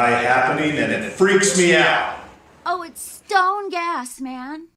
sky happening and it freaks me out. Oh, it's stone gas, man.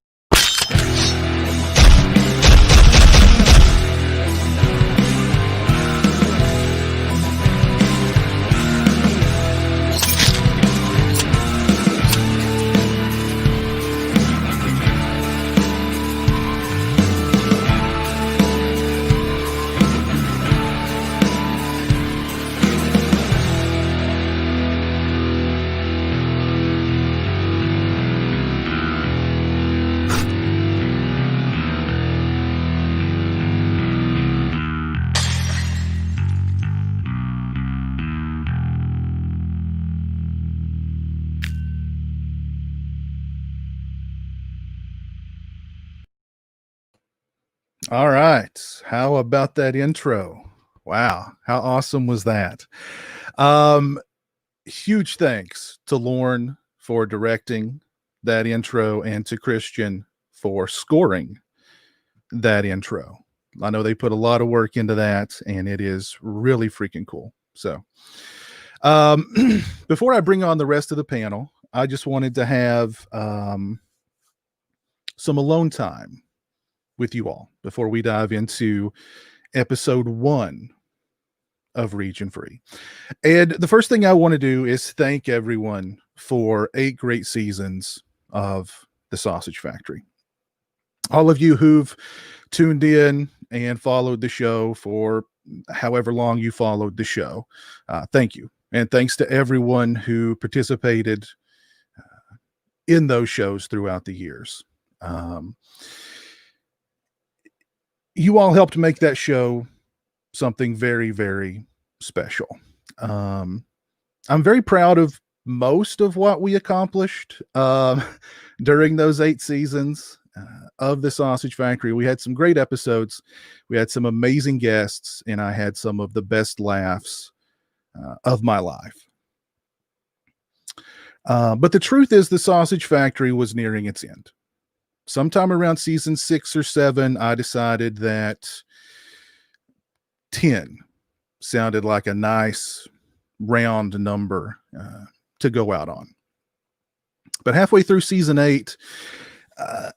All right. How about that intro? Wow. How awesome was that? Huge thanks to Lorne for directing that intro and to Christian for scoring that intro. I know they put a lot of work into that, and it is really freaking cool. So, before I bring on the rest of the panel, I just wanted to have some alone time with you all before we dive into episode 1 of Regionfree. And the first thing I want to do is thank everyone for 8 great seasons of The Sausage Factory. All of you who've tuned in and followed the show for however long you followed the show, thank you. And thanks to everyone who participated in those shows throughout the years. You all helped make that show something very, very special. I'm very proud of most of what we accomplished during those 8 seasons of The Sausage Factory. We had some great episodes. We had some amazing guests, and I had some of the best laughs of my life. But the truth is, The Sausage Factory was nearing its end. Sometime around season 6 or 7, I decided that 10 sounded like a nice round number to go out on. But halfway through season 8,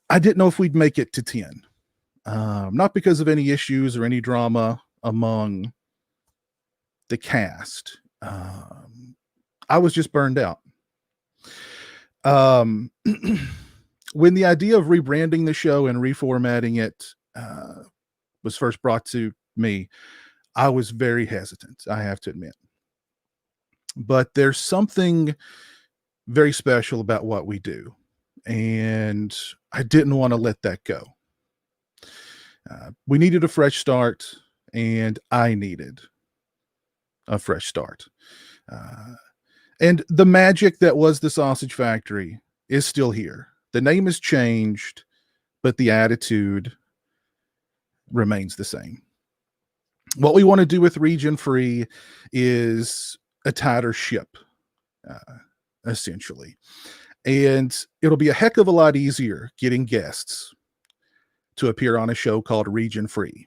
I didn't know if we'd make it to 10. Not because of any issues or any drama among the cast. I was just burned out. When the idea of rebranding the show and reformatting it was first brought to me, I was very hesitant, I have to admit. But there's something very special about what we do, and I didn't want to let that go. We needed a fresh start, and I needed a fresh start. And the magic that was The Sausage Factory is still here. The name has changed, but the attitude remains the same. What we want to do with Regionfree is a tighter ship, essentially. And it'll be a heck of a lot easier getting guests to appear on a show called Regionfree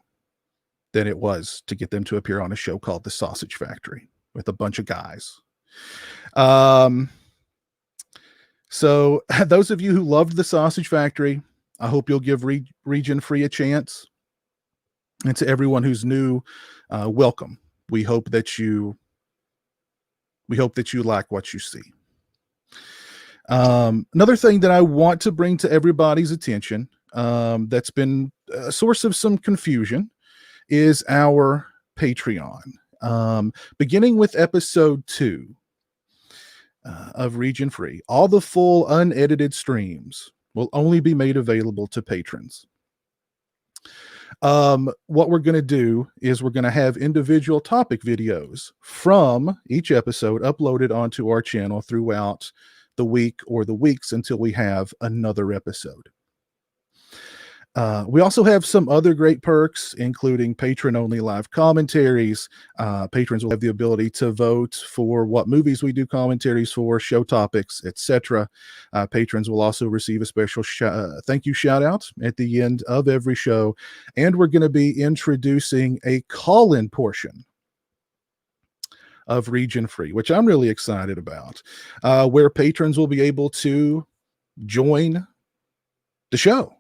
than it was to get them to appear on a show called The Sausage Factory with a bunch of guys. So those of you who loved The Sausage Factory, I hope you'll give Regionfree a chance. And to everyone who's new, welcome. We hope that you like what you see. Another thing that I want to bring to everybody's attention, that's been a source of some confusion, is our Patreon. Beginning with episode 2 of Regionfree, all the full unedited streams will only be made available to patrons. What we're going to do is we're going to have individual topic videos from each episode uploaded onto our channel throughout the week or the weeks until we have another episode. We also have some other great perks, including patron-only live commentaries. Patrons will have the ability to vote for what movies we do commentaries for, show topics, etc. Patrons will also receive a special thank you shout-out at the end of every show. And we're going to be introducing a call-in portion of Region Free, which I'm really excited about, where patrons will be able to join the show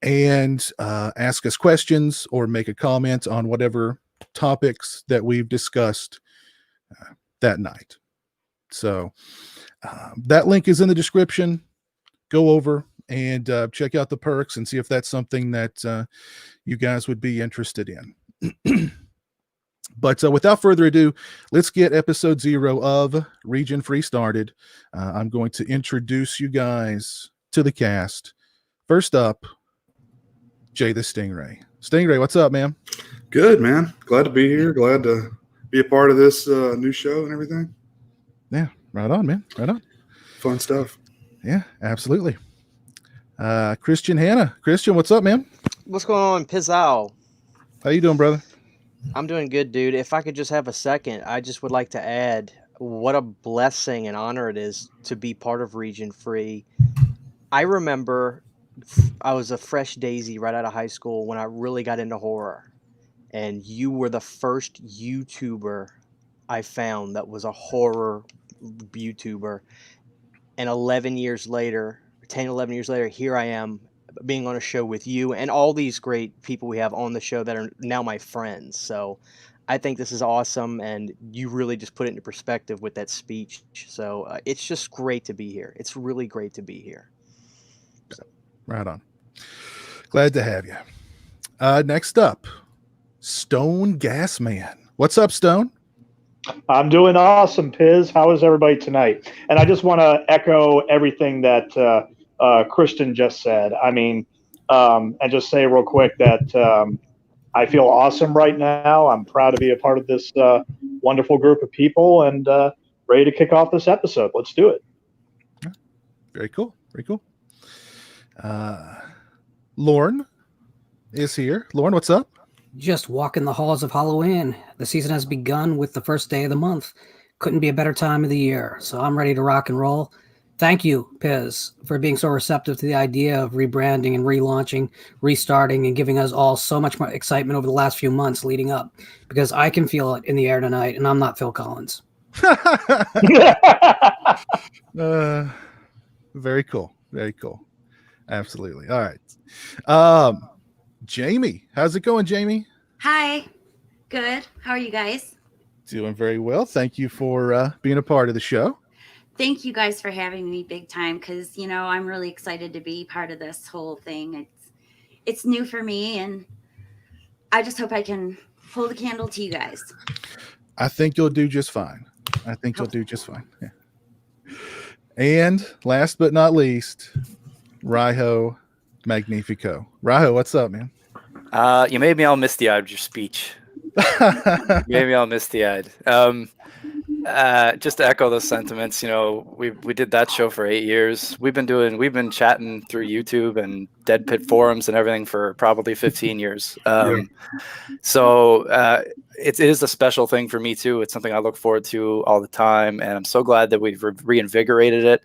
and ask us questions or make a comment on whatever topics that we've discussed that night. So that link is in the description. Go over and check out the perks and see if that's something that you guys would be interested in. But without further ado, let's get episode 0 of Region Free started. I'm going to introduce you guys to the cast. First up, Jay the Stingray. Stingray, what's up, man? Good, man. Glad to be here. Glad to be a part of this new show and everything. Yeah, right on, man. Right on. Fun stuff. Yeah, absolutely. Christian Hanna. Christian, what's up, man? What's going on, Pizzao? How you doing, brother? I'm doing good, dude. If I could just have a second, I just would like to add what a blessing and honor it is to be part of Region Free. I remember I was a fresh daisy right out of high school when I really got into horror. And you were the first YouTuber I found that was a horror YouTuber. And 11 years later, here I am being on a show with you and all these great people we have on the show that are now my friends. So I think this is awesome. And you really just put it into perspective with that speech. So it's just great to be here. It's really great to be here. So. Right on. Glad to have you. Next up, Stone Gas Man. What's up, Stone? I'm doing awesome, Piz. How is everybody tonight? And I just want to echo everything that Christian just said. I mean, and just say real quick that I feel awesome right now. I'm proud to be a part of this wonderful group of people and ready to kick off this episode. Let's do it. Very cool. Very cool. Lorne is here. Lorne, what's up? Just walking the halls of Halloween. The season has begun with the first day of the month. Couldn't be a better time of the year. So I'm ready to rock and roll. Thank you, Piz, for being so receptive to the idea of rebranding and relaunching, restarting, and giving us all so much more excitement over the last few months leading up. Because I can feel it in the air tonight, and I'm not Phil Collins. Very cool. Very cool. Absolutely. All right. Jamie, how's it going, Jamie? Hi. Good. How are you guys? Doing very well. Thank you for being a part of the show. Thank you guys for having me big time because, you know, I'm really excited to be part of this whole thing. It's new for me, and I just hope I can hold a candle to you guys. I think you'll do just fine. Yeah. And last but not least, Raiho Magnifico. Raiho, what's up, man? You made me all misty-eyed with your speech. You made me all misty-eyed. Just to echo those sentiments, you know, we did that show for 8 years. We've been chatting through YouTube and Dead Pit forums and everything for probably 15 years. So it is a special thing for me too. It's something I look forward to all the time, and I'm so glad that we've reinvigorated it.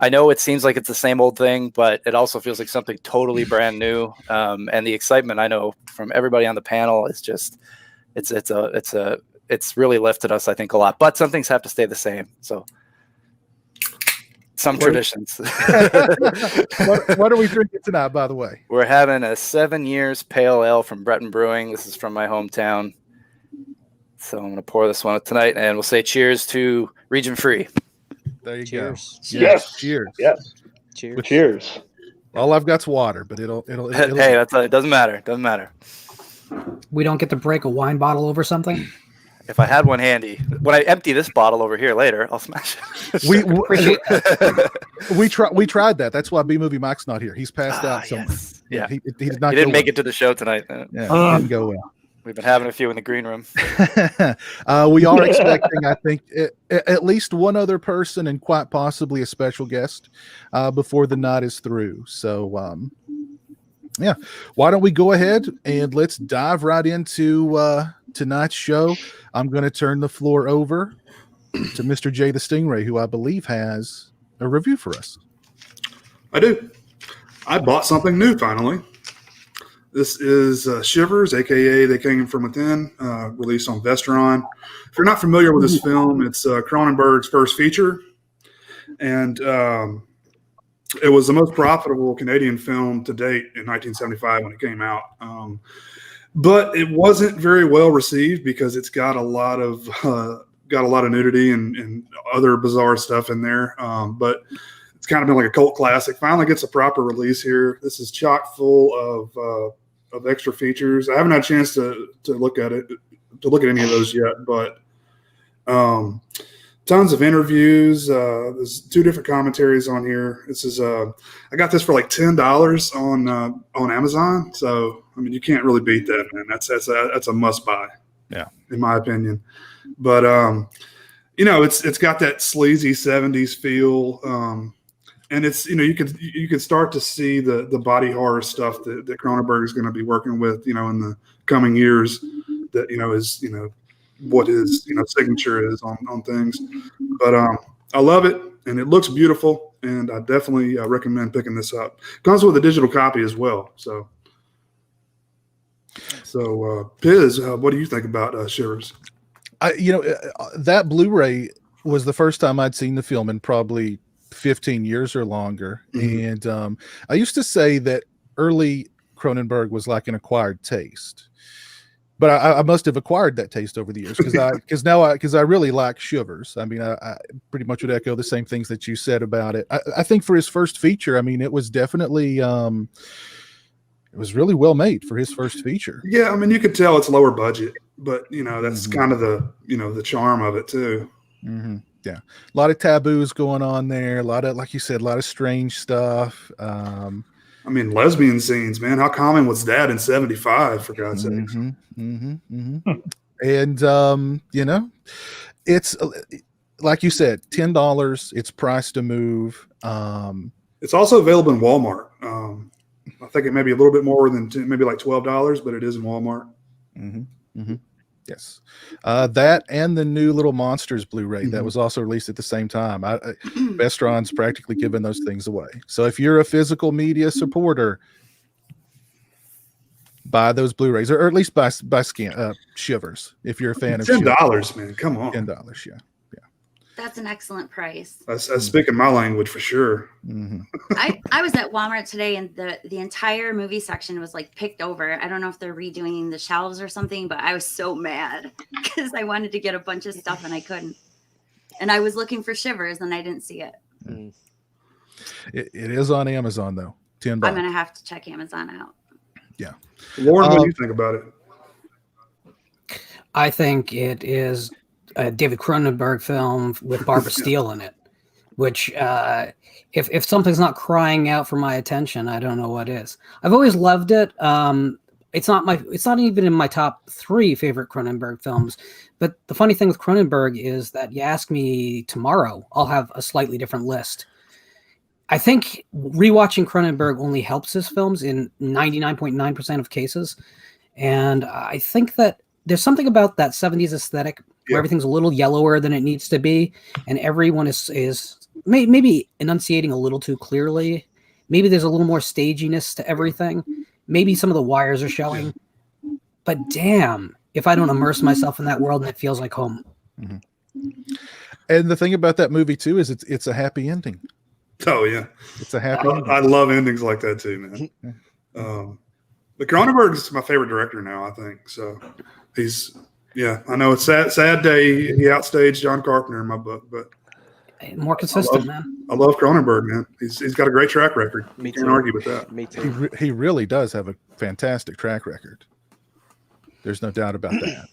I know it seems like it's the same old thing, but it also feels like something totally brand new. And the excitement I know from everybody on the panel is just, it's really lifted us, I think, a lot. But some things have to stay the same. So some traditions. What are we drinking tonight, by the way? We're having a 7 years pale ale from Breton Brewing. This is from my hometown. So I'm going to pour this one out tonight, and we'll say cheers to Region Free. There you Cheers. go. Yes. Cheers. Yes. Cheers. Cheers. All I've got's water, but it'll Hey, it doesn't matter. It doesn't matter. We don't get to break a wine bottle over something? If I had one handy, when I empty this bottle over here later, I'll smash it. we tried that. That's why B Movie Mike's not here. He's passed out somewhere. Yes. Yeah. He did not. He didn't make it to the show tonight. Yeah, didn't go well. We've been having a few in the green room. We are expecting, I think, at least one other person and quite possibly a special guest before the night is through. So, yeah, why don't we go ahead and let's dive right into tonight's show. I'm going to turn the floor over to Mr. Jay the Stingray, who I believe has a review for us. I do. I bought something new finally. This is Shivers, aka They Came From Within, released on Vestron. If you're not familiar with this film, it's Cronenberg's first feature, and it was the most profitable Canadian film to date in 1975 when it came out. But it wasn't very well received because it's got a lot of nudity and other bizarre stuff in there. But it's kind of been like a cult classic. Finally gets a proper release here. This is chock full of extra features. I haven't had a chance to look at it, to look at any of those yet, but tons of interviews. There's 2 different commentaries on here. This is I got this for like $10 on Amazon. So I mean, you can't really beat that, man. That's a must buy. Yeah, in my opinion. But you know, it's got that sleazy 70s feel. And it's, you know, you can start to see the body horror stuff that Cronenberg is going to be working with, you know, in the coming years. That, you know, is, you know, what his, you know, signature is on things. But I love it, and it looks beautiful, and I definitely recommend picking this up. Comes with a digital copy as well. So Piz, what do you think about Shivers? That Blu-ray was the first time I'd seen the film in probably 15 years or longer. Mm-hmm. And I used to say that early Cronenberg was like an acquired taste, but I must have acquired that taste over the years because I really like Shivers. I mean, I pretty much would echo the same things that you said about it. I think for his first feature, I mean, it was definitely it was really well made for his first feature. Yeah, I mean, you could tell it's lower budget, but you know, that's kind of the charm of it too. Mm-hmm. Yeah, a lot of taboos going on there. A lot of, like you said, a lot of strange stuff. I mean, lesbian scenes, man. How common was that in '75? For God's sake. And you know, it's like you said, $10. It's priced to move. It's also available in Walmart. I think it may be a little bit more than maybe like $12, but it is in Walmart. Yes, that and the new Little Monsters Blu-ray that was also released at the same time. Vestron's practically giving those things away. So if you're a physical media supporter, buy those Blu-rays, or at least buy Shivers if you're a fan of $10, man. Come on, $10. Yeah. That's an excellent price. That's speaking my language for sure. I was at Walmart today, and the entire movie section was like picked over. I don't know if they're redoing the shelves or something, but I was so mad because I wanted to get a bunch of stuff and I couldn't. And I was looking for Shivers and I didn't see it. It is on Amazon though. $10. I'm gonna have to check Amazon out. Yeah, Lauren, what do you think about it? I think it is a David Cronenberg film with Barbara Steele in it, which if something's not crying out for my attention, I don't know what is. I've always loved it. It's not even in my top 3 favorite Cronenberg films. But the funny thing with Cronenberg is that you ask me tomorrow, I'll have a slightly different list. I think rewatching Cronenberg only helps his films in 99.9% of cases. And I think that there's something about that 70s aesthetic where everything's a little yellower than it needs to be, and everyone is maybe enunciating a little too clearly. Maybe there's a little more staginess to everything. Maybe some of the wires are showing. But damn, if I don't immerse myself in that world and it feels like home. And the thing about that movie too is it's a happy ending. Oh yeah, it's a happy ending. I love endings like that too, man. But Cronenberg's my favorite director now, I think. So he's, I know it's sad day he outstaged John Carpenter in my book, but more consistent, man. I love Cronenberg, man. He's got a great track record. Me Can't too. argue with that. Me too. He really does have a fantastic track record. There's no doubt about that.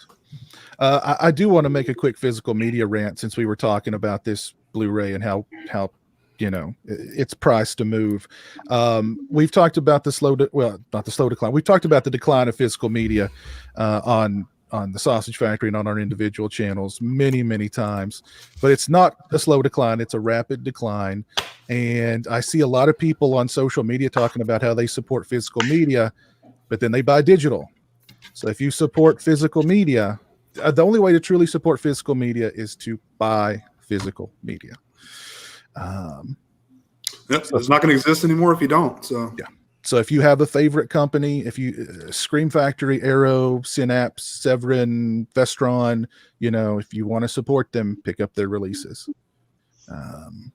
I do want to make a quick physical media rant since we were talking about this Blu-ray and how you know it's priced to move. We've talked about not the slow decline. We've talked about the decline of physical media on the Sausage Factory and on our individual channels many times, but it's not a slow decline, it's a rapid decline. And I see a lot of people on social media talking about how they support physical media, but then they buy digital. So if you support physical media, the only way to truly support physical media is to buy physical media. It's not going to exist anymore if you don't. So So if you have a favorite company, if you Scream Factory, Arrow, Synapse, Severin, Vestron, you know, if you want to support them, pick up their releases. And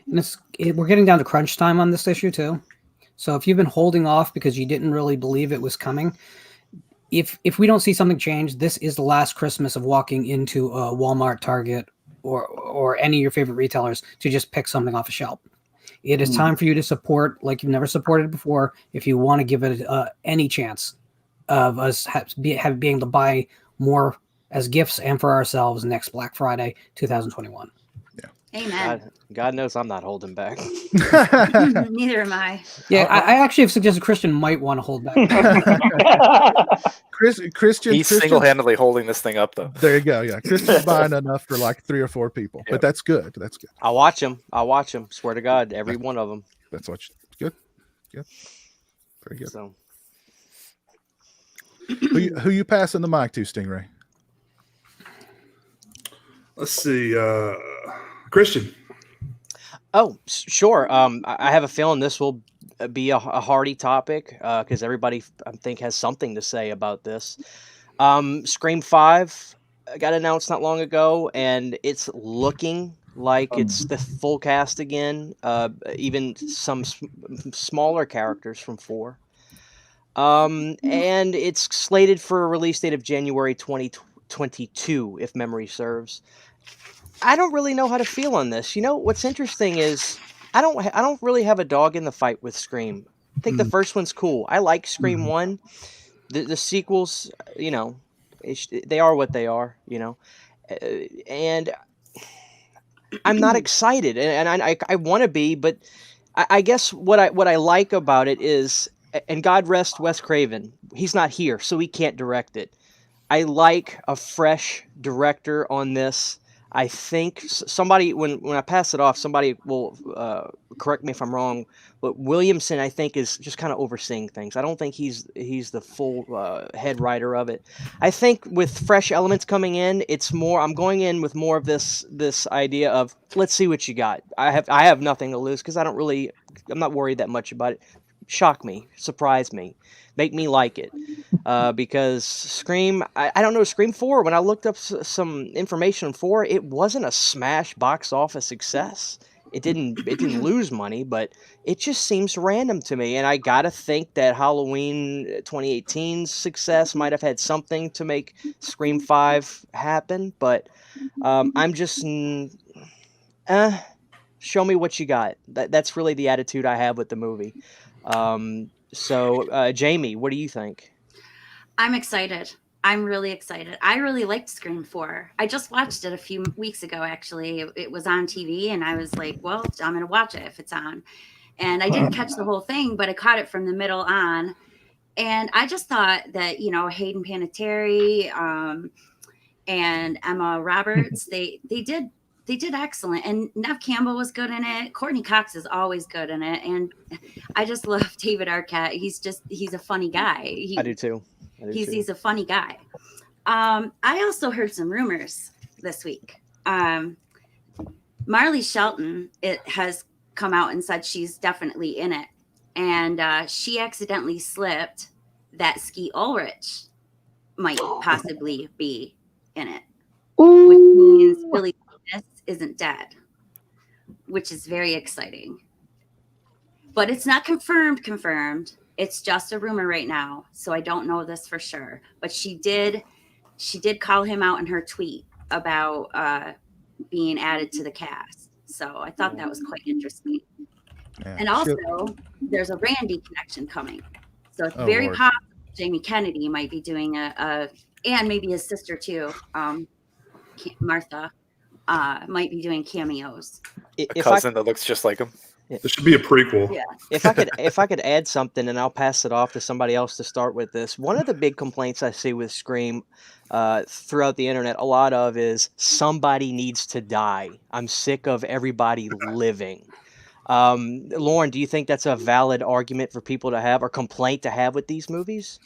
we're getting down to crunch time on this issue too. So if you've been holding off because you didn't really believe it was coming, if we don't see something change, this is the last Christmas of walking into a Walmart, Target, or any of your favorite retailers to just pick something off a shelf. It is time for you to support like you've never supported before. If you want to give it any chance of us being able to buy more as gifts and for ourselves next Black Friday, 2021. Amen. God knows I'm not holding back. Neither am I. Yeah, I actually have suggested Christian might want to hold back. Christian, He's single-handedly holding this thing up, though. There you go. Yeah, Christian's buying enough for like 3 or 4 people, but that's good. That's good. I'll watch them. Swear to God, every one of them. That's what. Good. Very good. So, Who you passing the mic to, Stingray? Let's see. Christian. oh, sure. I have a feeling this will be a hearty topic because everybody, I think, has something to say about this. Scream 5 got announced not long ago, and it's looking like it's the full cast again, even some smaller characters from 4. And it's slated for a release date of January 2022, if memory serves. I don't really know how to feel on this. You know, what's interesting is I don't really have a dog in the fight with Scream. I think the first one's cool. I like Scream 1. The sequels, you know, they are what they are, you know. And I'm not excited, and I want to be, but I guess what I like about it is, and God rest Wes Craven, he's not here, so he can't direct it. I like a fresh director on this. I think somebody, when I pass it off, somebody will correct me if I'm wrong, but Williamson, I think, is just kind of overseeing things. I don't think he's the full head writer of it. I think with fresh elements coming in, it's more. I'm going in with more of this idea of let's see what you got. I have nothing to lose because I'm not worried that much about it. Shock me, surprise me, make me like it. Because Scream, I don't know, Scream 4, when I looked up some information on 4, it wasn't a smash box office success. It didn't lose money, but it just seems random to me. And I gotta think that Halloween 2018's success might have had something to make Scream 5 happen. But I'm just, show me what you got. That's really the attitude I have with the movie. So Jamie, what do you think? I'm excited. I'm really excited. I really liked Scream 4. I just watched it a few weeks ago, actually. It was on TV, and I was like, well, I'm going to watch it if it's on. And I didn't catch the whole thing, but I caught it from the middle on. And I just thought that, you know, Hayden Panettiere and Emma Roberts, they did excellent. And Neve Campbell was good in it. Courtney Cox is always good in it. And I just love David Arquette. He's a funny guy. I do too. He's a funny guy. I also heard some rumors this week. Marley Shelton, it has come out and said she's definitely in it. And she accidentally slipped that Skeet Ulrich might possibly be in it. Which means Billy isn't dead, which is very exciting. But it's not confirmed. It's just a rumor right now, so I don't know this for sure. But she did call him out in her tweet about being added to the cast. So I thought that was quite interesting. Yeah, and also, there's a Randy connection coming. So it's very possible Jamie Kennedy might be doing and maybe his sister too, Martha, might be doing cameos. A cousin that looks just like him. There should be a prequel. Yeah. If I could add something, and I'll pass it off to somebody else to start with this. One of the big complaints I see with Scream throughout the internet, a lot of is somebody needs to die. I'm sick of everybody living. Lauren, do you think that's a valid argument for people to have or complaint to have with these movies?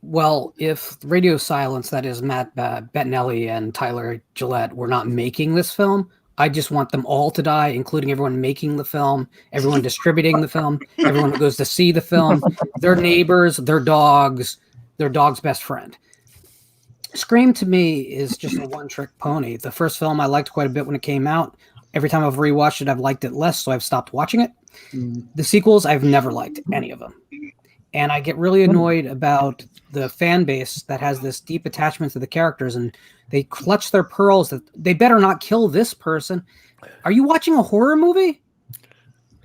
Well, if Radio Silence, that is Matt Bettinelli and Tyler Gillette, were not making this film, I just want them all to die, including everyone making the film, everyone distributing the film, everyone who goes to see the film, their neighbors, their dog's best friend. Scream to me is just a one-trick pony. The first film I liked quite a bit when it came out. Every time I've rewatched it, I've liked it less, so I've stopped watching it. The sequels, I've never liked any of them. And I get really annoyed about the fan base that has this deep attachment to the characters, and they clutch their pearls that they better not kill this person. Are you watching a horror movie?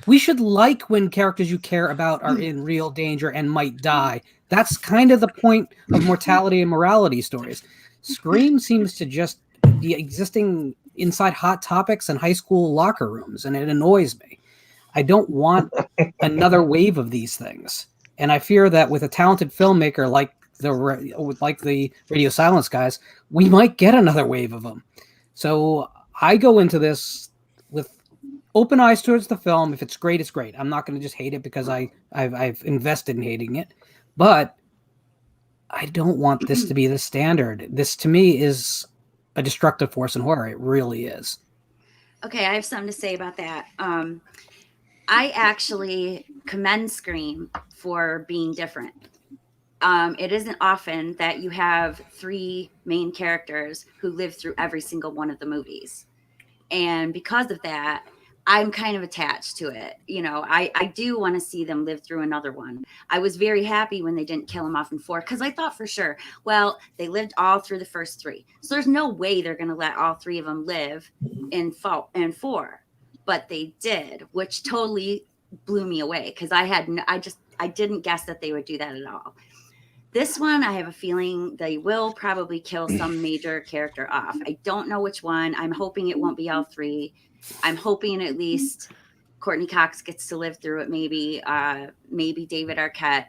We should like when characters you care about are in real danger and might die. That's kind of the point of mortality and morality stories. Scream seems to just be existing inside Hot Topics and high school locker rooms, and it annoys me. I don't want another wave of these things. And I fear that with a talented filmmaker like the Radio Silence guys, we might get another wave of them. So I go into this with open eyes towards the film. If it's great, it's great. I'm not going to just hate it because I've invested in hating it. But I don't want this to be the standard. This, to me, is a destructive force in horror. It really is. Okay, I have something to say about that. I actually commend Scream for being different. It isn't often that you have 3 main characters who live through every single one of the movies. And because of that, I'm kind of attached to it. You know, I do want to see them live through another one. I was very happy when they didn't kill him off in 4, because I thought for sure, well, they lived all through the first 3. So there's no way they're going to let all 3 of them live in 4. But they did, which totally blew me away, because I didn't guess that they would do that at all. This one, I have a feeling they will probably kill some major character off. I don't know which one. I'm hoping it won't be all 3. I'm hoping at least Courtney Cox gets to live through it. Maybe David Arquette.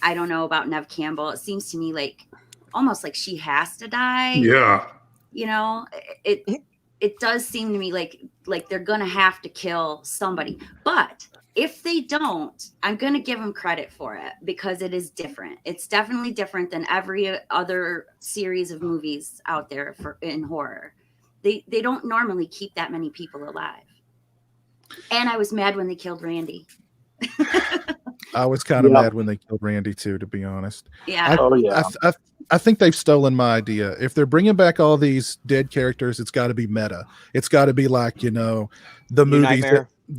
I don't know about Neve Campbell. It seems to me like almost like she has to die. Yeah. You know, it does seem to me like they're going to have to kill somebody. But if they don't, I'm going to give them credit for it, because it is different. It's definitely different than every other series of movies out there in horror. They don't normally keep that many people alive. And I was mad when they killed Randy. I was kind of mad when they killed Randy too, to be honest. Yeah. I think they've stolen my idea. If they're bringing back all these dead characters, it's got to be meta. It's got to be like, you know, the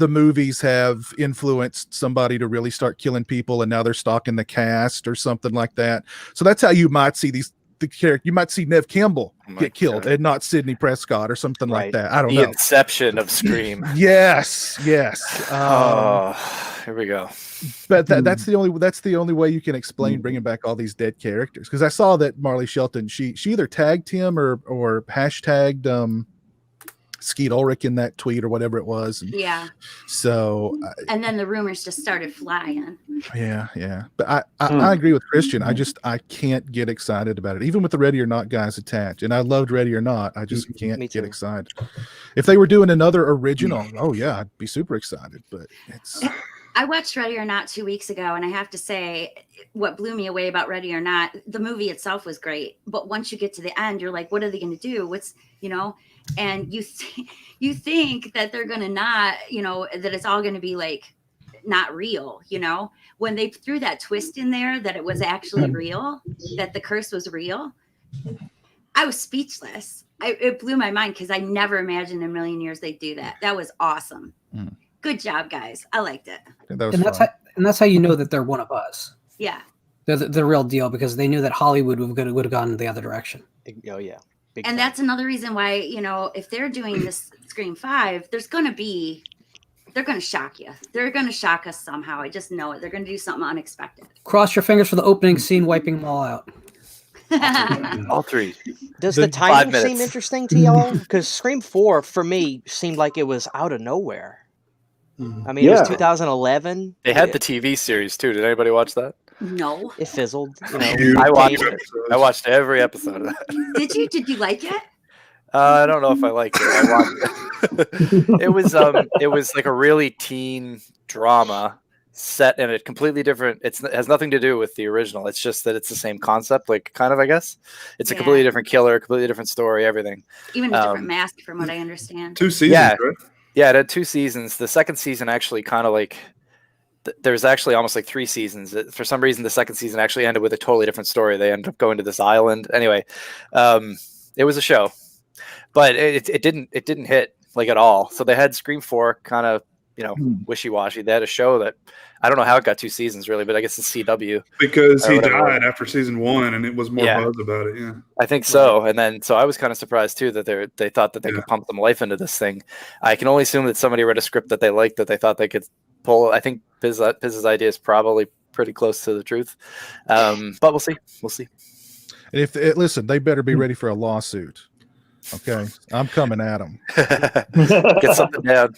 movies have influenced somebody to really start killing people, and now they're stalking the cast or something like that. So that's how you might see the character. You might see Neve Campbell get killed and not Sidney Prescott or something like that. I don't know. The inception of Scream. Yes. Here we go. But that's the only way you can explain bringing back all these dead characters. Because I saw that Marley Shelton, she either tagged him or hashtagged Skeet Ulrich in that tweet or whatever it was. Yeah. So. And then the rumors just started flying. Yeah. But I agree with Christian. I can't get excited about it, even with the Ready or Not guys attached. And I loved Ready or Not. I just can't get excited. If they were doing another original, oh yeah, I'd be super excited. But it's. I watched Ready or Not 2 weeks ago, and I have to say, what blew me away about Ready or Not, the movie itself was great. But once you get to the end, you're like, what are they going to do? And you think that they're going to not, that it's all going to be like not real, when they threw that twist in there, that it was actually real, that the curse was real. I was speechless. It blew my mind, because I never imagined in a million years they'd do that. That was awesome. Good job, guys. I liked it. That's how you know that they're one of us. Yeah. They're the real deal, because they knew that Hollywood would have gone in the other direction. Oh, yeah. Big and time. That's another reason why, if they're doing this Scream 5, they're going to shock you. They're going to shock us somehow. I just know it. They're going to do something unexpected. Cross your fingers for the opening scene, wiping them all out. All 3. Does the timing seem interesting to y'all? Because Scream 4, for me, seemed like it was out of nowhere. I mean, it was 2011. They had the TV series too. Did anybody watch that? No. It fizzled. I watched it. I watched every episode of that. Did you? Did you like it? I don't know if I liked it. I watched it. It was like a really teen drama, set in a completely different. It has nothing to do with the original. It's just that it's the same concept, like kind of, I guess. It's a completely different killer, completely different story, everything. Even a different mask, from what I understand. 2 seasons, right? Yeah, it had 2 seasons. The second season actually kind of like there's actually almost like 3 seasons. For some reason, the second season actually ended with a totally different story. They ended up going to this island. Anyway, it was a show, but it didn't hit like at all. So they had Scream 4 kind of, wishy-washy. They had a show that I don't know how it got 2 seasons really, but I guess it's CW. Because he died after season 1 and it was more buzz about it. Yeah. I think so. And then, so I was kind of surprised too that they thought that they could pump some life into this thing. I can only assume that somebody read a script that they liked, that they thought they could pull. I think Piz's idea is probably pretty close to the truth. But we'll see. We'll see. And listen, they better be ready for a lawsuit. Okay. I'm coming at them. Get something down.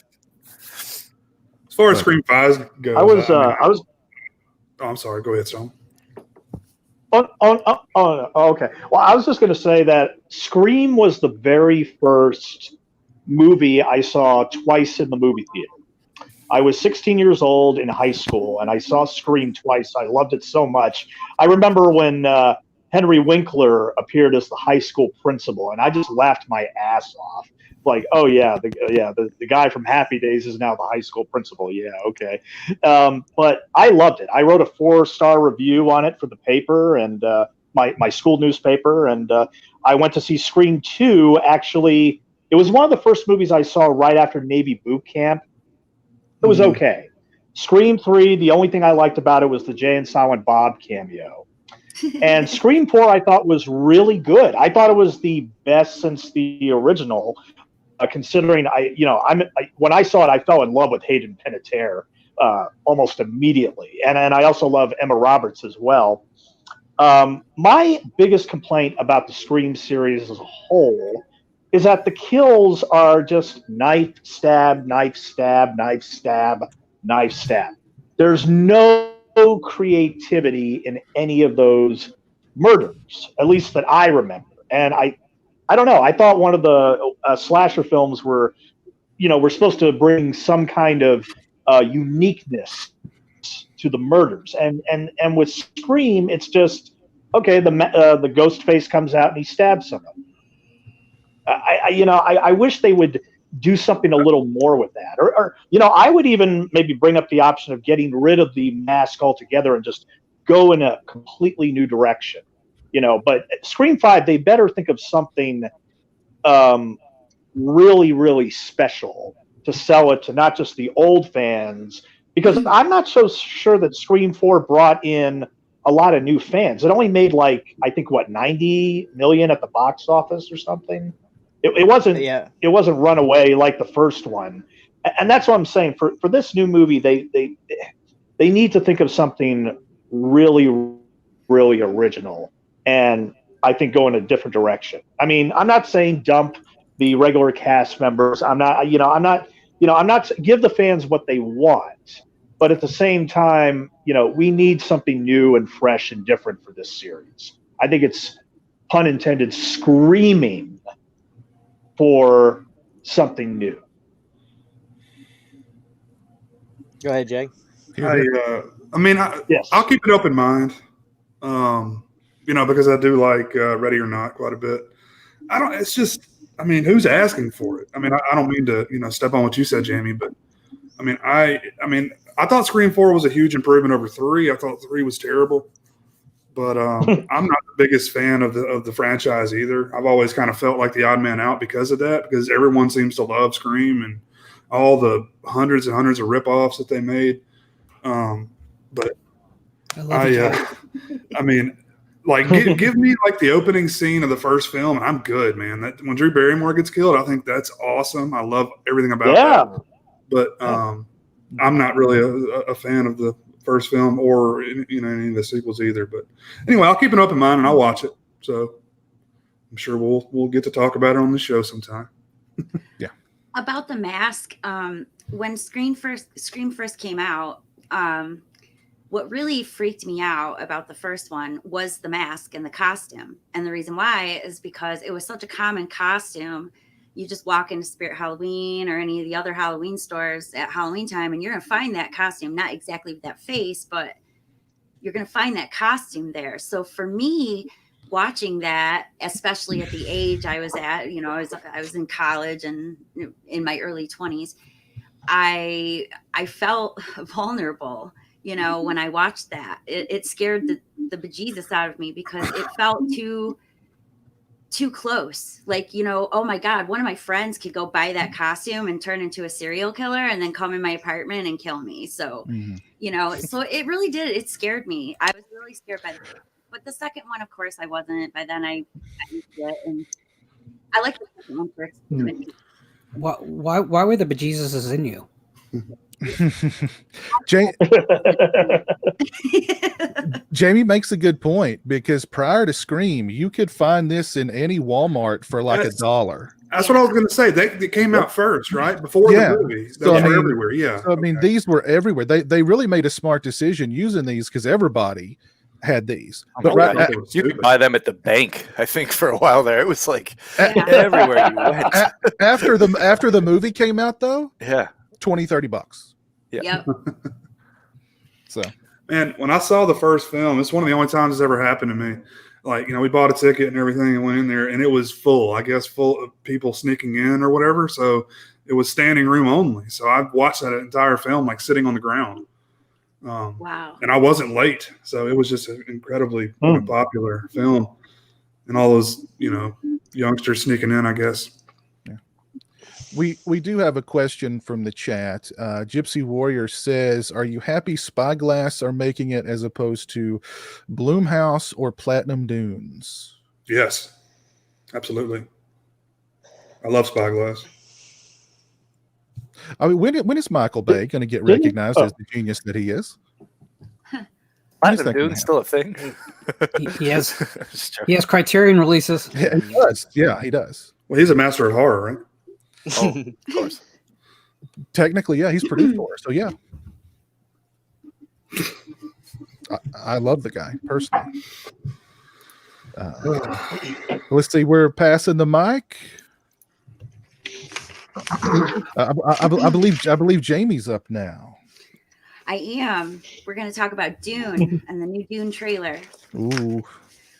As far as Scream 5 goes, I was. Oh, I'm sorry. Go ahead, Stone. Okay. Well, I was just going to say that Scream was the very first movie I saw twice in the movie theater. I was 16 years old in high school, and I saw Scream twice. I loved it so much. I remember when Henry Winkler appeared as the high school principal, and I just laughed my ass off. Like, oh yeah, the guy from Happy Days is now the high school principal. Yeah, okay. But I loved it. I wrote a 4-star review on it for the paper and my school newspaper, and I went to see Scream 2. Actually, it was one of the first movies I saw right after Navy boot camp. It was okay. Scream 3, the only thing I liked about it was the Jay and Silent Bob cameo. And Scream 4 I thought was really good. I thought it was the best since the original. Considering when I saw it, I fell in love with Hayden Panettiere almost immediately, and I also love Emma Roberts as well. My biggest complaint about the Scream series as a whole is that the kills are just knife stab, knife stab, knife stab, knife stab. There's no creativity in any of those murders, at least that I remember, and I don't know. I thought one of the slasher films were supposed to bring some kind of uniqueness to the murders, and with Scream, it's just okay. The Ghostface comes out and he stabs someone. I wish they would do something a little more with that, or I would even maybe bring up the option of getting rid of the mask altogether and just go in a completely new direction. But Scream 5, they better think of something really, really special to sell it to not just the old fans, because I'm not so sure that Scream 4 brought in a lot of new fans. It only made I think 90 million at the box office or something. It wasn't run away like the first one. And that's what I'm saying. For this new movie, they need to think of something really, really original. And I think go in a different direction. I mean, I'm not saying dump the regular cast members. I'm not give the fans what they want, but at the same time, we need something new and fresh and different for this series. I think it's, pun intended, screaming for something new. Go ahead, Jay. Yes. I'll keep an open mind. Because I do like Ready or Not quite a bit. Who's asking for it? I don't mean to, step on what you said, Jamie, but I thought Scream 4 was a huge improvement over 3. I thought 3 was terrible, but I'm not the biggest fan of the franchise either. I've always kind of felt like the odd man out because of that, because everyone seems to love Scream and all the hundreds and hundreds of ripoffs that they made. But give me the opening scene of the first film, and I'm good, man. That when Drew Barrymore gets killed, I think that's awesome. I love everything about that. But I'm not really a fan of the first film or any of the sequels either. But anyway, I'll keep an open mind and I'll watch it. So I'm sure we'll get to talk about it on the show sometime. Yeah. About the mask, when Scream first came out, what really freaked me out about the first one was the mask and the costume. And the reason why is because it was such a common costume you just walk into Spirit Halloween or any of the other Halloween stores at Halloween time, and you're going to find that costume, not exactly with that face, but you're going to find that costume there. So for me, watching that, especially at the age I was at, you know, I was in college and in my early 20s, I felt vulnerable, you know, when I watched that. It scared the bejesus out of me because it felt too close. Like, you know, oh my God, one of my friends could go buy that costume and turn into a serial killer and then come in my apartment and kill me. So, you know, so it really did. It scared me. I was really scared by the first. But the second one, of course, I wasn't. By then I used it, and I like the second one first. Why were the bejesuses in you? Jamie makes a good point, because prior to Scream, you could find this in any Walmart for like $1. That's what I was going to say. They came out first, right? Before the movie. So, Those I mean, were everywhere. Yeah. So, I mean, these were everywhere. They really made a smart decision using these because everybody had these. But you could buy them at the bank, I think, for a while there. It was like everywhere you went. After the movie came out, though, $20-$30. Yeah. Yep. So, man, when I saw the first film, it's one of the only times it's ever happened to me. Like, you know, we bought a ticket and everything and went in there, and it was full, I guess, full of people sneaking in or whatever. So it was standing room only. So I watched that entire film like sitting on the ground. Wow. And I wasn't late. So it was just an incredibly popular film. And all those, you know, youngsters sneaking in, I guess. We do have a question from the chat. Gypsy Warrior says, are you happy Spyglass are making it as opposed to Blumhouse or Platinum Dunes? Yes, absolutely. I love Spyglass. I mean, when is Michael Bay going to get recognized as the genius that he is? Platinum Dune's still a thing. He has Criterion releases. Yeah, he does. Yeah, he does. Well, he's a master of horror, right? Oh, of course. Technically, yeah, he's produced for it. So yeah, I love the guy personally. Let's see, we're passing the mic. I believe Jamie's up now. I am. We're going to talk about Dune and the new Dune trailer. Ooh.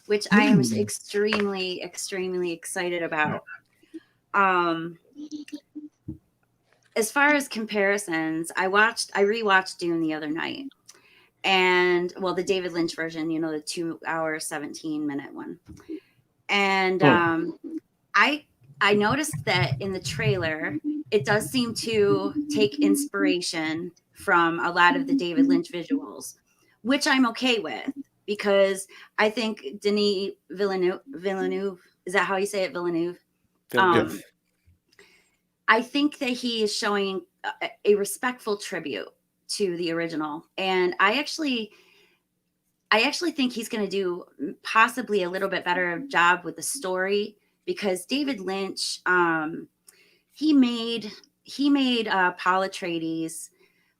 Which I am extremely, extremely excited about. As far as comparisons, I rewatched Dune the other night, and the David Lynch version, you know, the 2-hour 17-minute one. And I noticed that in the trailer, it does seem to take inspiration from a lot of the David Lynch visuals, which I'm okay with, because I think Denis Villeneuve, is that how you say it? Villeneuve? I think that he is showing a respectful tribute to the original. And I actually think he's going to do possibly a little bit better job with the story, because David Lynch, he made Paul Atreides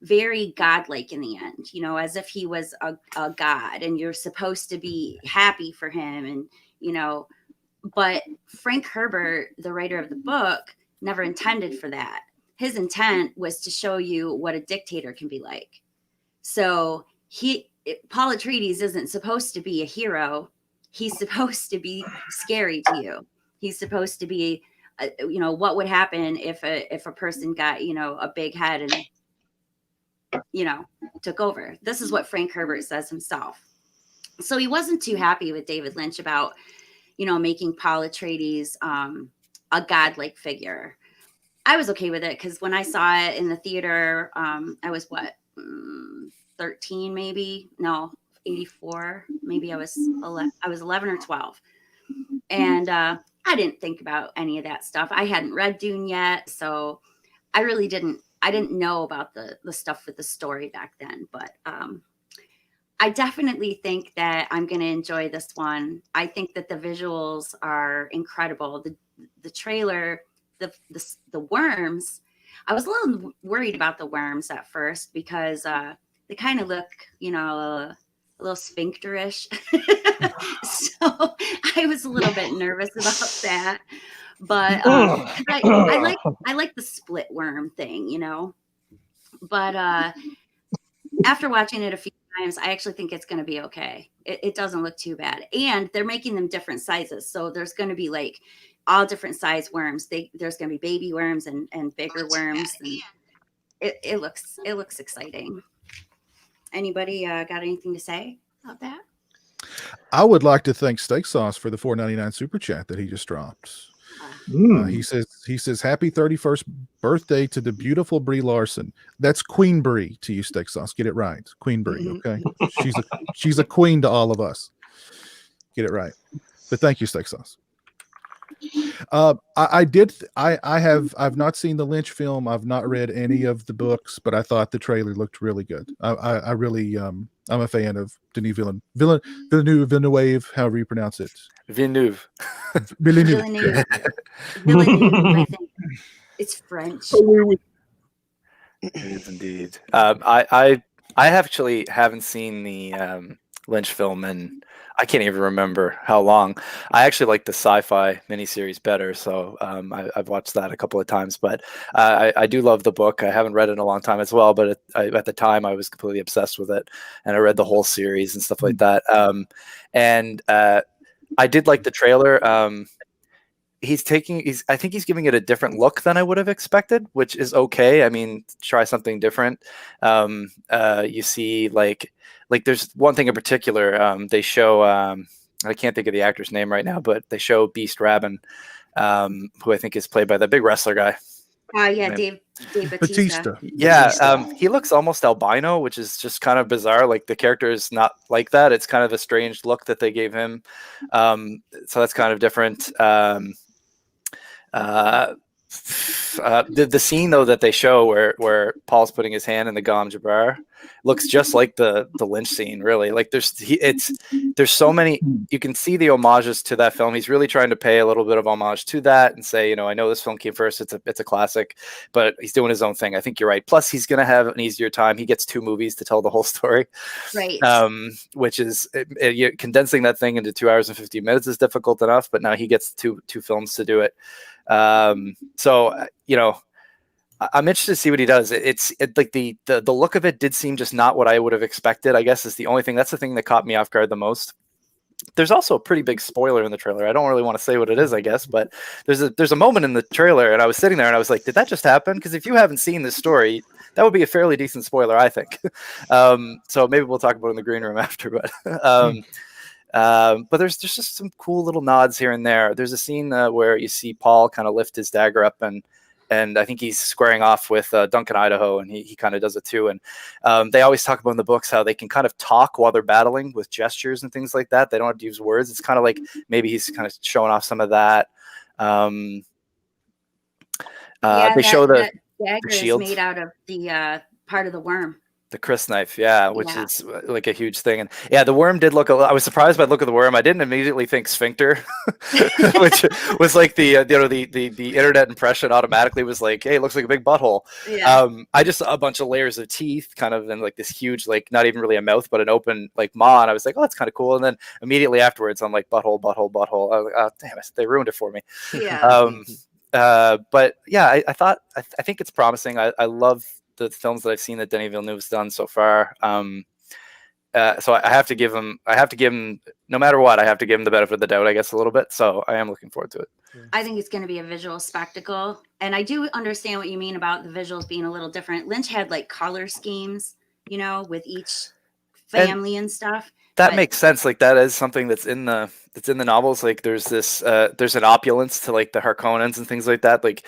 very godlike in the end, you know, as if he was a god and you're supposed to be happy for him. And, you know, but Frank Herbert, the writer of the book, never intended for that. His intent was to show you what a dictator can be like. So Paul Atreides isn't supposed to be a hero. He's supposed to be scary to you. He's supposed to be, you know, what would happen if a person got, you know, a big head and, you know, took over. This is what Frank Herbert says himself. So he wasn't too happy with David Lynch about, you know, making Paul Atreides a godlike figure. I was okay with it because when I saw it in the theater, I was 13, maybe. No, 84. Maybe I was 11 or 12. And I didn't think about any of that stuff. I hadn't read Dune yet, so I really didn't know about the stuff with the story back then. But I definitely think that I'm going to enjoy this one. I think that the visuals are incredible. The trailer, the worms, I was a little worried about the worms at first because they kind of look, you know, a little sphincterish. So I was a little bit nervous about that. But 'cause I like the split worm thing, you know. But after watching it a few times, I actually think it's going to be okay. It doesn't look too bad, and they're making them different sizes, so there's going to be like all different size worms. There's going to be baby worms and bigger worms, and it looks exciting. Anybody got anything to say about that? I would like to thank Steak Sauce for the $4.99 super chat that he just dropped. He says happy 31st birthday to the beautiful Brie Larson. That's Queen Brie to you, Steak Sauce. Get it right, Queen Brie. Okay, she's a queen to all of us. Get it right. But thank you, Steak Sauce. I've not seen the Lynch film. I've not read any of the books, but I thought the trailer looked really good. I really I'm a fan of Denis Villeneuve, however you pronounce it. Villeneuve. Villeneuve, I think. It's French. It is indeed. I actually haven't seen the Lynch film, and I can't even remember how long. I actually like the sci-fi miniseries better, so I've watched that a couple of times. But I do love the book. I haven't read it in a long time as well, but at the time I was completely obsessed with it, and I read the whole series and stuff like that. I did like the trailer. I think he's giving it a different look than I would have expected, which is okay. I mean, try something different. You see like there's one thing in particular. They show, I can't think of the actor's name right now, but they show Beast Rabin, who I think is played by the big wrestler guy. Yeah, Dave Bautista. Yeah, he looks almost albino, which is just kind of bizarre. Like the character is not like that. It's kind of a strange look that they gave him. So that's kind of different. The scene though that they show where Paul's putting his hand in the Gom Jabbar looks just like the Lynch scene, really. Like there's so many, you can see the homages to that film. He's really trying to pay a little bit of homage to that and say, I know this film came first, it's a classic, but he's doing his own thing. I think you're right. Plus he's gonna have an easier time. He gets 2 movies to tell the whole story, right? Which is condensing that thing into 2 hours and 50 minutes is difficult enough, but now he gets two films to do it. So I'm interested to see what he does. It's like the look of it did seem just not what I would have expected, I guess, is the only thing. That's the thing that caught me off guard the most. There's also a pretty big spoiler in the trailer. I don't really want to say what it is, I guess, but there's a moment in the trailer and I was sitting there and I was like, did that just happen? Because if you haven't seen this story, that would be a fairly decent spoiler, I think. So maybe we'll talk about it in the green room after, but there's just some cool little nods here and there. There's a scene where you see Paul kind of lift his dagger up and I think he's squaring off with Duncan Idaho, and he kind of does it too. And they always talk about in the books how they can kind of talk while they're battling with gestures and things like that. They don't have to use words. It's kind of like maybe he's kind of showing off some of that. They show the dagger shield is made out of the part of the worm. The Chris knife, which is like a huge thing. And the worm did look I was surprised by the look of the worm. I didn't immediately think sphincter, which was like the internet impression automatically was like, hey, it looks like a big butthole. I just saw a bunch of layers of teeth kind of in like this huge, like not even really a mouth, but an open like maw. And I was like, oh, that's kind of cool. And then immediately afterwards, I'm like, butthole. I was like, oh, damn it, they ruined it for me. But yeah, I think it's promising. I love the films that I've seen that Denis Villeneuve's done so far. So I have to give him, no matter what, I have to give him the benefit of the doubt, I guess, a little bit. So I am looking forward to it. I think it's going to be a visual spectacle. And I do understand what you mean about the visuals being a little different. Lynch had like color schemes, with each family and stuff. That makes sense. Like that is something that's in the novels. Like there's this there's an opulence to like the Harkonnens and things like that. Like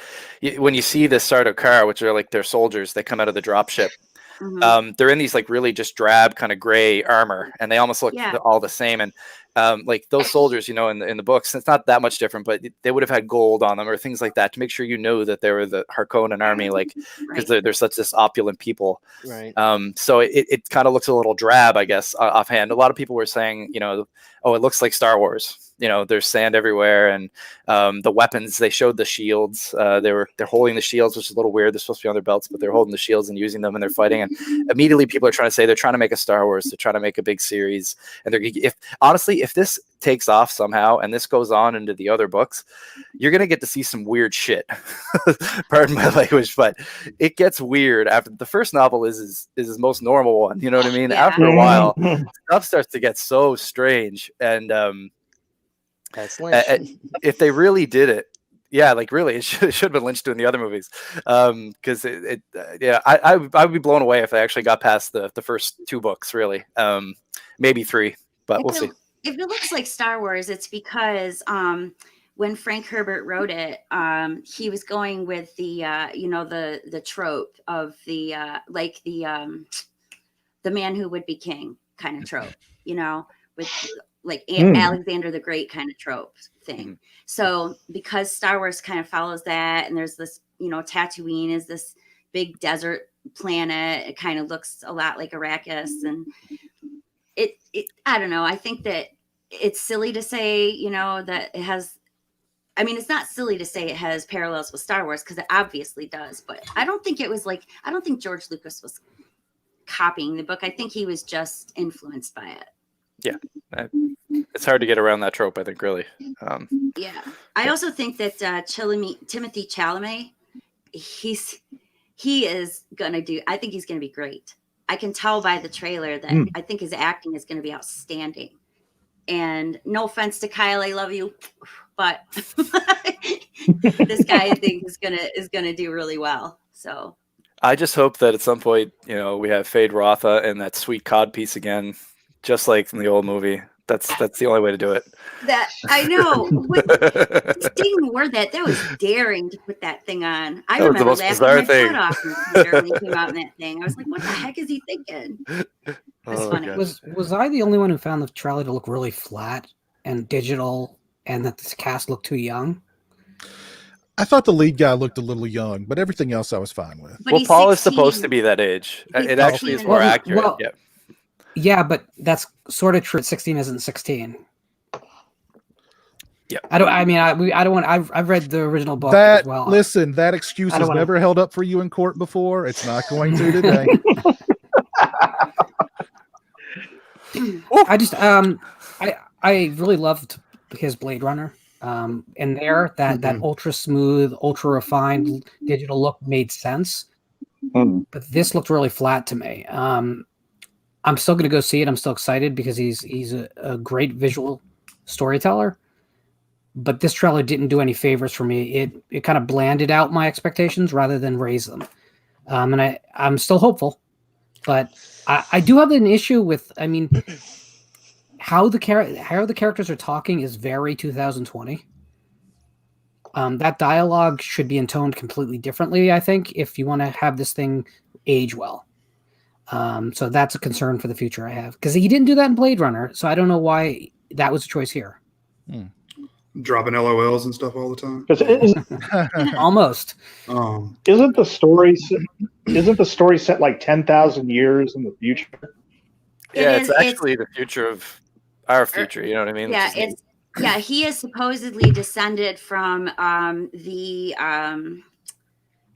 when you see the Sardaukar, which are like their soldiers, they come out of the dropship. They're in these like really just drab kind of gray armor, and they almost look all the same. And like those soldiers, in the books, it's not that much different, but they would have had gold on them or things like that to make sure that they were the Harkonnen army, like because they're such this opulent people. Right. So it kind of looks a little drab, I guess, offhand. A lot of people were saying, oh, it looks like Star Wars. there's sand everywhere, and the weapons, they showed the shields. They're holding the shields, which is a little weird. They're supposed to be on their belts, but they're holding the shields and using them, and they're fighting. And immediately people are trying to say they're trying to make a Star Wars, they're trying to make a big series. And if this takes off somehow and this goes on into the other books, you're gonna get to see some weird shit. Pardon my language, but it gets weird after the first novel is his most normal one. You know what I mean? Yeah. After a while, stuff starts to get so strange. And That's Lynch. if they really did it, yeah, like really, it should have been Lynch doing the other movies. Because I would be blown away if I actually got past the first 2 books, really. Maybe 3, but we'll see. If it looks like Star Wars, it's because when Frank Herbert wrote it, he was going with the the trope of the man who would be king kind of trope, with like Alexander the Great kind of trope thing. So because Star Wars kind of follows that, and there's this, Tatooine is this big desert planet. It kind of looks a lot like Arrakis, and it I don't know. I think that it's silly to say, that it has. I mean, it's not silly to say it has parallels with Star Wars, because it obviously does. But I don't think it was I don't think George Lucas was copying the book. I think he was just influenced by it. Yeah, it's hard to get around that trope, I think, really. Yeah, I also think that Timothy Chalamet, he is gonna do. I think he's gonna be great. I can tell by the trailer that I think his acting is gonna be outstanding. And no offense to Kyle, I love you, but this guy, I think, is gonna do really well. So I just hope that at some point, we have Fade Rotha and that sweet cod piece again, just like in the old movie. That's the only way to do it. That I know. Sting wore that was daring to put that thing on. I remember laughing my butt off in the theater when he came out in that thing. I was like, "What the heck is he thinking?" That's funny. God. Was I the only one who found the trailer to look really flat and digital, and that this cast looked too young? I thought the lead guy looked a little young, but everything else I was fine with. But Well, he's Paul is 16. supposed to be that age. It actually is 16. more Well, accurate. well, Yeah. Yeah, but that's sort of true. 16 isn't 16. Yeah. I don't want. I've read the original book That as well. listen, that excuse I don't has wanna- never held up for you in court before. It's not going to today. I just I really loved his Blade Runner. And there that ultra smooth, ultra refined digital look made sense. But this looked really flat to me. I'm still going to go see it. I'm still excited because he's a great visual storyteller. But this trailer didn't do any favors for me. It kind of blanded out my expectations rather than raise them. And I'm still hopeful. But I do have an issue with, how the characters are talking is very 2020. That dialogue should be intoned completely differently, I think, if you want to have this thing age well. So that's a concern for the future I have. Because he didn't do that in Blade Runner, so I don't know why that was a choice here. Dropping LOLs and stuff all the time. Almost. Isn't the story set like 10,000 years in the future? Yeah, it's actually the future of our future. You know what I mean? Yeah, he is supposedly descended from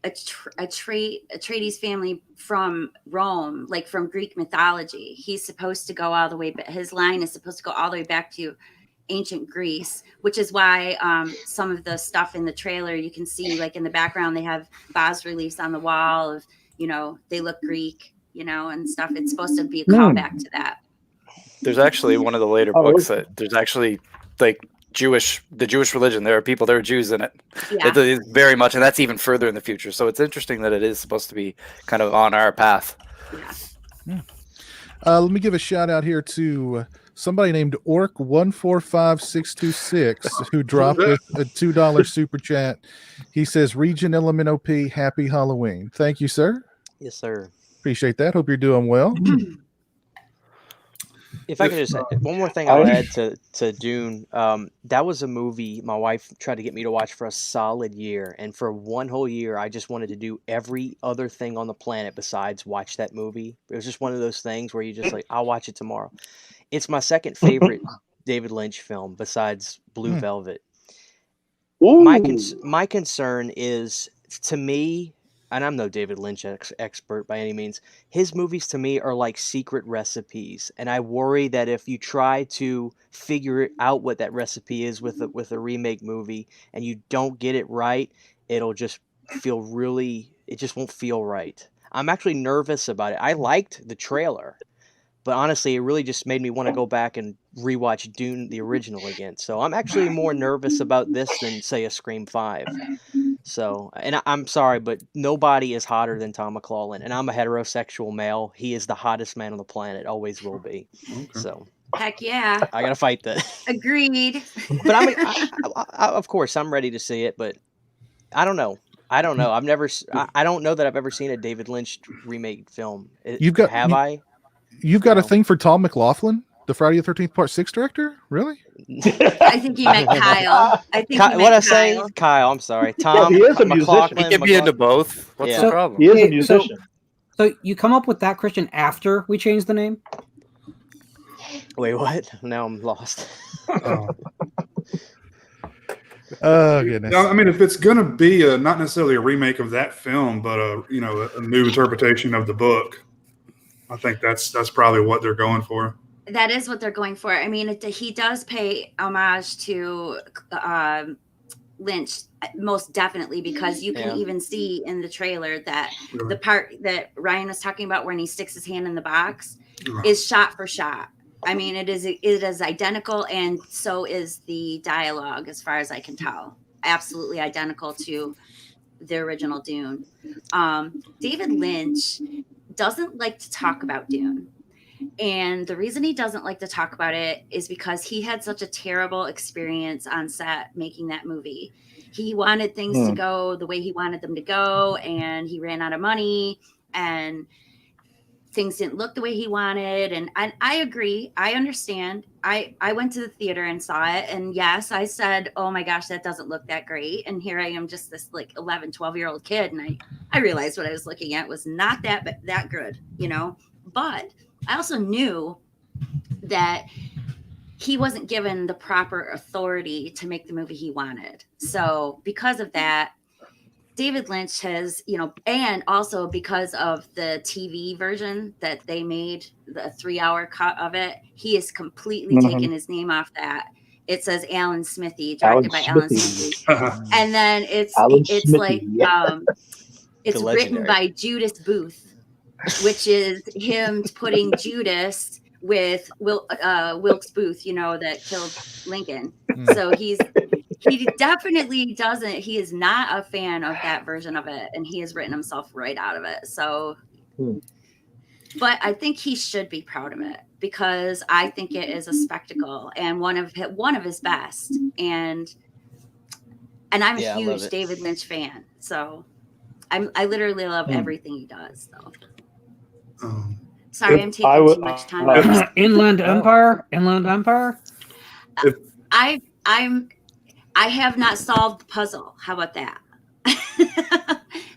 Atreides family from Rome, like from Greek mythology. He's supposed to go all the way, but his line is supposed to go all the way back to ancient Greece, which is why some of the stuff in the trailer you can see, like in the background, they have bas reliefs on the wall of, they look Greek, and stuff. It's supposed to be a callback to that. There's actually one of the later books that there's actually like the Jewish religion. There are Jews in it. Yeah. It is very much, and that's even further in the future. So it's interesting that it is supposed to be kind of on our path. Yeah. Let me give a shout out here to somebody named Orc145626 who dropped a $2 super chat. He says, Region Element OP, happy Halloween. Thank you, sir. Yes, sir. Appreciate that. Hope you're doing well. If I can just one more thing I'll add to Dune. That was a movie my wife tried to get me to watch for a solid year, and for one whole year I just wanted to do every other thing on the planet besides watch that movie. It was just one of those things where you just like, I'll watch it tomorrow. It's my second favorite David Lynch film besides Blue Hmm. Velvet. Ooh. My concern is, to me, and I'm no David Lynch expert by any means, his movies to me are like secret recipes, and I worry that if you try to figure out what that recipe is with a remake movie and you don't get it right, it'll just it just won't feel right. I'm actually nervous about it. I liked the trailer, but honestly, it really just made me want to go back and rewatch Dune, the original, again. So I'm actually more nervous about this than, say, a Scream 5. So, and I'm sorry, but nobody is hotter than Tom McLaughlin. And I'm a heterosexual male. He is the hottest man on the planet, always will be. Okay. So Heck yeah. I got to fight that. Agreed. But I mean, of course, I'm ready to see it, but I don't know. I don't know. I don't know that I've ever seen a David Lynch remake film. You've got- Have I? You've got a No. thing for Tom McLaughlin, the Friday the 13th Part 6 director? Really? I think you meant Kyle. I think you meant What I say, Kyle. Kyle. I'm sorry, Tom. he is a McLaughlin, He can be into both. What's Yeah. the problem? He is a Yeah, musician. So you come up with that, Christian, after we changed the name? Wait, what? Now I'm lost. Oh, goodness. No, I mean, if it's going to be not necessarily a remake of that film, but a new interpretation of the book, I think that's probably what they're going for. That is what they're going for. I mean, he does pay homage to Lynch, most definitely, because you can even see in the trailer that the part that Ryan was talking about when he sticks his hand in the box is shot for shot. I mean, it is identical, and so is the dialogue, as far as I can tell. Absolutely identical to the original Dune. David Lynch doesn't like to talk about Dune. And the reason he doesn't like to talk about it is because he had such a terrible experience on set making that movie. He wanted things to go the way he wanted them to go, and he ran out of money, and things didn't look the way he wanted. And I agree. I understand. I went to the theater and saw it. And yes, I said, oh my gosh, that doesn't look that great. And here I am, just this like 11, 12-year-old kid. And I realized what I was looking at was not that good, but I also knew that he wasn't given the proper authority to make the movie he wanted. So because of that, David Lynch has, and also because of the TV version that they made, the 3-hour cut of it, he has completely taken his name off that. It says Alan Smithy, directed by Alan Smithy. And then it's Smithy, it's written legendary. by Judas Booth, which is him putting Judas with Wilkes Booth, that killed Lincoln. So he definitely doesn't. He is not a fan of that version of it, and he has written himself right out of it. So, but I think he should be proud of it, because I think it is a spectacle and one of his best. And I'm a huge David Lynch fan, so I literally love everything he does. So, sorry, I'm taking too much time. Inland Empire. I have not solved the puzzle. How about that?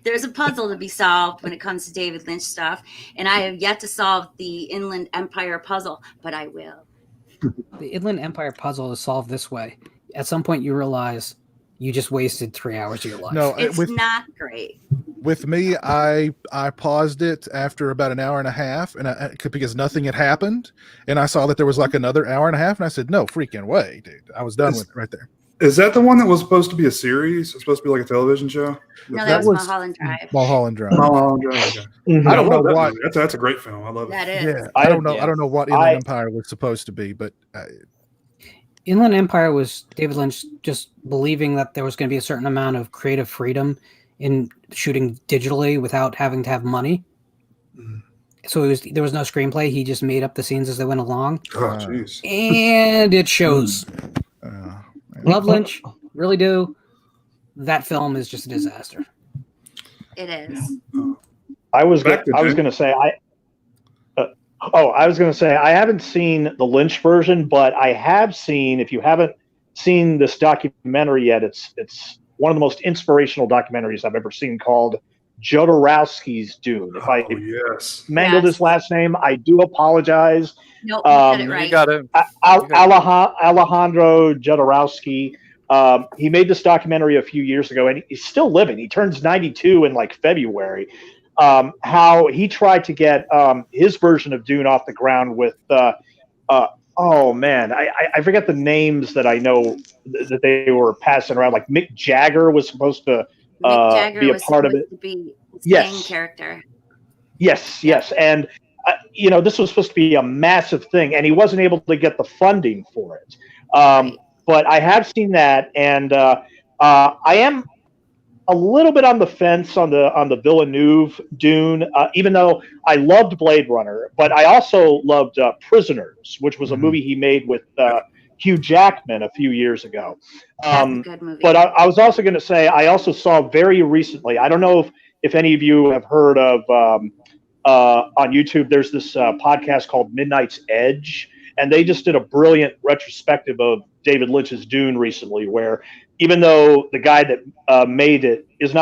There's a puzzle to be solved when it comes to David Lynch stuff, and I have yet to solve the Inland Empire puzzle, but I will. The Inland Empire puzzle is solved this way. At some point, you realize you just wasted 3 hours of your life. No, It's not great. with me, I paused it after about an hour and a half, and because nothing had happened, and I saw that there was like another hour and a half, and I said, "No freaking way, dude!" I was done with it right there. Is that the one that was supposed to be a series? It's supposed to be like a television show? No, that was Mulholland Drive. Mulholland Drive. Mulholland Drive. Okay. Mhm. I don't know love that what. movie. That's a great film. I love it. That is. Yeah, I don't know. Yeah. I don't know what Inland Empire was supposed to be, but Inland Empire was David Lynch just believing that there was going to be a certain amount of creative freedom in shooting digitally without having to have money. So there was no screenplay. He just made up the scenes as they went along, Oh, jeez. and it shows. uh, Love Lynch, really do. That film is just a disaster. It is. I was Back to going to say I haven't seen the Lynch version, but I have seen. If you haven't seen this documentary yet, it's one of the most inspirational documentaries I've ever seen, called Jodorowsky's Dune. If I yes. mangled Yes. his last name, I do apologize. Nope, you said it You right. got it. Alejandro Jodorowsky. He made this documentary a few years ago, and he's still living. He turns 92 in like February. How he tried to get his version of Dune off the ground with oh man, I forget the names that I know that they were passing around. Like Mick Jagger was supposed to Mick Jagger be a was part of supposed it. to be his Yes. main character. Yes, yes, and this was supposed to be a massive thing, and he wasn't able to get the funding for it. Right. But I have seen that, and I am a little bit on the fence on the Villeneuve Dune, even though I loved Blade Runner, but I also loved Prisoners, which was a movie he made with Hugh Jackman a few years ago. That's a good movie. But I was also going to say I also saw very recently. I don't know if any of you have heard of on YouTube. There's this podcast called Midnight's Edge, and they just did a brilliant retrospective of David Lynch's Dune recently, where even though the guy that made it is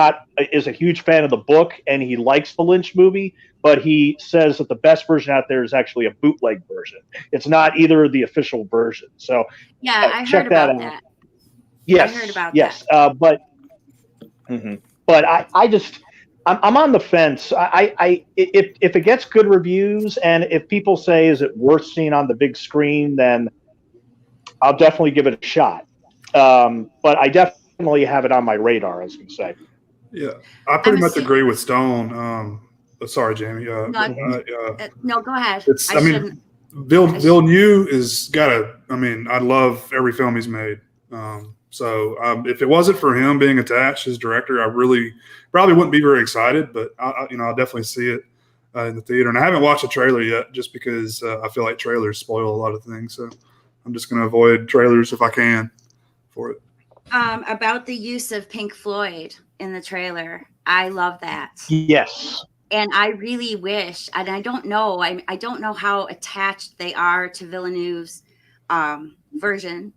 a huge fan of the book and he likes the Lynch movie, but he says that the best version out there is actually a bootleg version. It's not either the official version. So yeah, I check heard about out. that. Yes, I heard about yes, but I just I'm on the fence. If it gets good reviews and if people say is it worth seeing on the big screen, then I'll definitely give it a shot. But I definitely have it on my radar, I was going to say. Yeah, I pretty much agree with Stone. Sorry, Jamie. No, go ahead. Villeneuve is got a. I mean, I love every film he's made. So if it wasn't for him being attached as director, I really probably wouldn't be very excited. But I'll definitely see it in the theater. And I haven't watched a trailer yet, just because I feel like trailers spoil a lot of things. So I'm just going to avoid trailers if I can for it. About the use of Pink Floyd in the trailer, I love that. Yes. And I really wish, and I don't know, I don't know how attached they are to Villeneuve's version,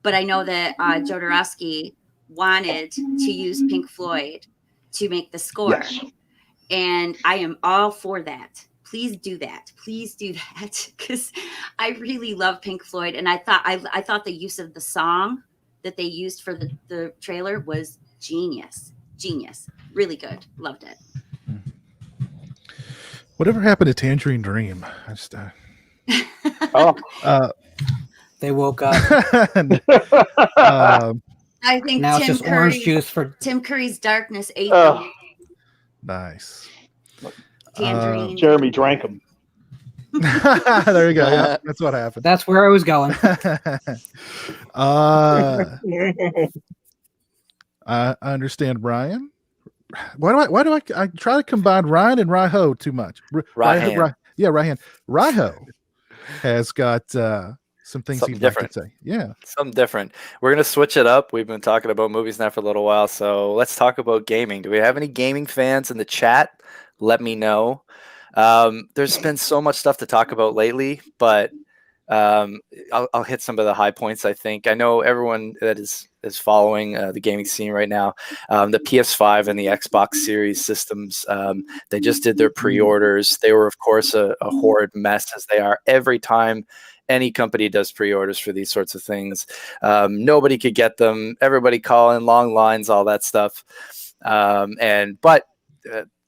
but I know that Jodorowsky wanted to use Pink Floyd to make the score. Yes. And I am all for that. Please do that. Please do that, because I really love Pink Floyd, and I thought the use of the song that they used for the trailer was genius, really good. Loved it. Whatever happened to Tangerine Dream? I just they woke up. I think now it's just orange juice for Tim Curry's Darkness ate them. Nice. Tangerine. Jeremy drank them. There you go. Yeah, that's what happened. That's where I was going. I understand, Brian. Why do I try to combine Ryan and Raiho too much? Ryan. Raiho has got some things Something he'd different. like to say. Yeah, something different. We're gonna switch it up. We've been talking about movies now for a little while, so let's talk about gaming. Do we have any gaming fans in the chat? Let me know. There's been so much stuff to talk about lately, but I'll hit some of the high points. I think I know everyone that is following the gaming scene right now. The PS5 and the Xbox Series systems, they just did their pre-orders. They were, of course, a horrid mess, as they are every time any company does pre-orders for these sorts of things. Nobody could get them. Everybody calling, long lines, all that stuff. But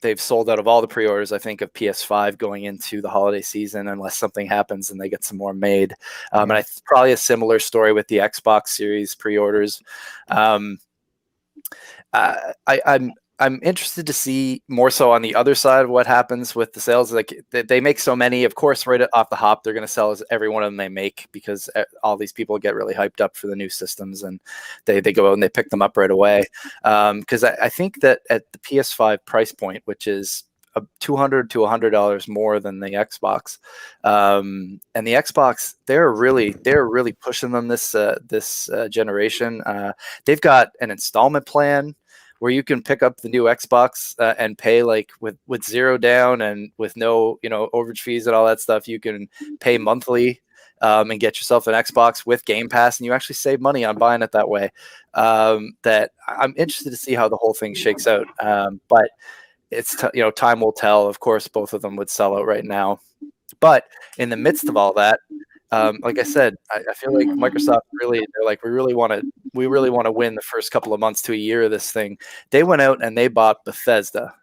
they've sold out of all the pre-orders, I think, of PS5 going into the holiday season, unless something happens and they get some more made. And probably a similar story with the Xbox Series pre-orders. I'm interested to see more so on the other side of what happens with the sales. Like they make so many, of course, right off the hop, they're going to sell as every one of them they make, because all these people get really hyped up for the new systems, and they go out and they pick them up right away. Because I think that at the PS5 price point, which is $200 to $100 more than the Xbox, and the Xbox, they're really pushing them this generation. They've got an installment plan where you can pick up the new Xbox and pay like with zero down and with no overage fees and all that stuff. You can pay monthly and get yourself an Xbox with Game Pass, and you actually save money on buying it that way. That I'm interested to see how the whole thing shakes out. But time will tell. Of course, both of them would sell out right now. But in the midst of all that, like I said, I feel like Microsoft they're like, we really want to win the first couple of months to a year of this thing. They went out and they bought Bethesda,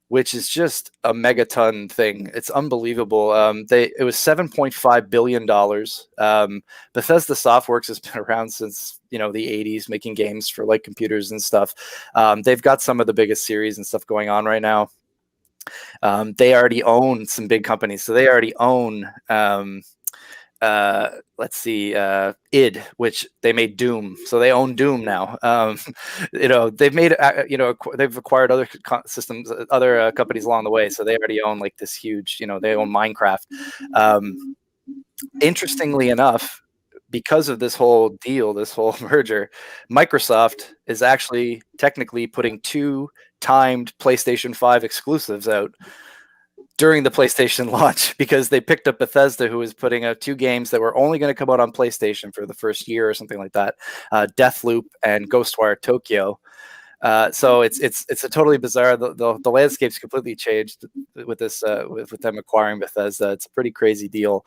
which is just a megaton thing. It's unbelievable. It was $7.5 billion. Bethesda Softworks has been around since the 80s, making games for like computers and stuff. They've got some of the biggest series and stuff going on right now. They already own some big companies, so they already own id, which they made Doom, so they own Doom now. They've made they've acquired other systems, other companies along the way, so they already own like this huge, they own Minecraft. Interestingly enough, because of this whole deal, this whole merger, Microsoft is actually technically putting 2 timed PlayStation 5 exclusives out during the PlayStation launch, because they picked up Bethesda, who was putting out 2 games that were only going to come out on PlayStation for the first year or something like that, Deathloop and Ghostwire Tokyo. So it's a totally bizarre. The landscape's completely changed with this with them acquiring Bethesda. It's a pretty crazy deal.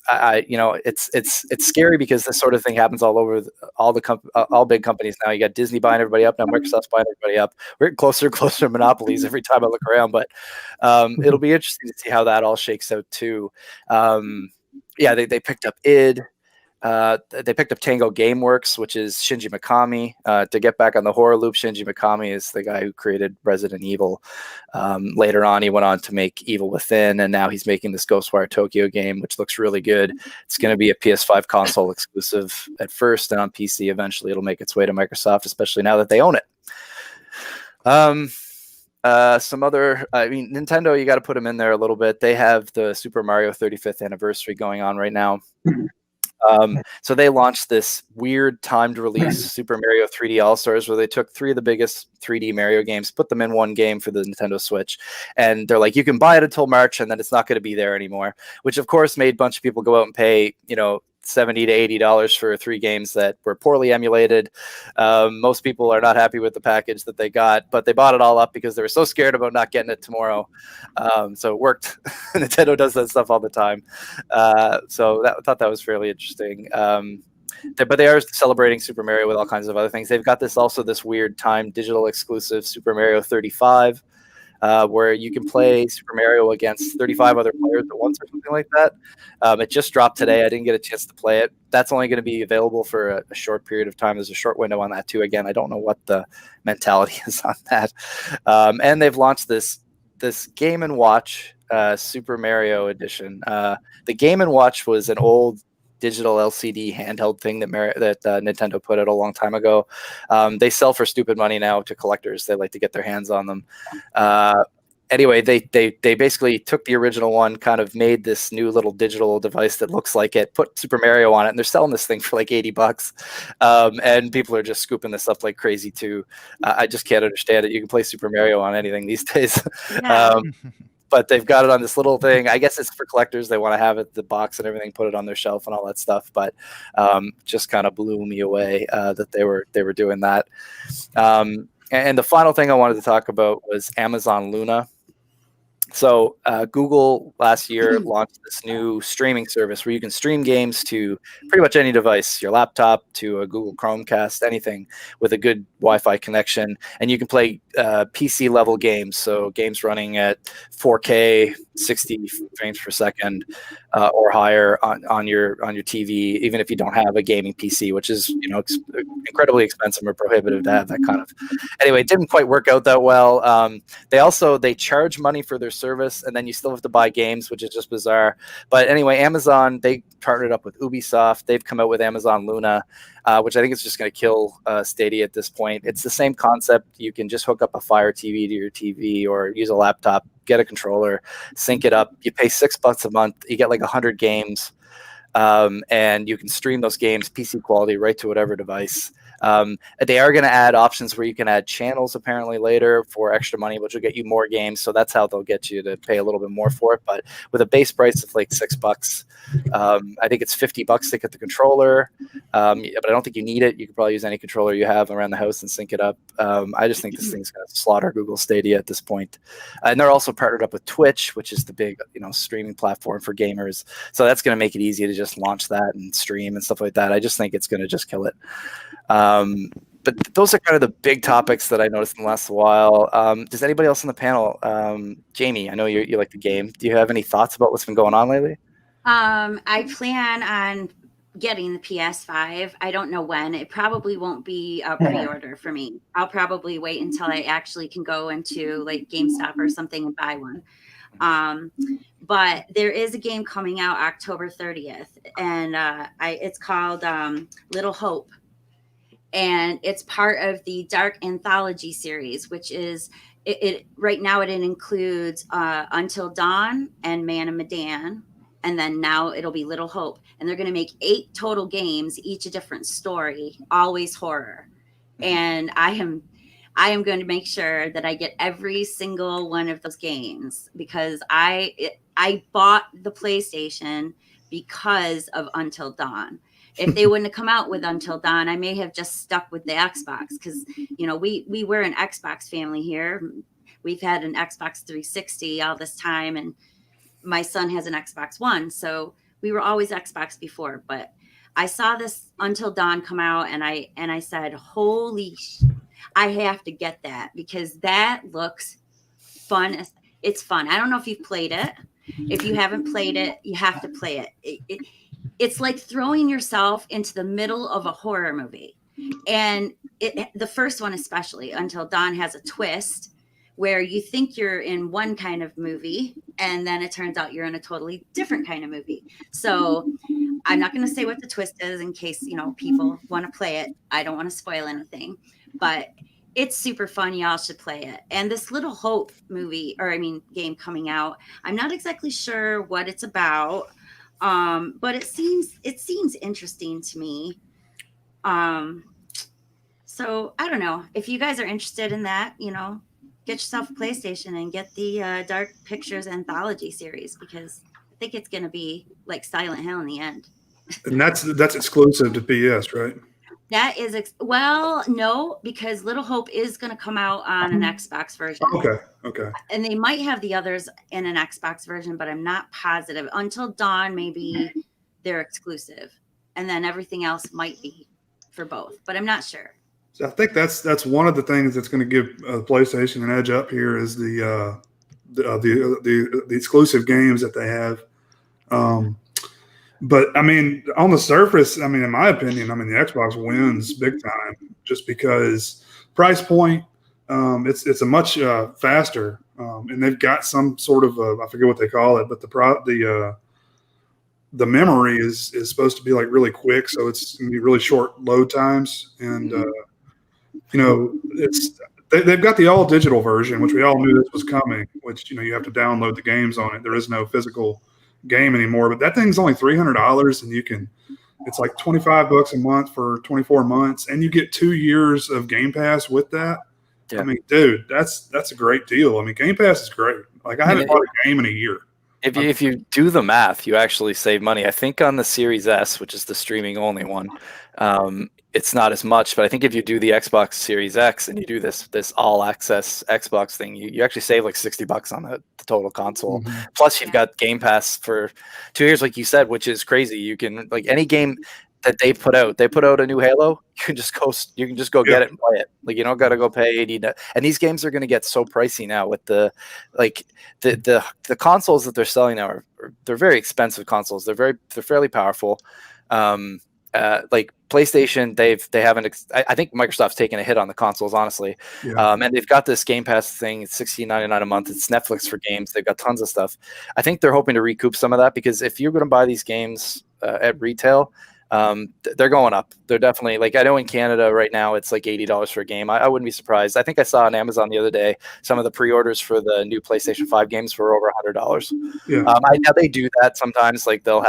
It's scary because this sort of thing happens all over all big companies now. You got Disney buying everybody up now, Microsoft's buying everybody up. We're getting closer and closer to monopolies every time I look around, but it'll be interesting to see how that all shakes out too. They picked up id. They picked up Tango Gameworks, which is Shinji Mikami. To get back on the horror loop, Shinji Mikami is the guy who created Resident Evil. Later on, he went on to make Evil Within, and now he's making this Ghostwire Tokyo game, which looks really good. It's going to be a PS5 console exclusive at first, and on PC eventually it'll make its way to Microsoft, especially now that they own it. Some other, Nintendo, you got to put them in there a little bit. They have the Super Mario 35th anniversary going on right now. So they launched this weird timed release, Super Mario 3D All-Stars, where they took 3 of the biggest 3D Mario games, put them in one game for the Nintendo Switch, and they're like, you can buy it until March, and then it's not going to be there anymore, which of course made a bunch of people go out and pay, $70 to $80 for 3 games that were poorly emulated. Most people are not happy with the package that they got, but they bought it all up because they were so scared about not getting it tomorrow. So it worked. Nintendo does that stuff all the time. So I thought that was fairly interesting. But they are celebrating Super Mario with all kinds of other things. They've got this weird timed digital exclusive Super Mario 35. Where you can play Super Mario against 35 other players at once or something like that. It just dropped today. I didn't get a chance to play it. That's only going to be available for a short period of time. There's a short window on that too. Again, I don't know what the mentality is on that. And they've launched this Game & Watch Super Mario edition. The Game & Watch was an old digital LCD handheld thing that Nintendo put out a long time ago. They sell for stupid money now to collectors. They like to get their hands on them. Anyway, they basically took the original one, kind of made this new little digital device that looks like it, put Super Mario on it, and they're selling this thing for like $80. And people are just scooping this up like crazy too. I just can't understand it. You can play Super Mario on anything these days. Yeah. But they've got it on this little thing. I guess it's for collectors. They want to have it, the box and everything, put it on their shelf and all that stuff. But just kind of blew me away that they were doing that. And the final thing I wanted to talk about was Amazon Luna. So Google last year launched this new streaming service where you can stream games to pretty much any device, your laptop to a Google Chromecast, anything with a good Wi-Fi connection, and you can play PC level games. So games running at 4K, 60 frames per second or higher on your TV, even if you don't have a gaming PC, which is incredibly expensive or prohibitive to have that kind of. Anyway, it didn't quite work out that well. They charge money for their service, and then you still have to buy games, which is just bizarre. But anyway, Amazon, they partnered up with Ubisoft. They've come out with Amazon Luna, which I think is just going to kill Stadia at this point. It's the same concept. You can just hook up a Fire TV to your TV or use a laptop, get a controller, sync it up. You pay $6 a month. You get like 100 games, and you can stream those games PC quality right to whatever device. They are going to add options where you can add channels apparently later for extra money, which will get you more games. So that's how they'll get you to pay a little bit more for it. But with a base price of like $6, I think it's $50 to get the controller. But I don't think you need it. You can probably use any controller you have around the house and sync it up. I just think this thing's going to slaughter Google Stadia at this point. And they're also partnered up with Twitch, which is the big, streaming platform for gamers. So that's going to make it easy to just launch that and stream and stuff like that. I just think it's going to just kill it. But those are kind of the big topics that I noticed in the last while. Does anybody else on the panel? Jamie, I know you like the game. Do you have any thoughts about what's been going on lately? I plan on getting the PS5. I don't know when. It probably won't be a pre-order for me. I'll probably wait until I actually can go into like GameStop or something and buy one. But there is a game coming out October 30th, and it's called Little Hope. And it's part of the Dark Anthology series, which is it right now. It includes Until Dawn and Man of Medan, and then now it'll be Little Hope. And they're going to make 8 total games, each a different story, always horror. And I am going to make sure that I get every single one of those games, because I bought the PlayStation because of Until Dawn. If they wouldn't have come out with Until Dawn, I may have just stuck with the Xbox, because we were an Xbox family here. We've had an Xbox 360 all this time, and my son has an Xbox One, so we were always Xbox before. But I saw this Until Dawn come out, and I said, holy I have to get that, because that looks fun. It's fun. I don't know if you've played it. If you haven't played it, you have to play it. It's like throwing yourself into the middle of a horror movie. And the first one especially, Until Dawn, has a twist where you think you're in one kind of movie, and then it turns out you're in a totally different kind of movie. So I'm not going to say what the twist is in case, people want to play it. I don't want to spoil anything, but it's super fun. Y'all should play it. And this Little Hope game coming out, I'm not exactly sure what it's about. But it seems interesting to me. So I don't know if you guys are interested in that, get yourself a PlayStation and get the Dark Pictures Anthology series, because I think it's going to be like Silent Hill in the end. And that's exclusive to PS, right? That is, no, because Little Hope is going to come out on an Xbox version. Okay. And they might have the others in an Xbox version, but I'm not positive. Until Dawn, maybe they're exclusive. And then everything else might be for both, but I'm not sure. So I think that's one of the things that's going to give PlayStation an edge up here is the exclusive games that they have. But I mean, on the surface, in my opinion, the Xbox wins big time, just because price point. It's a much faster, and they've got some sort of I forget what they call it, but the memory is supposed to be like really quick, so it's going to be really short load times, and they've got the all digital version, which we all knew this was coming. Which you have to download the games on it. There is no physical game anymore, but that thing's only $300, and it's like $25 a month for 24 months, and you get 2 years of Game Pass with that. Yeah. Dude, that's a great deal. Game Pass is great. Like, I haven't bought a game in a year. If you do the math, you actually save money. I think on the Series S, which is the streaming only one, it's not as much. But I think if you do the Xbox Series X and you do this all access Xbox thing, you actually save like $60 on the total console. Mm-hmm. Plus, you've got Game Pass for 2 years, like you said, which is crazy. You can, like, any game that they put out a new Halo, you can just go get it and play it. Like, you don't got to go pay $80. And these games are going to get so pricey now with the consoles that they're selling now they're very expensive consoles. They're fairly powerful. Like PlayStation, they haven't. I think Microsoft's taken a hit on the consoles, honestly. Yeah. And they've got this Game Pass thing. It's $16.99 a month. It's Netflix for games. They've got tons of stuff. I think they're hoping to recoup some of that, because if you're going to buy these games at retail, They're going up. They're definitely, like, I know in Canada right now it's like $80 for a game. I wouldn't be surprised. I think I saw on Amazon the other day some of the pre-orders for the new PlayStation 5 games were over $100. Yeah. I know they do that sometimes. Like they'll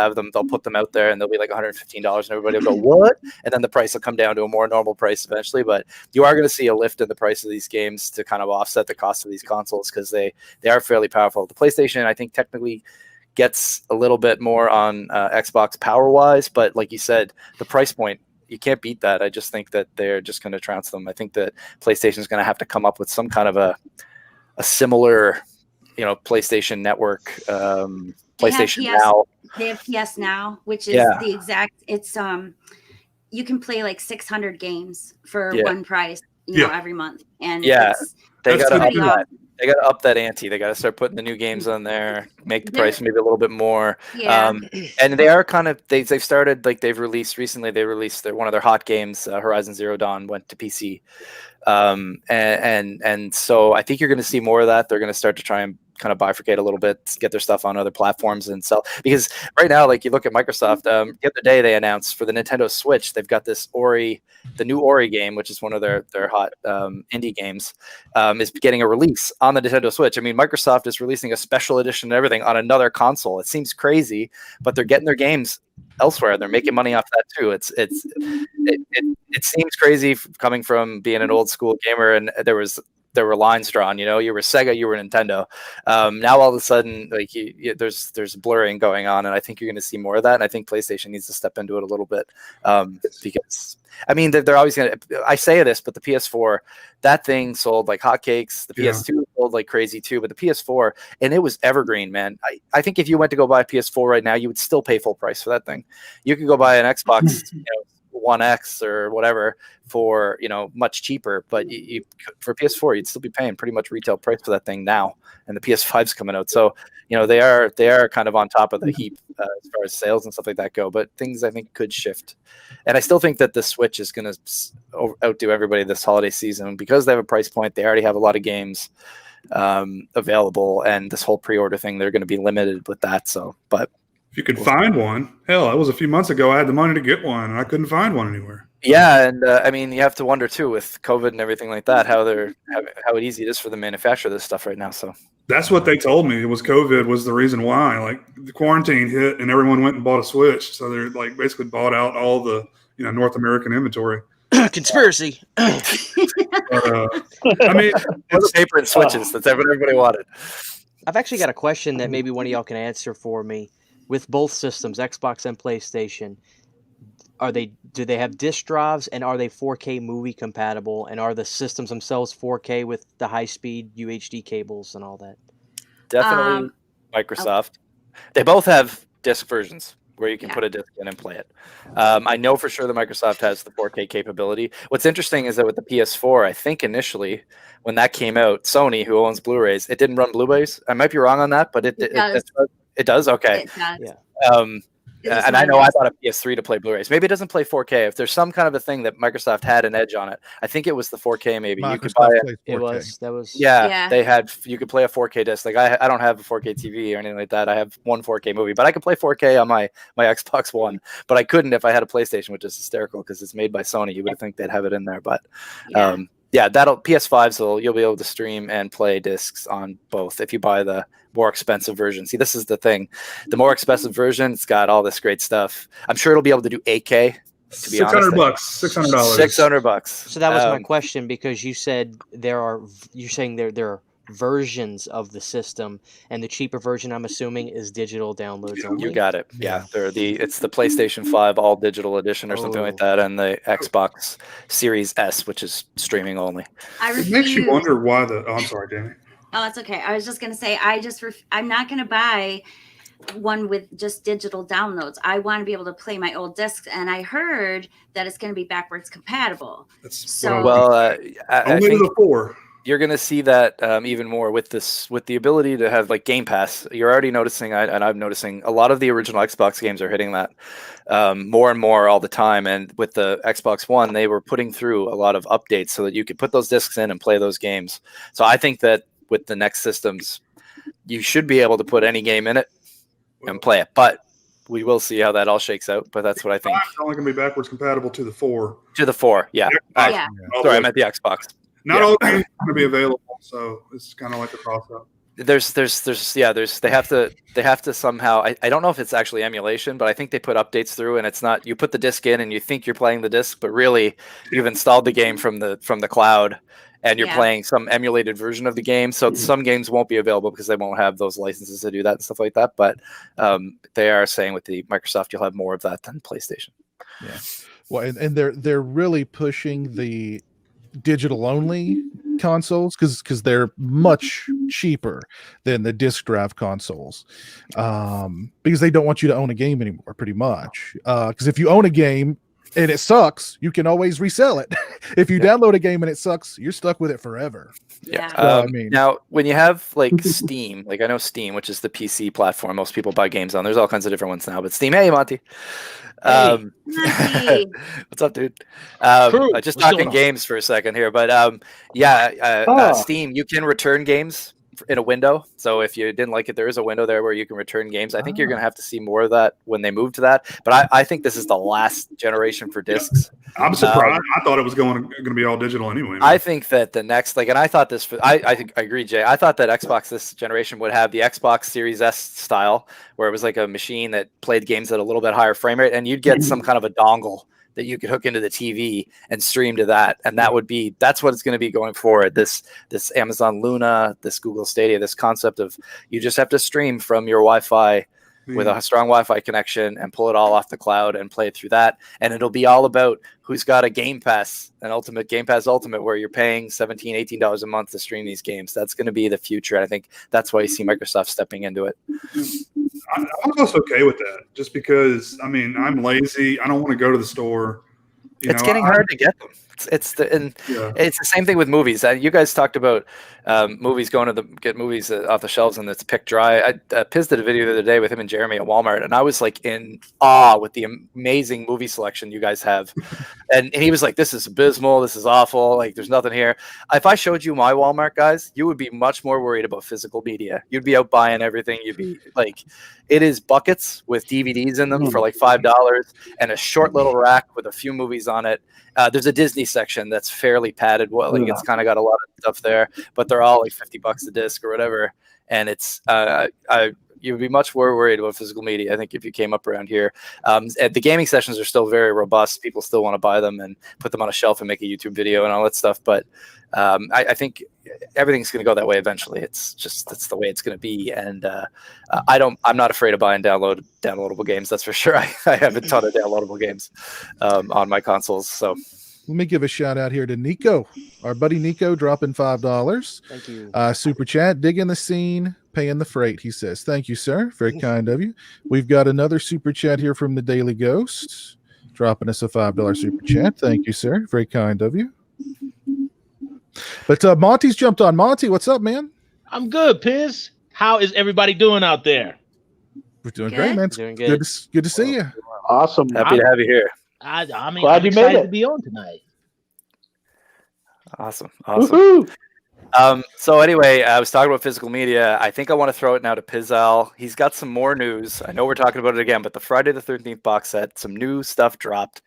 put them out there and they'll be like $115, and everybody will go, what? And then the price will come down to a more normal price eventually. But you are going to see a lift in the price of these games to kind of offset the cost of these consoles, because they are fairly powerful. The PlayStation, I think, technically gets a little bit more on Xbox power-wise, but like you said, the price point, you can't beat that. I just think that they're just going to trounce them. I think that PlayStation is going to have to come up with some kind of a similar, PlayStation Network, PlayStation Now. They have PS Now, which is the exact. It's you can play like 600 games for one price, every month, and they got to They got to up that ante. They got to start putting the new games on there, make the price maybe a little bit more. Yeah. And they are kind of they've started, like, they've released recently. They released one of their hot games, Horizon Zero Dawn, went to PC. And so I think you're going to see more of that. They're going to start to try and kind of bifurcate a little bit, get their stuff on other platforms and sell. Because right now, like, you look at Microsoft, the other day they announced for the Nintendo Switch, they've got this the new Ori game, which is one of their hot indie games, is getting a release on the Nintendo Switch. I mean, Microsoft is releasing a special edition and everything on another console. It seems crazy, but they're getting their games elsewhere. They're making money off that too. It seems crazy coming from being an old school gamer, and there were lines drawn. You were Sega, you were Nintendo. Now all of a sudden, like, there's blurring going on, and I think you're going to see more of that. And I think PlayStation needs to step into it a little bit, because I mean they're always going to. I say this, but the PS4, that thing sold like hotcakes. The PS2 sold like crazy too, but the PS4, and it was evergreen, man. I think if you went to go buy a PS4 right now, you would still pay full price for that thing. You could go buy an Xbox, One X or whatever for much cheaper, but you for PS4 you'd still be paying pretty much retail price for that thing now, and the PS5's coming out, so they are kind of on top of the heap as far as sales and stuff like that go. But things I think could shift, and I still think that the Switch is going to outdo everybody this holiday season because they have a price point. They already have a lot of games available, and this whole pre-order thing, they're going to be limited with that. So, but if you could find one, hell, that was a few months ago. I had the money to get one, and I couldn't find one anywhere. Yeah, and I mean, you have to wonder too with COVID and everything like that how easy it is for the manufacturer of this stuff right now. So that's what they told me. It was COVID was the reason why. Like, the quarantine hit, and everyone went and bought a Switch, so they're like basically bought out all the North American inventory. Conspiracy. I mean, it's paper and Switches. That's what everybody wanted. I've actually got a question that maybe one of y'all can answer for me. With both systems, Xbox and PlayStation, do they have disk drives, and are they 4K movie compatible, and are the systems themselves 4K with the high-speed UHD cables and all that? Definitely Microsoft. They both have disc versions where you can put a disc in and play it. I know for sure that Microsoft has the 4K capability. What's interesting is that with the PS4, I think initially when that came out, Sony, who owns Blu-rays, it didn't run Blu-rays. I might be wrong on that, but it does. It does? Okay. It does. Yeah. And I know I bought a PS3 to play Blu-rays. Maybe it doesn't play 4K. If there's some kind of a thing that Microsoft had an edge on it, I think it was the 4K. Maybe you could buy it. It was that was They had, you could play a 4K disc. Like I don't have a 4K TV or anything like that. I have one 4K movie, but I could play 4K on my Xbox One. But I couldn't if I had a PlayStation, which is hysterical because it's made by Sony. You would think they'd have it in there, but that'll PS5. So you'll be able to stream and play discs on both if you buy the more expensive version. See, this is the thing. The more expensive version, it's got all this great stuff. I'm sure it'll be able to do 8K. To be $600, honest, $600. $600. So that was my question, because you said you're saying there are versions of the system, and the cheaper version, I'm assuming, is digital downloads only. You got it. Yeah, it's the PlayStation 5 all digital edition or something like that, and the Xbox Series S, which is streaming only. It makes you wonder why I'm sorry, Danny. Oh, it's okay. I was just going to say, I'm not going to buy one with just digital downloads. I want to be able to play my old discs, and I heard that it's going to be backwards compatible. Only the 4. You're going to see that even more with the ability to have like Game Pass. You're already noticing, and I'm noticing, a lot of the original Xbox games are hitting that more and more all the time. And with the Xbox One, they were putting through a lot of updates so that you could put those discs in and play those games. So I think that with the next systems, you should be able to put any game in it and play it. But we will see how that all shakes out. But that's what I think. It's only going to be backwards compatible to the 4. To the 4, yeah. Yeah. Sorry, I meant the Xbox. Not all games are going to be available, so it's kind of like a toss-up. They have to somehow, I don't know if it's actually emulation, but I think they put updates through, and it's not, you put the disc in and you think you're playing the disc, but really you've installed the game from the cloud and you're playing some emulated version of the game. So some games won't be available because they won't have those licenses to do that and stuff like that. But they are saying with the Microsoft, you'll have more of that than PlayStation. Yeah. Well, and they're really pushing the digital only consoles because they're much cheaper than the disc drive consoles, because they don't want you to own a game anymore, pretty much. Because if you own a game and it sucks, you can always resell it. If you download a game and it sucks, you're stuck with it forever. Yeah. I mean, now when you have like Steam, like I know Steam, which is the PC platform most people buy games on, there's all kinds of different ones now, but Steam, hey Monty. Monty. What's up, dude? Cool. Just What's talking going on? games for a second here, but Steam, you can return games in a window. So if you didn't like it, there is a window there where you can return games. I think you're going to have to see more of that when they move to that. But I think this is the last generation for discs. I'm surprised. I thought it was going to be all digital anyway. I think that the next, like, and I thought this, I think I agree, Jay. I thought that Xbox this generation would have the Xbox Series S style, where it was like a machine that played games at a little bit higher frame rate, and you'd get some kind of a dongle that you could hook into the TV and stream to that. And that's what it's going to be going forward. This Amazon Luna, this Google Stadia, this concept of you just have to stream from your Wi-Fi with a strong Wi-Fi connection and pull it all off the cloud and play it through that. And it'll be all about who's got a Game Pass, an Ultimate Game Pass Ultimate, where you're paying $17, $18 a month to stream these games. That's going to be the future. And I think that's why you see Microsoft stepping into it. I'm almost okay with that, just because, I mean, I'm lazy. I don't want to go to the store. It's getting hard to get them. It's the same thing with movies. You guys talked about movies going to get movies off the shelves and it's picked dry. Piz did a video the other day with him and Jeremy at Walmart, and I was like in awe with the amazing movie selection you guys have. and he was like, "This is abysmal. This is awful. Like, there's nothing here." If I showed you my Walmart, guys, you would be much more worried about physical media. You'd be out buying everything. You'd be like, it is buckets with DVDs in them for like $5 and a short little rack with a few movies on it. There's a Disney section that's fairly padded. Well, like it's kind of got a lot of stuff there, but they're all like $50 a disc or whatever. And it's you'd be much more worried about physical media, I think, if you came up around here. The gaming sessions are still very robust. People still want to buy them and put them on a shelf and make a YouTube video and all that stuff. But I think everything's going to go that way eventually. That's the way it's going to be. And I'm not afraid of buying downloadable games. That's for sure. I have a ton of downloadable games on my consoles. So let me give a shout out here to Nico, our buddy Nico, dropping $5. Thank you. Super chat, digging the scene, paying the freight. He says, "Thank you, sir. Very kind of you." We've got another super chat here from the Daily Ghost, dropping us a $5 super chat. Thank you, sir. Very kind of you. But Monty's jumped on. Monty, what's up, man? I'm good, Piz. How is everybody doing out there? We're doing Good. great, man. It's Doing good. good. Good to see you. Awesome. happy to have you here. I mean, Glad I'm you made excited it. to be on tonight. Awesome. Woohoo! So anyway, I was talking about physical media. I think I want to throw it now to Pizzal. He's got some more news. I know we're talking about it again, but the Friday the 13th box set, some new stuff dropped.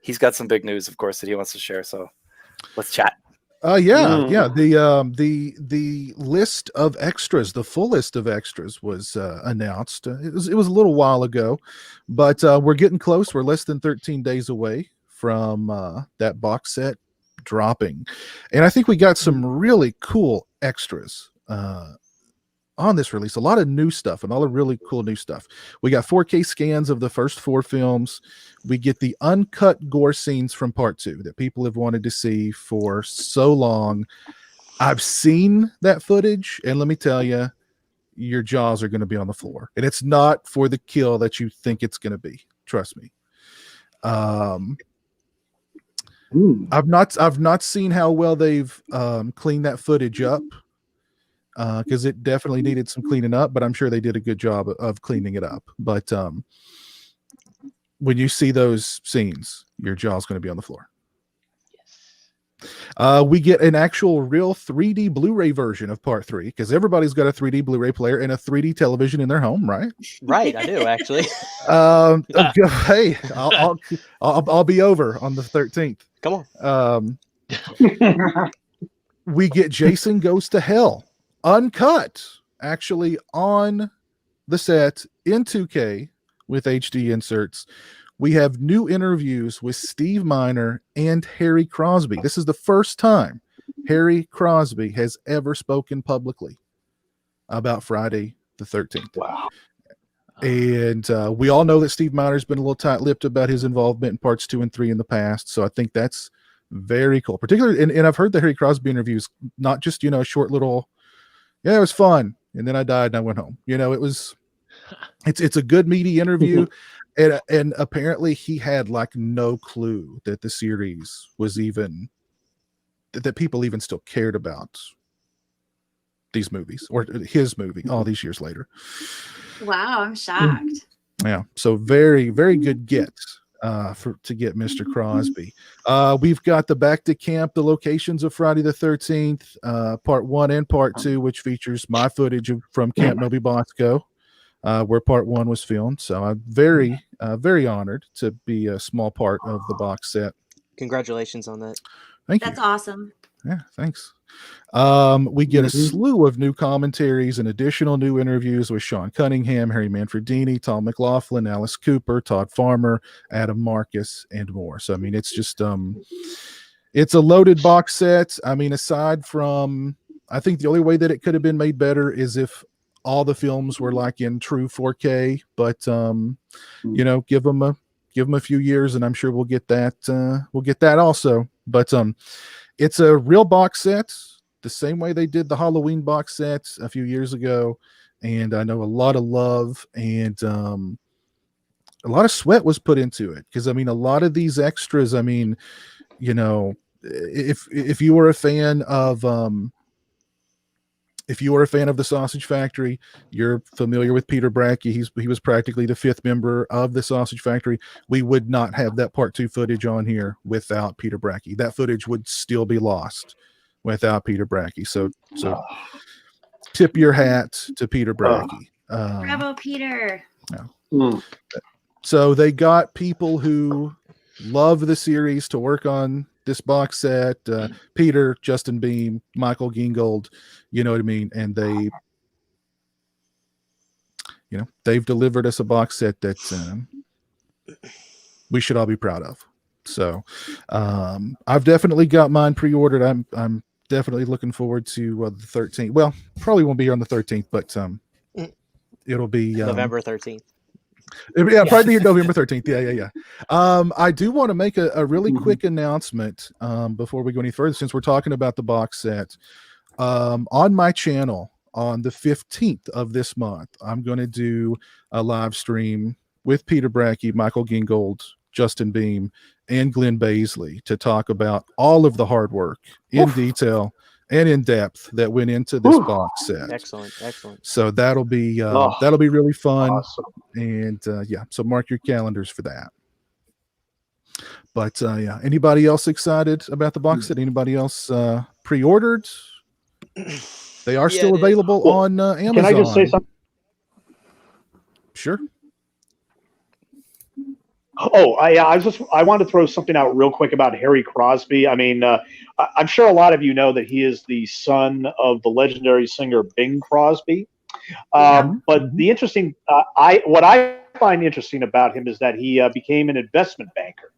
He's got some big news, of course, that he wants to share. So let's chat. Yeah. The list of extras, the full list of extras was announced. It was a little while ago, but we're getting close. We're less than 13 days away from that box set dropping, and I think we got some really cool extras on this release. A lot of new stuff and all the really cool new stuff. We got 4K scans of the first 4 films. We get the uncut gore scenes from part 2 that people have wanted to see for so long. I've seen that footage, and let me tell you, your jaws are going to be on the floor, and it's not for the kill that you think it's going to be. Trust me. I've not seen how well they've cleaned that footage up, because it definitely needed some cleaning up, but I'm sure they did a good job of cleaning it up. But when you see those scenes, your jaw's going to be on the floor. We get an actual real 3D Blu-ray version of part 3 because everybody's got a 3D Blu-ray player and a 3D television in their home, right? Right, I do actually. Hey, I'll be over on the 13th. Come on. We get Jason Goes to Hell uncut, actually on the set in 2K with HD inserts. We have new interviews with Steve Miner and Harry Crosby. This is the first time Harry Crosby has ever spoken publicly about Friday the 13th. Wow. And we all know that Steve Miner's been a little tight-lipped about his involvement in parts 2 and 3 in the past. So I think that's very cool. Particularly, and I've heard the Harry Crosby interviews, not just, a short little, yeah, it was fun. And then I died and I went home. It's a good meaty interview. And apparently he had like no clue that the series was even, that people even still cared about these movies or his movie all these years later. Wow, I'm shocked. Yeah. So very, very good get to get Mr. Crosby. We've got the Back to Camp, the locations of Friday the 13th, part 1 and part 2, which features my footage from Camp Novi Bosco. Where part 1 was filmed. So I'm very, very honored to be a small part of the box set. Congratulations on that. Thank you. That's awesome. Yeah, thanks. We get a slew of new commentaries and additional new interviews with Sean Cunningham, Harry Manfredini, Tom McLaughlin, Alice Cooper, Todd Farmer, Adam Marcus, and more. So, I mean, it's just, it's a loaded box set. I mean, aside from, I think the only way that it could have been made better is if all the films were like in true 4K, but give them a few years and I'm sure we'll get that also. But it's a real box set, the same way they did the Halloween box set a few years ago, and I know a lot of love and a lot of sweat was put into it, because I mean a lot of these extras, I mean, if you were a fan of the Sausage Factory, you're familiar with Peter Bracke. He was practically the 5th member of the Sausage Factory. We would not have that part 2 footage on here without Peter Bracke. That footage would still be lost without Peter Bracke. So tip your hat to Peter Bracke. Bravo, Peter. Yeah. So they got people who love the series to work on this box set, Peter, Justin Beam, Michael Gingold, you know what I mean? And they've delivered us a box set that we should all be proud of. So I've definitely got mine pre-ordered. I'm definitely looking forward to the 13th. Well, probably won't be here on the 13th, but it'll be November 13th. Yeah, probably November 13th. Yeah. I do want to make a really quick announcement before we go any further, since we're talking about the box set. On my channel on the 15th of this month, I'm going to do a live stream with Peter Bracke, Michael Gingold, Justin Beam, and Glenn Baisley to talk about all of the hard work in detail and in depth that went into this box set. Excellent. So that'll be really fun. Awesome. And so mark your calendars for that. But anybody else excited about the box set? Anybody else pre-ordered? They are still available on Amazon. Can I just say something? Sure. Oh, I wanted to throw something out real quick about Harry Crosby. I mean, I'm sure a lot of you know that he is the son of the legendary singer Bing Crosby. But the interesting, what I find interesting about him is that he became an investment banker.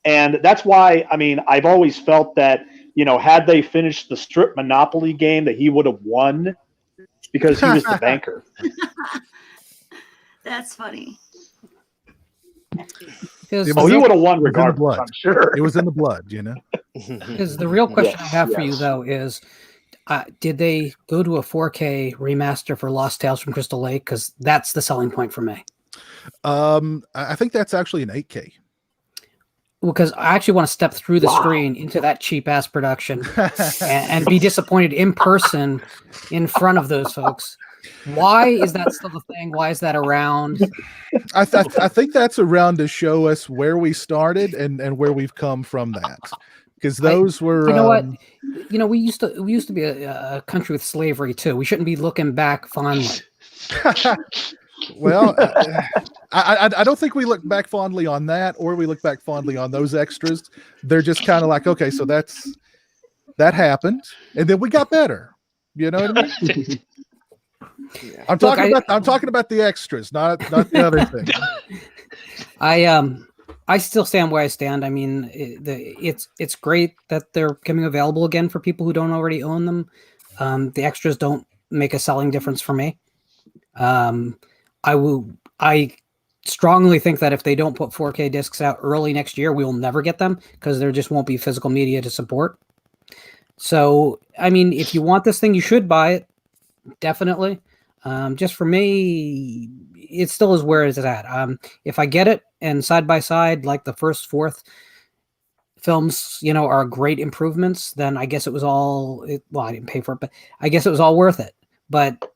And that's why, I mean, I've always felt that, had they finished the strip Monopoly game, that he would have won because he was the banker. That's funny. He would have won regardless, I'm sure. It was in the blood, Because the real question I have for you, though, is did they go to a 4K remaster for Lost Tales from Crystal Lake? Because that's the selling point for me. I think that's actually an 8K. Well, because I actually want to step through the screen into that cheap-ass production and be disappointed in person in front of those folks. Why is that still a thing? Why is that around? I think that's around to show us where we started and where we've come from that. because those were. You know what? You know, we used to be a country with slavery too. We shouldn't be looking back fondly. Well, I don't think we look back fondly on that, or we look back fondly on those extras. They're just kind of like, okay, so that happened, and then we got better. You know what I mean? I'm talking about the extras, not the other thing. I still stand where I stand. I mean, it's great that they're becoming available again for people who don't already own them. The extras don't make a selling difference for me. I strongly think that if they don't put 4K discs out early next year, we will never get them because there just won't be physical media to support. So, I mean, if you want this thing, you should buy it. Definitely. Just for me, it still is where it's at. If I get it and side by side, like the first, fourth films, you know, are great improvements, then I guess it was all, well, I didn't pay for it, but I guess it was all worth it. But,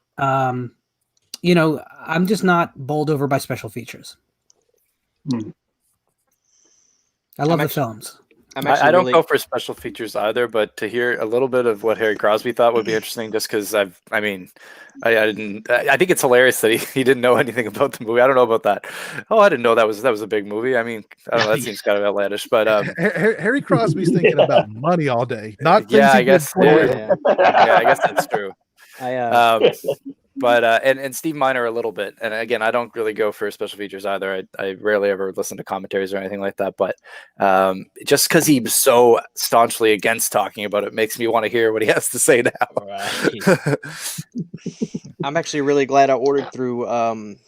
you know, I'm just not bowled over by special features. I love the films. I don't go for special features either, but to hear a little bit of what Harry Crosby thought would be interesting, just because I think it's hilarious that he didn't know anything about the movie. I don't know about that. Oh, I didn't know that was a big movie. I mean, I don't know. That seems kind of outlandish, but Harry Crosby's thinking about money all day. Not I guess I guess that's true. But and Steve Miner a little bit, and again, I don't really go for special features either. I rarely ever listen to commentaries or anything like that. But just because he's so staunchly against talking about it makes me want to hear what he has to say now. Right. I'm actually really glad I ordered through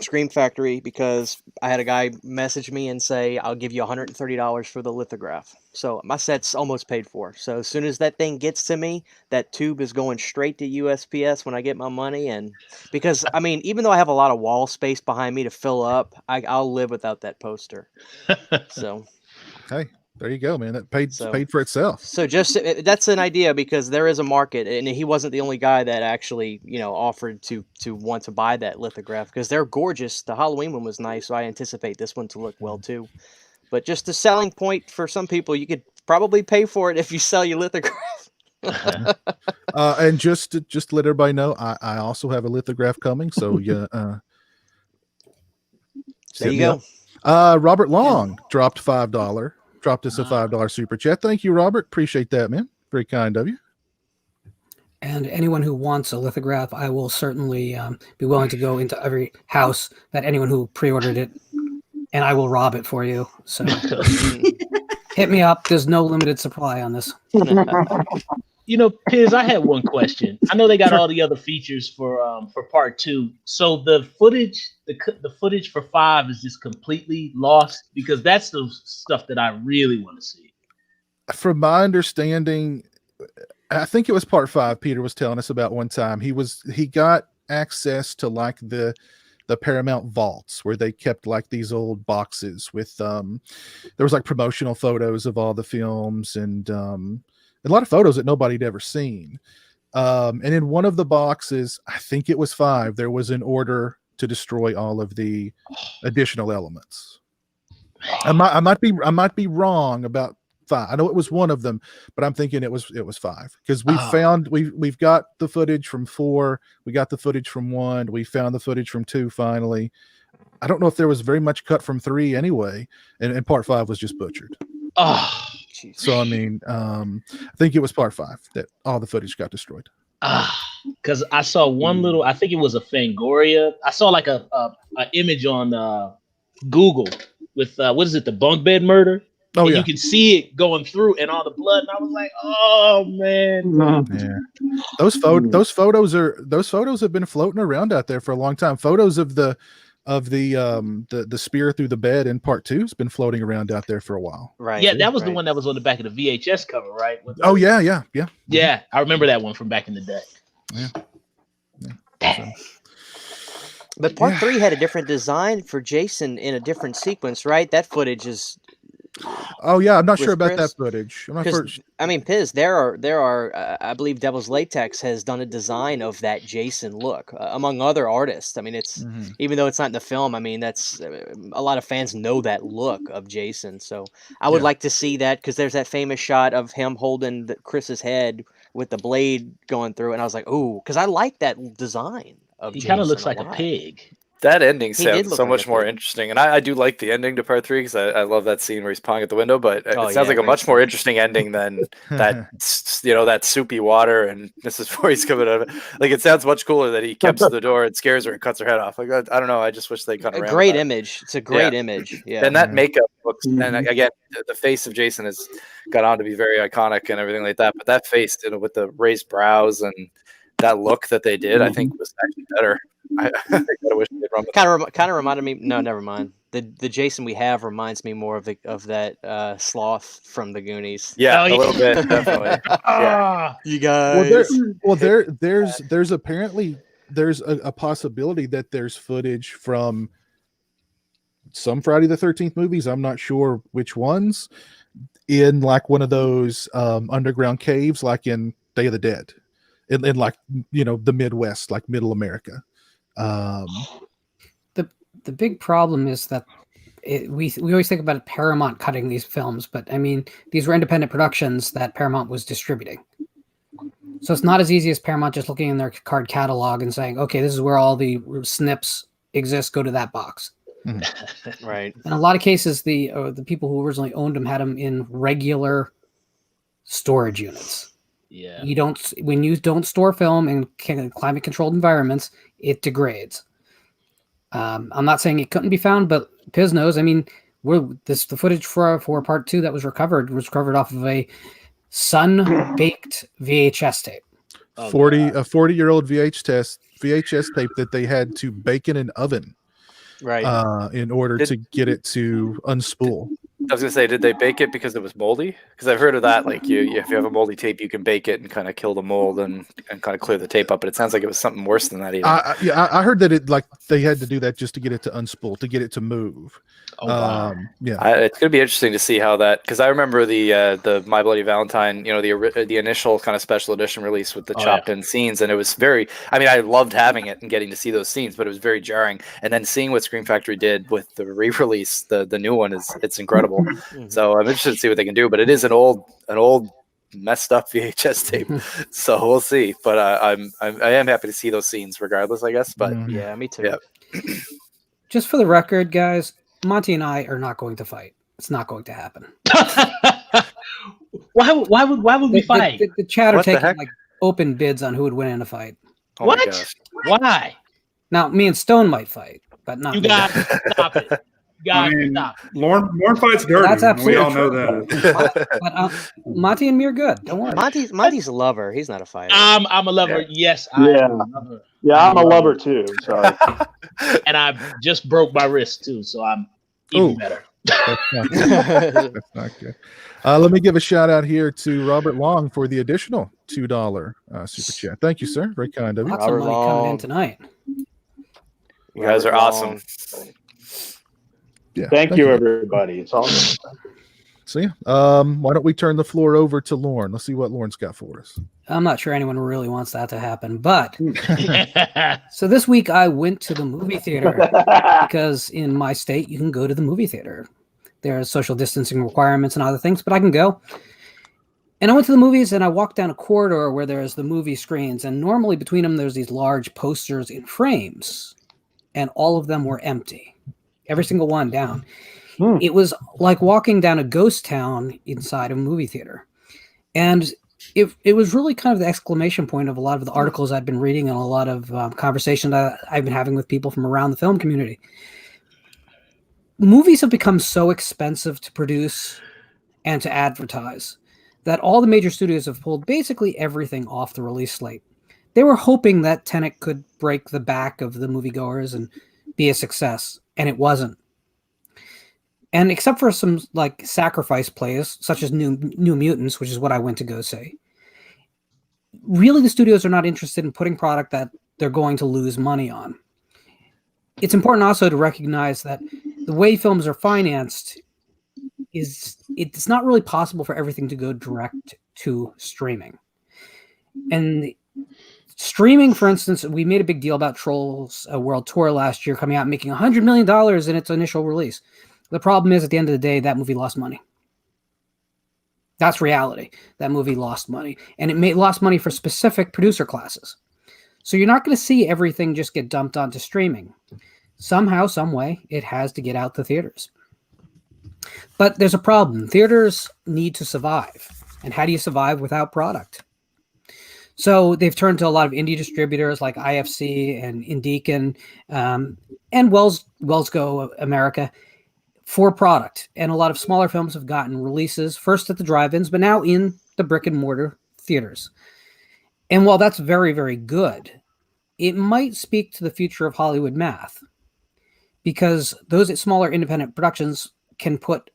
Scream Factory because I had a guy message me and say, I'll give you $130 for the lithograph. So my set's almost paid for. So as soon as that thing gets to me, that tube is going straight to USPS when I get my money. And because, I mean, even though I have a lot of wall space behind me to fill up, I'll live without that poster. So. Hey. There you go, man. That paid for itself. So just that's an idea because there is a market, and he wasn't the only guy that actually, you know, offered to want to buy that lithograph because they're gorgeous. The Halloween one was nice, so I anticipate this one to look well too. But just a selling point for some people, you could probably pay for it if you sell your lithograph. And just to let everybody know, I also have a lithograph coming. So yeah, there you go. Robert Long dropped $5. Dropped us a $5 super chat. Thank you, Robert. Appreciate that, man. Very kind of you. And anyone who wants a lithograph, I will certainly be willing to go into every house that anyone who pre-ordered it, and I will rob it for you. So hit me up. There's no limited supply on this. You know, Piz, I had one question. I know they got all the other features for part 2. So the footage, the footage for 5 is just completely lost because that's the stuff that I really want to see. From my understanding, I think it was part 5. Peter was telling us about one time. He got access to like the Paramount vaults where they kept like these old boxes with there was like promotional photos of all the films and a lot of photos that nobody had ever seen. And in one of the boxes, I think it was 5, there was an order to destroy all of the additional elements. I might be wrong about 5. I know it was one of them, but I'm thinking it was 5 because we've got the footage from 4, we got the footage from 1, we found the footage from 2 finally. I don't know if there was very much cut from 3 anyway, and part 5 was just butchered. Oh, so I mean, I think it was part 5 that all the footage got destroyed. Because I saw one little, I think it was a Fangoria. I saw like a image on Google with what is it, the bunk bed murder? Oh, yeah. You can see it going through and all the blood, and I was like, "Oh man!" Yeah, those photos have been floating around out there for a long time. Photos of the spear through the bed in part 2 has been floating around out there for a while. Right. Yeah, that was the one that was on the back of the VHS cover, right? Yeah. Yeah, I remember that one from back in the day. Yeah. But part 3 had a different design for Jason in a different sequence, right? That footage is Oh yeah, I'm not sure With about Chris? that footage. I'm not 'Cause, sure. I mean, Piz, there are I believe Devil's Latex has done a design of that Jason look, among other artists. I mean, it's Mhm. even though it's not in the film. I mean, that's a lot of fans know that look of Jason. So I would Yeah. like to see that because there's that famous shot of him holding Chris's head with the blade going through, and I was like, ooh, because I like that design of He Jason. kind of looks a like a lot. pig. That ending He did sounds look so like much a more pig. interesting, and I do like the ending to part 3 because I love that scene where he's pawing at the window. But Oh, it sounds yeah, like a great much more scene. interesting ending than that that soupy water and this is where he's coming out of it. Like it sounds much cooler that he keeps to the door and scares her and cuts her head off. Like I don't know. I just wish they kind of A ran great with that. image. It's a great image. Yeah. And that Yeah. makeup looks, and Mhm. again, the face of Jason has got on to be very iconic and everything like that. But that face, with the raised brows and that look that they did, I think was actually better. I kind of wish they'd run with Kind of reminded me. No, never mind. The Jason we have reminds me more of that sloth from the Goonies. Yeah, Oh, a little bit, definitely. Yeah. You Well, guys. there's apparently there's a possibility that there's footage from some Friday the 13th movies. I'm not sure which ones, in like one of those underground caves, like in Day of the Dead, in like the Midwest, like Middle America. The big problem is that we always think about Paramount cutting these films, but I mean, these were independent productions that Paramount was distributing. So it's not as easy as Paramount just looking in their card catalog and saying, okay, this is where all the snips exist, go to that box. Right. In a lot of cases, the people who originally owned them had them in regular storage units. Yeah. When you don't store film in climate controlled environments, it degrades. I'm not saying it couldn't be found, but Piz knows. I mean, the footage for part 2 that was recovered off of a sun-baked VHS tape. Oh, 40-year-old VHS tape that they had to bake in an oven, Right. in order to get it to unspool. I was gonna say, did they bake it because it was moldy? Because I've heard of that. Like if you have a moldy tape, you can bake it and kind of kill the mold and kind of clear the tape up. But it sounds like it was something worse than that. Even. I heard that they had to do that just to get it to unspool, to get it to move. Oh, wow. Yeah, It's gonna be interesting to see how that, because I remember the My Bloody Valentine, the initial kind of special edition release with the chopped in scenes, and it was very. I mean, I loved having it and getting to see those scenes, but it was very jarring. And then seeing what Scream Factory did with the re-release, the new one it's incredible. So I'm interested to see what they can do. But it is an old messed up VHS tape, so we'll see. But I am happy to see those scenes regardless, I guess. But Yeah, me too. Yeah. Just for the record, guys, Monty and I are not going to fight. It's not going to happen. Why would we fight? The chat are What the taking heck? like open bids on who would win in a fight. Oh my What? gosh. Why? Now, me and Stone might fight, but not You me. got to stop it. You got I to mean, stop. Lauren fights dirty. That's and we absolutely all know true. that. But Monty and me are good. Don't worry. Monty's a lover. He's not a fighter. I'm a lover. Yes, I Yeah. am a lover. Yeah, I'm a lover too. Sorry. And I just broke my wrist too, so I'm even Ooh. better. That's not good. That's not good. Let me give a shout out here to Robert Long for the additional $2 super chat. Thank you, sir. Very kind of you. Lots of Robert money coming in Long. tonight. You guys are awesome. Yeah, Thank you, everybody. It's awesome. So yeah, why don't we turn the floor over to Lauren? Let's see what Lauren's got for us. I'm not sure anyone really wants that to happen, but so this week I went to the movie theater because in my state you can go to the movie theater. There are social distancing requirements and other things, but I can go. And I went to the movies and I walked down a corridor where there's the movie screens, and normally between them there's these large posters in frames, and all of them were empty. Every single one down. It was like walking down a ghost town inside a movie theater. And it was really kind of the exclamation point of a lot of the articles I've been reading and a lot of conversations that I've been having with people from around the film community. Movies have become so expensive to produce and to advertise that all the major studios have pulled basically everything off the release slate. They were hoping that Tenet could break the back of the moviegoers and be a success, and it wasn't. And except for some like sacrifice plays, such as New Mutants, which is what I went to go see, really the studios are not interested in putting product that they're going to lose money on. It's important also to recognize that the way films are financed is it's not really possible for everything to go direct to streaming. And streaming, for instance, we made a big deal about Trolls World Tour last year coming out and making $100 million in its initial release. The problem is, at the end of the day, that movie lost money. That's reality. That movie lost money. And it lost money for specific producer classes. So you're not going to see everything just get dumped onto streaming. Somehow, some way, it has to get out to theaters. But there's a problem. Theaters need to survive. And how do you survive without product? So they've turned to a lot of indie distributors like IFC and Indeacon and Wells Go America for product. And a lot of smaller films have gotten releases, first at the drive-ins, but now in the brick and mortar theaters. And while that's very, very good, it might speak to the future of Hollywood math, because those smaller independent productions can put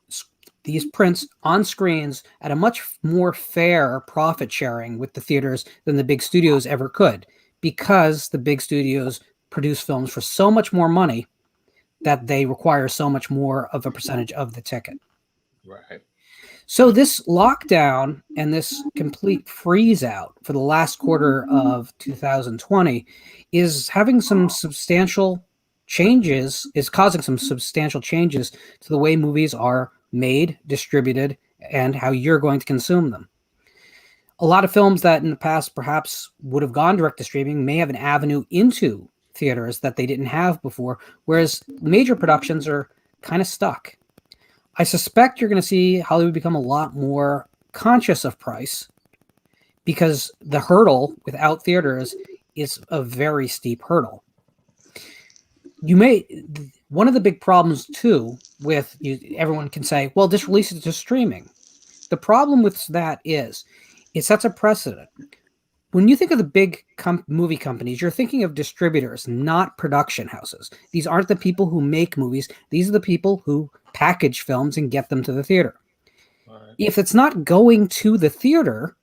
these prints on screens at a much more fair profit sharing with the theaters than the big studios ever could, because the big studios produce films for so much more money that they require so much more of a percentage of the ticket. Right. So this lockdown and this complete freeze out for the last quarter of 2020 is having some substantial changes, is causing some substantial changes to the way movies are made, distributed, and how you're going to consume them. A lot of films that in the past perhaps would have gone direct to streaming may have an avenue into theaters that they didn't have before, whereas major productions are kind of stuck. I suspect you're going to see Hollywood become a lot more conscious of price, because the hurdle without theaters is a very steep hurdle. One of the big problems too with everyone can say, well, just release it to streaming. The problem with that is it sets a precedent. When you think of the big movie companies, you're thinking of distributors, not production houses. These aren't the people who make movies. These are the people who package films and get them to the theater. Right. If it's not going to the theater,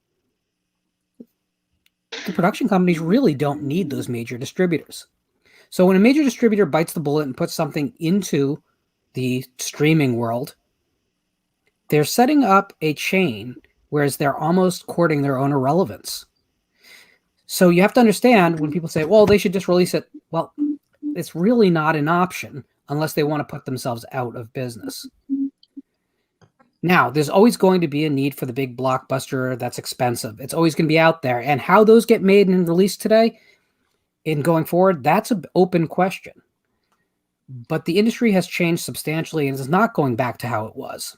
the production companies really don't need those major distributors. So when a major distributor bites the bullet and puts something into the streaming world, they're setting up a chain, whereas they're almost courting their own irrelevance. So you have to understand when people say, well, they should just release it. Well, it's really not an option unless they want to put themselves out of business. Now, there's always going to be a need for the big blockbuster that's expensive. It's always going to be out there. And how those get made and released today and going forward, that's an open question. But the industry has changed substantially and is not going back to how it was.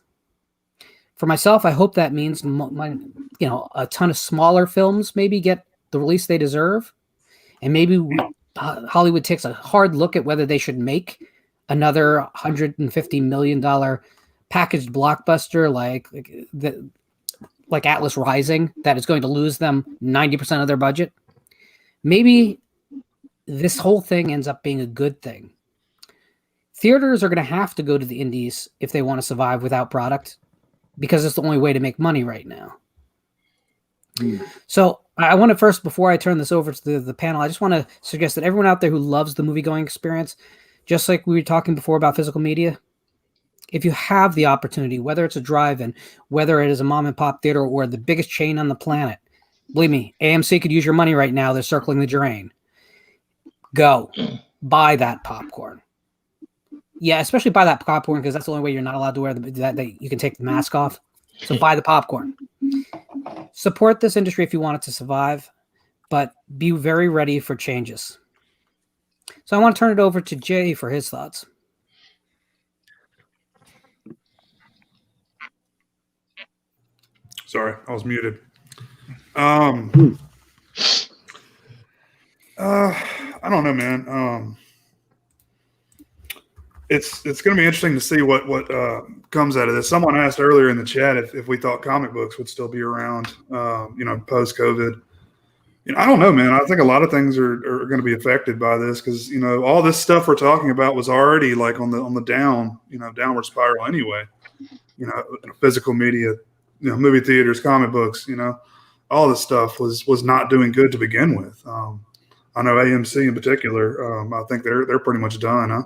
For myself, I hope that means a ton of smaller films maybe get the release they deserve, and maybe Hollywood takes a hard look at whether they should make another $150 million packaged blockbuster like Atlas Rising that is going to lose them 90% of their budget. Maybe this whole thing ends up being a good thing. Theaters are going to have to go to the indies if they want to survive without product, because it's the only way to make money right now. So I want to first, before I turn this over to the panel, I just want to suggest that everyone out there who loves the movie-going experience, just like we were talking before about physical media, if you have the opportunity, whether it's a drive-in, whether it is a mom-and-pop theater or the biggest chain on the planet, believe me, AMC could use your money right now. They're circling the drain. Go. Buy that popcorn. Yeah, especially buy that popcorn, because that's the only way you're not allowed to wear that you can take the mask off. So buy the popcorn. Support this industry if you want it to survive, but be very ready for changes. So I want to turn it over to Jay for his thoughts. Sorry, I was muted. I don't know, man. It's going to be interesting to see what comes out of this. Someone asked earlier in the chat if we thought comic books would still be around, post COVID. I don't know, man. I think a lot of things are going to be affected by this, because all this stuff we're talking about was already like on the downward spiral anyway. Physical media, movie theaters, comic books, all this stuff was not doing good to begin with. I know AMC in particular. I think they're pretty much done, huh?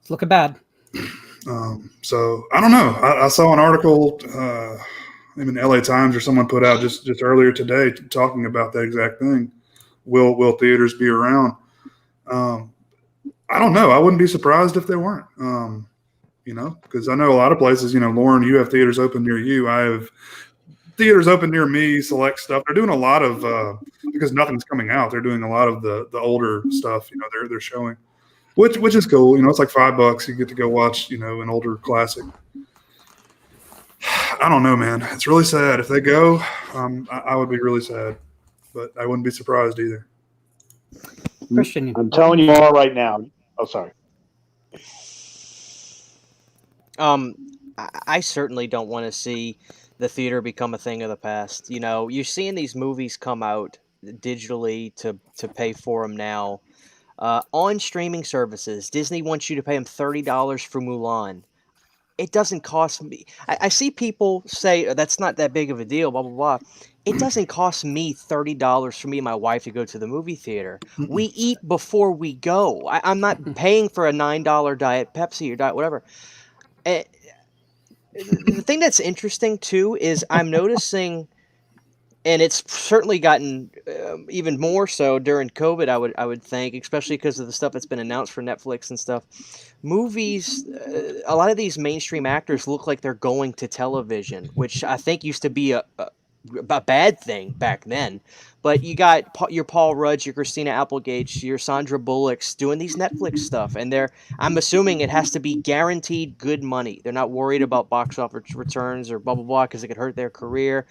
It's looking bad. So I don't know. I saw an article, maybe in LA Times or someone put out just earlier today talking about that exact thing. Will theaters be around? I don't know. I wouldn't be surprised if they weren't. Because I know a lot of places. Lauren, you have theaters open near you. I have theaters open near me. Select stuff. They're doing a lot of because nothing's coming out. They're doing a lot of the older stuff. They're showing, which is cool. It's like $5. You get to go watch an older classic. I don't know, man. It's really sad. If they go, I would be really sad, but I wouldn't be surprised either. Christian, I'm telling you all right now. Oh, sorry. I certainly don't want to see the theater become a thing of the past. You're seeing these movies come out digitally to pay for them now. On streaming services, Disney wants you to pay them $30 for Mulan. It doesn't cost me. I see people say that's not that big of a deal, blah, blah, blah. It doesn't cost me $30 for me and my wife to go to the movie theater. We eat before we go. I'm not paying for a $9 Diet Pepsi or Diet whatever. The thing that's interesting, too, is I'm noticing, and it's certainly gotten even more so during COVID, I would think, especially because of the stuff that's been announced for Netflix and stuff. Movies, a lot of these mainstream actors look like they're going to television, which I think used to be a bad thing back then. But you got your Paul Rudds, your Christina Applegates, your Sandra Bullocks doing these Netflix stuff, and I'm assuming it has to be guaranteed good money. They're not worried about box office returns or blah blah blah because it could hurt their career.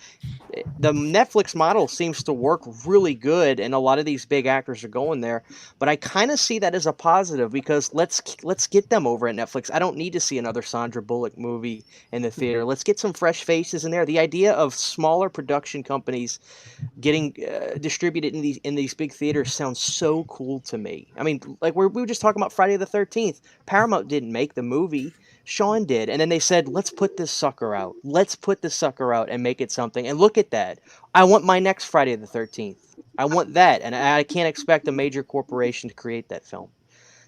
The Netflix model seems to work really good, and a lot of these big actors are going there. But I kind of see that as a positive because let's get them over at Netflix. I don't need to see another Sandra Bullock movie in the theater. Let's get some fresh faces in there. The idea of smaller production companies getting distributed in these big theaters sounds so cool to me. I mean, like we were just talking about Friday the 13th. Paramount didn't make the movie. Sean did. And then they said, let's put this sucker out. Let's put this sucker out and make it something. And look at that. I want my next Friday the 13th. I want that. And I can't expect a major corporation to create that film.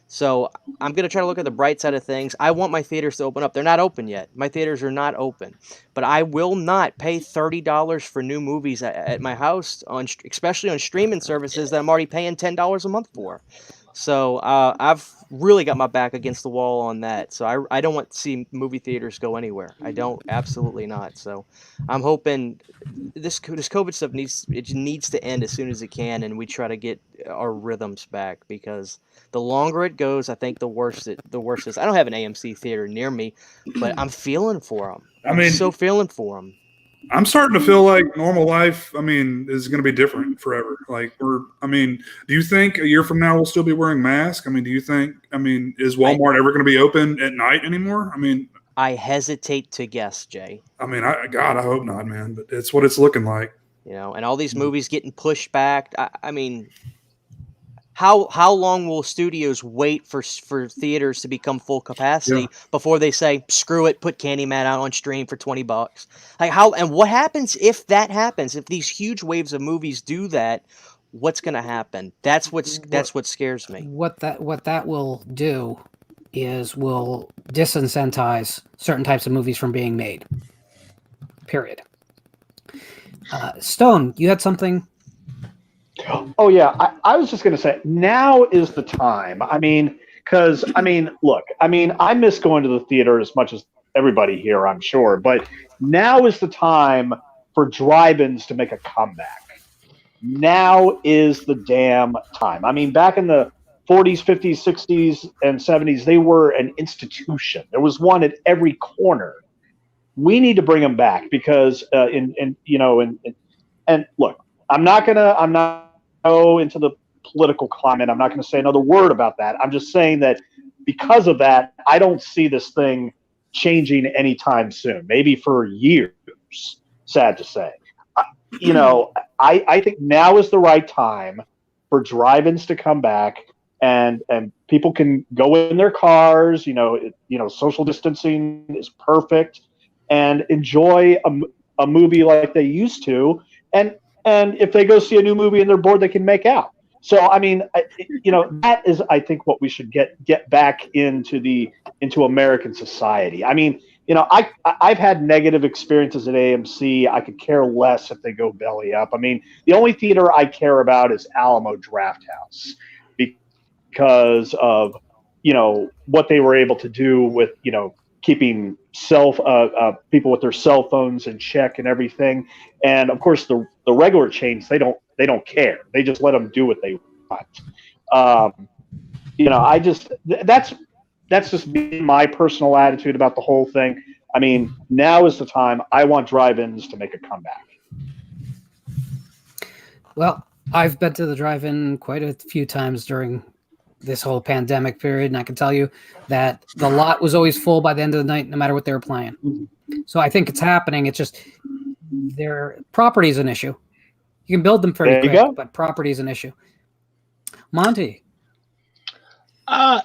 So I'm going to try to look at the bright side of things. I want my theaters to open up. They're not open yet. My theaters are not open. But I will not pay $30 for new movies at my house, especially on streaming services that I'm already paying $10 a month for. So I've really got my back against the wall on that. So I don't want to see movie theaters go anywhere. I don't. Absolutely not. So I'm hoping this COVID stuff needs to end as soon as it can, and we try to get our rhythms back, because the longer it goes, I think the worse it is. I don't have an AMC theater near me, but I'm feeling for them. I'm so feeling for them. I'm starting to feel like normal life, is going to be different forever. Do you think a year from now we'll still be wearing masks? Do you think, is Walmart ever going to be open at night anymore? I hesitate to guess, Jay. I hope not, man, but it's what it's looking like. And all these movies getting pushed back. How long will studios wait for theaters to become full capacity before they say, screw it, put Candyman out on stream for $20? And what happens if that happens? If these huge waves of movies do that, what's going to happen? That's what scares me. What that will do is will disincentivize certain types of movies from being made. Period. Stone, you had something? Oh, yeah. I was just going to say, now is the time. Look, I miss going to the theater as much as everybody here, I'm sure. But now is the time for drive-ins to make a comeback. Now is the damn time. Back in the 40s, 50s, 60s, and 70s, they were an institution. There was one at every corner. We need to bring them back because, and look, I'm not go into the political climate. I'm not going to say another word about that. I'm just saying that because of that, I don't see this thing changing anytime soon. Maybe for years. Sad to say. I think now is the right time for drive-ins to come back, and people can go in their cars. Social distancing is perfect, and enjoy a movie like they used to. And if they go see a new movie and they're bored, they can make out. So I mean, that is, I think, what we should get back into American society. I mean, I've had negative experiences at AMC. I could care less if they go belly up. I mean, the only theater I care about is Alamo Drafthouse because of what they were able to do with keeping people with their cell phones in check and everything. And of course, the regular chains, they don't care. They just let them do what they want. That's just my personal attitude about the whole thing. I mean, now is the time. I want drive-ins to make a comeback. Well, I've been to the drive-in quite a few times during this whole pandemic period, and I can tell you that the lot was always full by the end of the night, no matter what they were playing. So I think it's happening. It's just their property is an issue. You can build them pretty quick, but property is an issue. Monty. I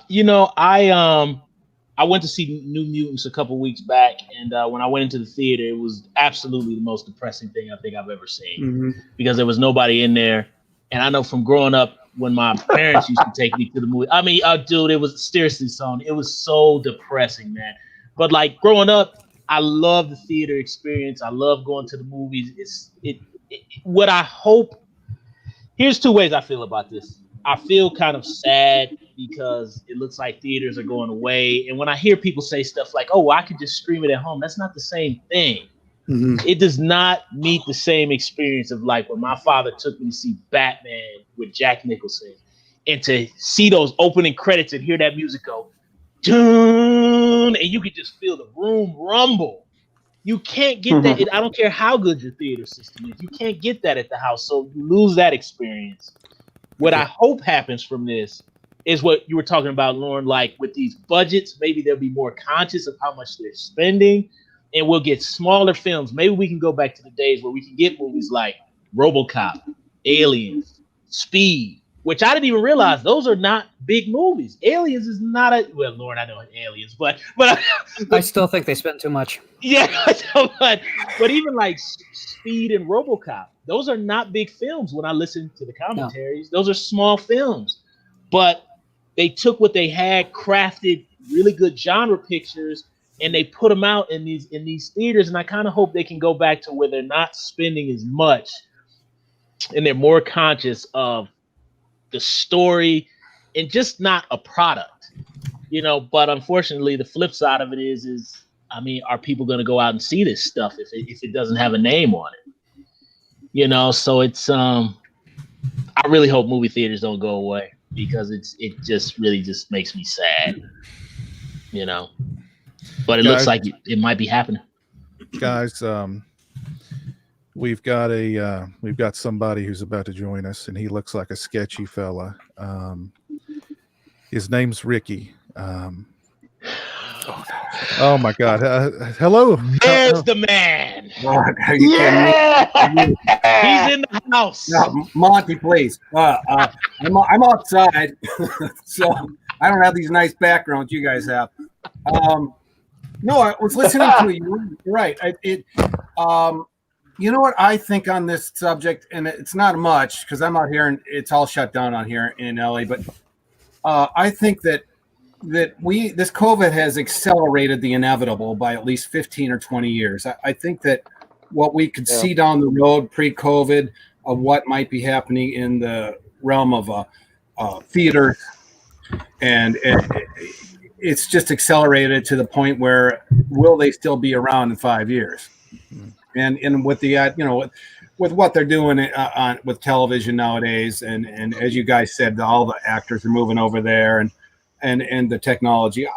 went to see New Mutants a couple weeks back, and when I went into the theater, it was absolutely the most depressing thing I think I've ever seen because there was nobody in there. And I know from growing up, when my parents used to take me to the movie, I mean, dude, it was seriously, son, it was so depressing, man. But like growing up, I love the theater experience. I love going to the movies. What I hope. Here's two ways I feel about this. I feel kind of sad because it looks like theaters are going away. And when I hear people say stuff like, oh, well, I could just stream it at home, that's not the same thing. It does not meet the same experience of like when my father took me to see Batman with Jack Nicholson and to see those opening credits and hear that music go, Dune, and you could just feel the room rumble. You can't get that. I don't care how good your theater system is. You can't get that at the house. So you lose that experience. What I hope happens from this is what you were talking about, Lauren, like with these budgets, maybe they'll be more conscious of how much they're spending and we'll get smaller films. Maybe we can go back to the days where we can get movies like RoboCop, Aliens, Speed, which I didn't even realize those are not big movies. Aliens is not well, Lauren, I know Aliens, but I still think they spent too much. Yeah, but even like Speed and RoboCop, those are not big films when I listen to the commentaries. No. Those are small films. But they took what they had, crafted really good genre pictures, and they put them out in these theaters. And I kind of hope they can go back to where they're not spending as much and they're more conscious of the story and just not a product, but unfortunately the flip side of it is, I mean, are people going to go out and see this stuff if it doesn't have a name on it? So it's, I really hope movie theaters don't go away because it just really just makes me sad, but it looks like it might be happening. Guys, we've got somebody who's about to join us, and he looks like a sketchy fella. His name's Ricky. Oh my God! Hello. There's the man. Are you kidding me? He's in the house. No, Monty, please. I'm outside, so I don't have these nice backgrounds you guys have. No, I was listening to you. You're right. You know what I think on this subject, and it's not much because I'm out here and it's all shut down out here in LA. But I think that this COVID has accelerated the inevitable by at least 15 or 20 years. I think that what we could see down the road pre-COVID of what might be happening in the realm of theater, and it's just accelerated to the point where will they still be around in 5 years? And with the with what they're doing with television nowadays, and as you guys said, all the actors are moving over there, and the technology,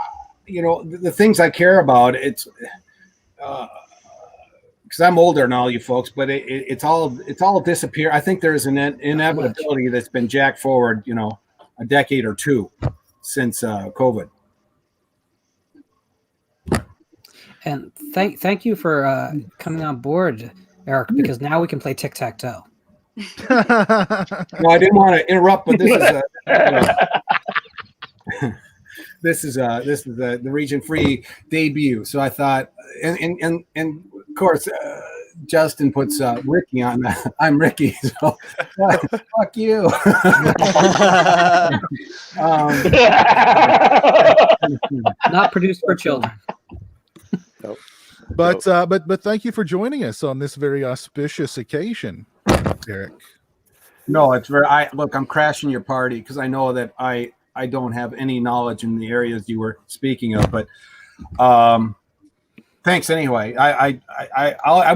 the things I care about, it's because I'm older than all you folks, but it's all disappear. I think there's an inevitability that's been jacked forward, a decade or two since COVID. And thank you for coming on board, Eric, because now we can play tic-tac-toe. Well, I didn't want to interrupt, but this is the Regionfree debut. So I thought, and of course, Justin puts Ricky on that. I'm Ricky, so fuck you. Not produced for children. But thank you for joining us on this very auspicious occasion, Eric. No, it's look, I'm crashing your party because I know that I don't have any knowledge in the areas you were speaking of, but thanks anyway. I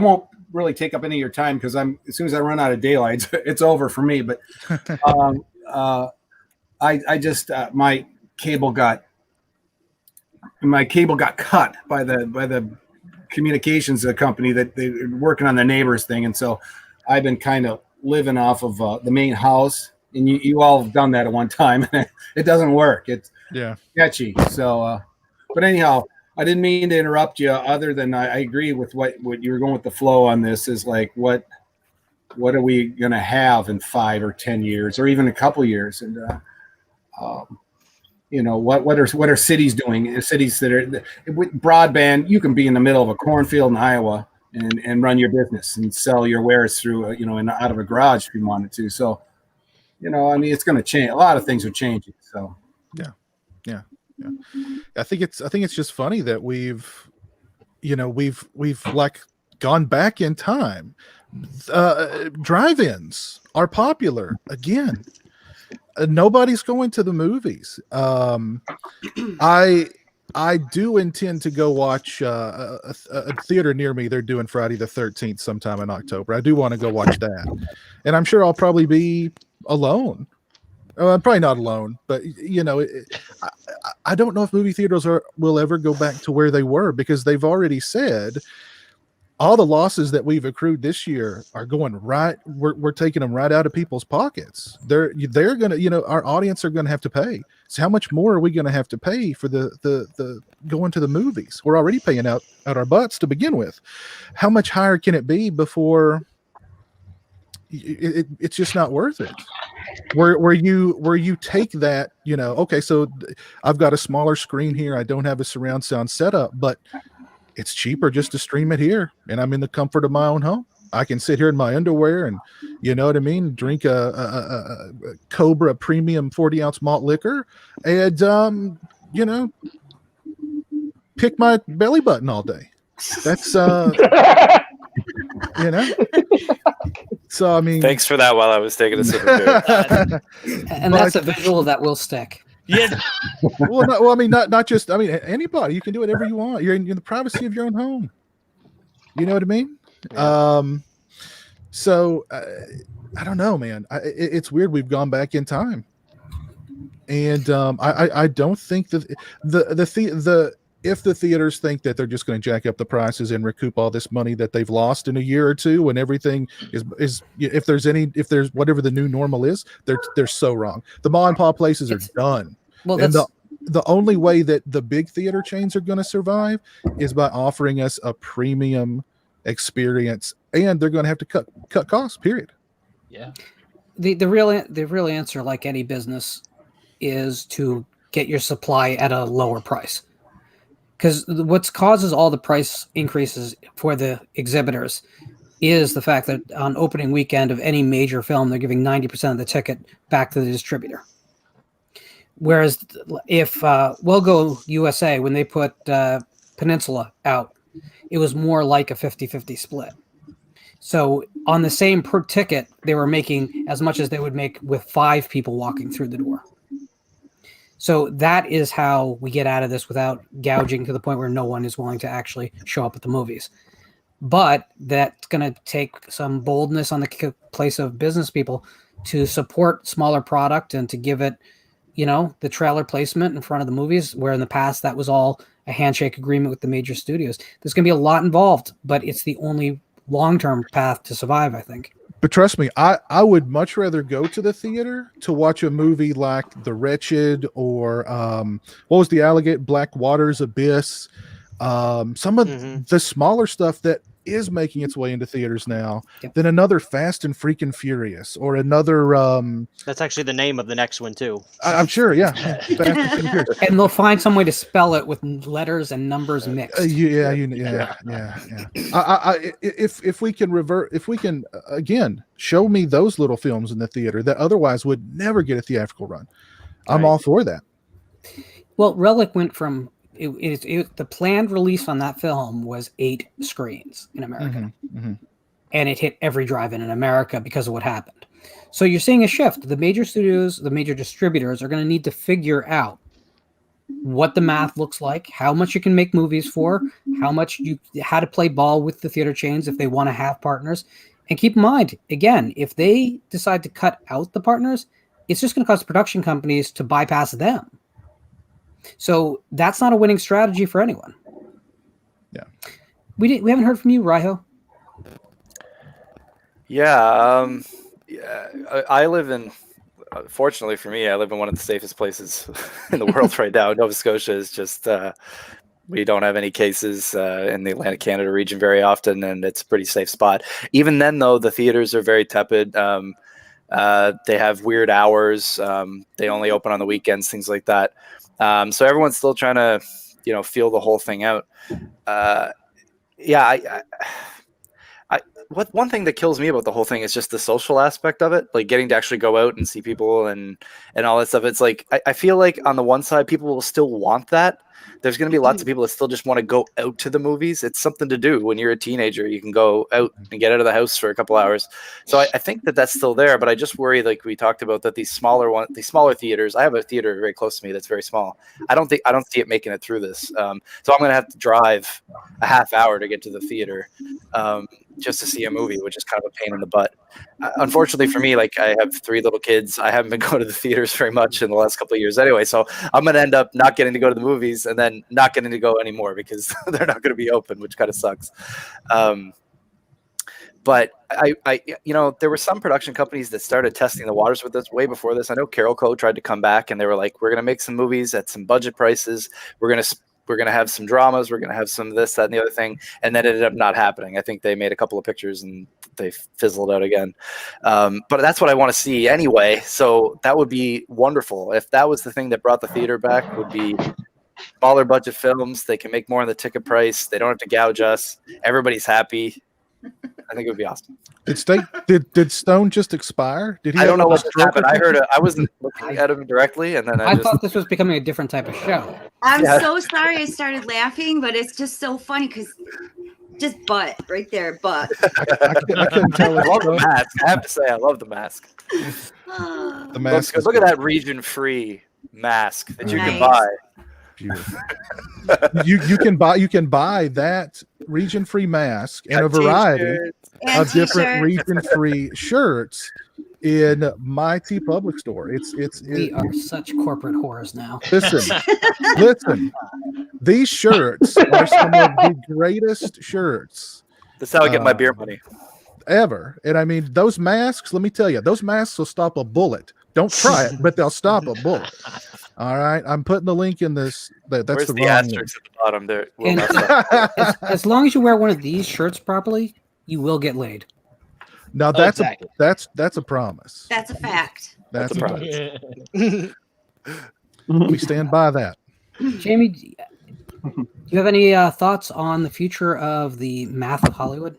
won't really take up any of your time because as soon as I run out of daylight, it's over for me. But I just my cable got cut by the communications company that they're working on the neighbors thing, and so I've been kind of living off of the main house. And you all have done that at one time. It doesn't work. It's sketchy. So, but anyhow, I didn't mean to interrupt you. Other than I agree with what you were going with the flow on this. Is like what are we going to have in 5 or 10 years, or even a couple years? And what are cities doing? Cities that are with broadband, you can be in the middle of a cornfield in Iowa and run your business and sell your wares through out of a garage if you wanted to. So. I mean, it's going to change. A lot of things are changing. So, yeah. I think it's just funny that we've like gone back in time. Drive-ins are popular again. Nobody's going to the movies. I do intend to go watch a theater near me. They're doing Friday the 13th sometime in October. I do want to go watch that, and I'm sure I'll probably be alone. I'm probably not alone, but I don't know if movie theaters will ever go back to where they were, because they've already said all the losses that we've accrued this year are going right. We're taking them right out of people's pockets. They're going to, our audience are going to have to pay. So how much more are we going to have to pay for the going to the movies? We're already paying out our butts to begin with. How much higher can it be before it's just not worth it? Where you take that, okay, so I've got a smaller screen here. I don't have a surround sound setup, but it's cheaper just to stream it here, and I'm in the comfort of my own home. I can sit here in my underwear and, drink a Cobra premium 40-ounce malt liquor and, pick my belly button all day. That's, So, I mean... Thanks for that while I was taking a sip of beer. And that's a visual that will stick. Yeah. Not just, anybody. You can do whatever you want. You're in the privacy of your own home. You know what I mean? Yeah. I don't know, man. It's weird. We've gone back in time. And I don't think that if the theaters think that they're just going to jack up the prices and recoup all this money that they've lost in a year or two, when everything is if there's whatever the new normal is, they're so wrong. The mom and pop places are done. Well, and the only way that the big theater chains are going to survive is by offering us a premium experience, and they're going to have to cut costs. Period. Yeah. The real answer, like any business, is to get your supply at a lower price. Because what causes all the price increases for the exhibitors is the fact that on opening weekend of any major film, they're giving 90% of the ticket back to the distributor. Whereas if We'll Go USA, when they put Peninsula out, it was more like a 50-50 split. So on the same per ticket, they were making as much as they would make with 5 people walking through the door. So that is how we get out of this without gouging to the point where no one is willing to actually show up at the movies. But that's going to take some boldness on the place of business people to support smaller product and to give it, the trailer placement in front of the movies, where in the past that was all a handshake agreement with the major studios. There's going to be a lot involved, but it's the only long-term path to survive, I think. But trust me, I would much rather go to the theater to watch a movie like The Wretched or what was the Black Waters Abyss, some of the smaller stuff that is making its way into theaters now than another Fast and Freaking Furious or another. That's actually the name of the next one too. I'm sure, yeah. Fast and Freaking Furious. And they'll find some way to spell it with letters and numbers mixed. Yeah. If we can again show me those little films in the theater that otherwise would never get a theatrical run, I'm all for that. Well, Relic went from the planned release on that film was 8 screens in America, and it hit every drive-in in America because of what happened. So you're seeing a shift. The major studios, the major distributors are going to need to figure out what the math looks like, how much you can make movies for, how to play ball with the theater chains if they want to have partners. And keep in mind, again, if they decide to cut out the partners, it's just going to cause production companies to bypass them. So that's not a winning strategy for anyone. Yeah. We haven't heard from you, Raiho. Yeah. I live in, fortunately for me, I live in one of the safest places in the world right now. Nova Scotia is just, we don't have any cases in the Atlantic Canada region very often, and it's a pretty safe spot. Even then, though, the theaters are very tepid. They have weird hours. They only open on the weekends, things like that. So everyone's still trying to, feel the whole thing out. One thing that kills me about the whole thing is just the social aspect of it, like getting to actually go out and see people and all that stuff. It's like, I feel like on the one side, people will still want that. There's going to be lots of people that still just want to go out to the movies. It's something to do when you're a teenager. You can go out and get out of the house for a couple hours. So I think that that's still there, but I just worry, like we talked about, that these smaller theaters. I have a theater very close to me that's very small. I don't see it making it through this. So I'm going to have to drive a half hour to get to the theater just to see a movie, which is kind of a pain in the butt. Unfortunately for me, like I have 3 little kids. I haven't been going to the theaters very much in the last couple of years anyway. So I'm going to end up not getting to go to the movies and then not getting to go anymore because they're not going to be open, which kind of sucks. But I there were some production companies that started testing the waters with this way before this. I know Carol Co tried to come back and they were like, we're going to make some movies at some budget prices. We're going to have some dramas. We're going to have some of this, that, and the other thing. And that ended up not happening. I think they made a couple of pictures and they fizzled out again. But that's what I want to see anyway. So that would be wonderful. If that was the thing that brought the theater back, would be smaller budget films. They can make more on the ticket price. They don't have to gouge us. Everybody's happy. I think it would be awesome. Did Stone just expire? Did he? I don't know what just happened. I heard it. I wasn't looking at him directly, and then I thought this was becoming a different type of show. I'm so sorry I started laughing, but it's just so funny because just butt right there, butt. I couldn't tell. I love the mask. I have to say, I love the mask. The mask. Look at that region-free mask that you can buy. Beautiful. you can buy that region-free mask and a variety of different region-free shirts in my TeePublic store. We are such corporate whores now. Listen. These shirts are some of the greatest shirts. That's how I get my beer money ever. And I mean, those masks. Let me tell you, those masks will stop a bullet. Don't try it, but they'll stop a bullet. All right, I'm putting the link in this. That's Where's the the wrong asterisk at the bottom there? As long as you wear one of these shirts properly, you will get laid. Now that's a promise. That's a fact. That's a promise. We stand by that. Jamie, do you have any thoughts on the future of the math of Hollywood?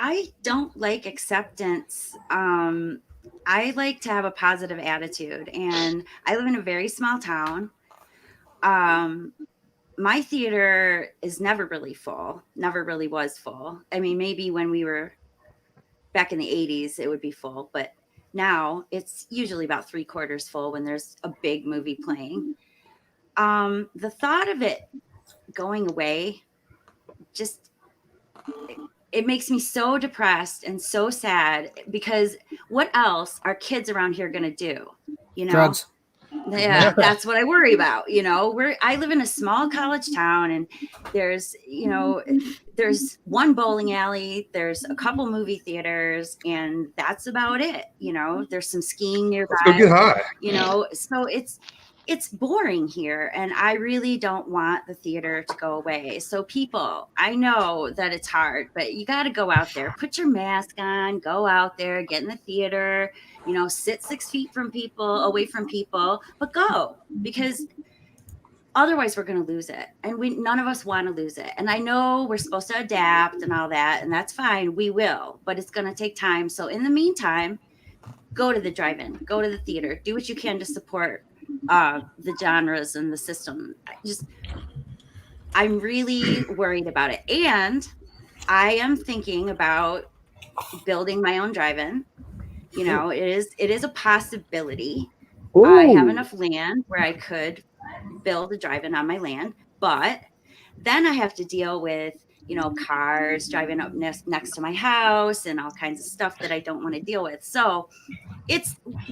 I don't like acceptance. I like to have a positive attitude, and I live in a very small town. My theater is never really full, never really was full. I mean, maybe when we were back in the 80s, it would be full, but now it's usually about 3/4 full when there's a big movie playing. The thought of it going away just it makes me so depressed and so sad, because what else are kids around here going to do? Drugs. Yeah, that's what I worry about. I live in a small college town, and there's one bowling alley, there's a couple movie theaters, and that's about it. There's some skiing nearby. Let's go get high. So it's boring here, and I really don't want the theater to go away. So people, I know that it's hard, but you got to go out there, put your mask on, go out there, get in the theater, you know, sit 6 feet from people, away from people, but go, because otherwise we're going to lose it. And none of us want to lose it. And I know we're supposed to adapt and all that, and that's fine. We will, but it's going to take time. So in the meantime, go to the drive-in, go to the theater, do what you can to support the genres and the system. I'm really worried about it. And I am thinking about building my own drive-in. You know, it is a possibility. Ooh. I have enough land where I could build a drive-in on my land, but then I have to deal with, you know, cars driving up next to my house and all kinds of stuff that I don't want to deal with. So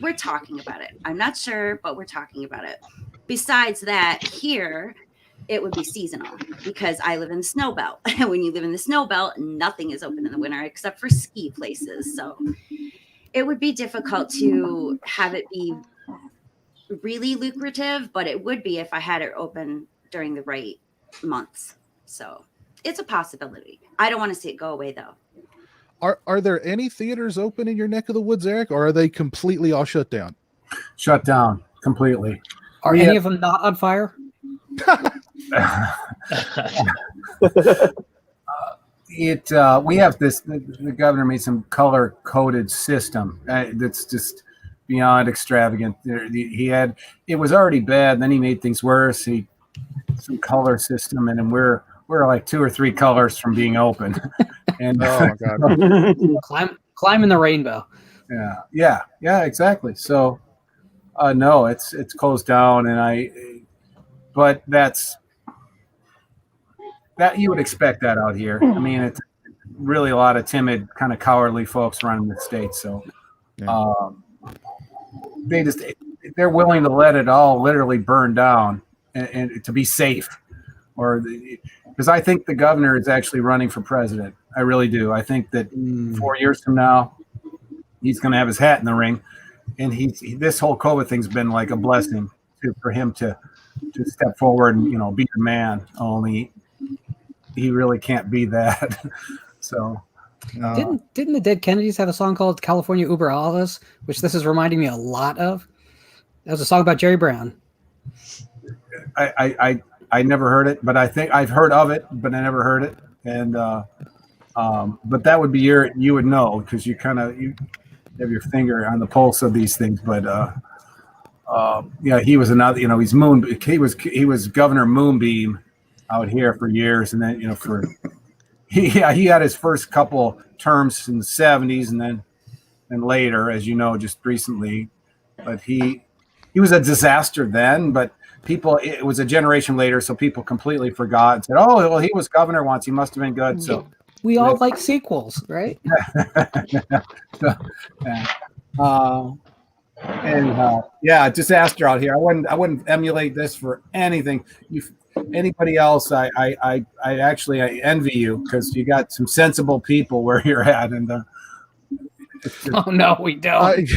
we're talking about it. I'm not sure, but we're talking about it. Besides that, here it would be seasonal because I live in the snow belt. And when you live in the snow belt, nothing is open in the winter except for ski places. So it would be difficult to have it be really lucrative, but it would be if I had it open during the right months. So it's a possibility. I don't want to see it go away though. Are there any theaters open in your neck of the woods, Eric, or are they completely all shut down? Shut down completely. Are any of them not on fire? We have this. The governor made some color coded system that's just beyond extravagant. It was already bad. Then he made things worse. Some color system, and then we're like 2 or 3 colors from being open. And oh my God, climbing the rainbow. Yeah, exactly. So, no, it's closed down, but that you would expect that out here. I mean, it's really a lot of kind of cowardly folks running the state. So, they're willing to let it all literally burn down and to be safe, because I think the governor is actually running for president. I really do. I think that 4 years from now, he's going to have his hat in the ring, and this whole COVID thing's been like a blessing for him to step forward and, you know, be the man. Only he really can't be that. So, didn't the Dead Kennedys have a song called "California Uber Alles," which this is reminding me a lot of? That was a song about Jerry Brown. I never heard it, but I think I've heard of it, but I never heard it. And but that would be you would know, because you have your finger on the pulse of these things. But he was another. You know, he was Governor Moonbeam out here for years, and then, you know, he had his first couple terms in the 70s, and then later, as you know, just recently. But he was a disaster then, but it was a generation later, so people completely forgot and said, "Oh, well, he was governor once. He must have been good." So we all like sequels, right? Disaster out here. I wouldn't emulate this for anything. Anybody else? I envy you, because you got some sensible people where you're at, and. Oh no, we don't.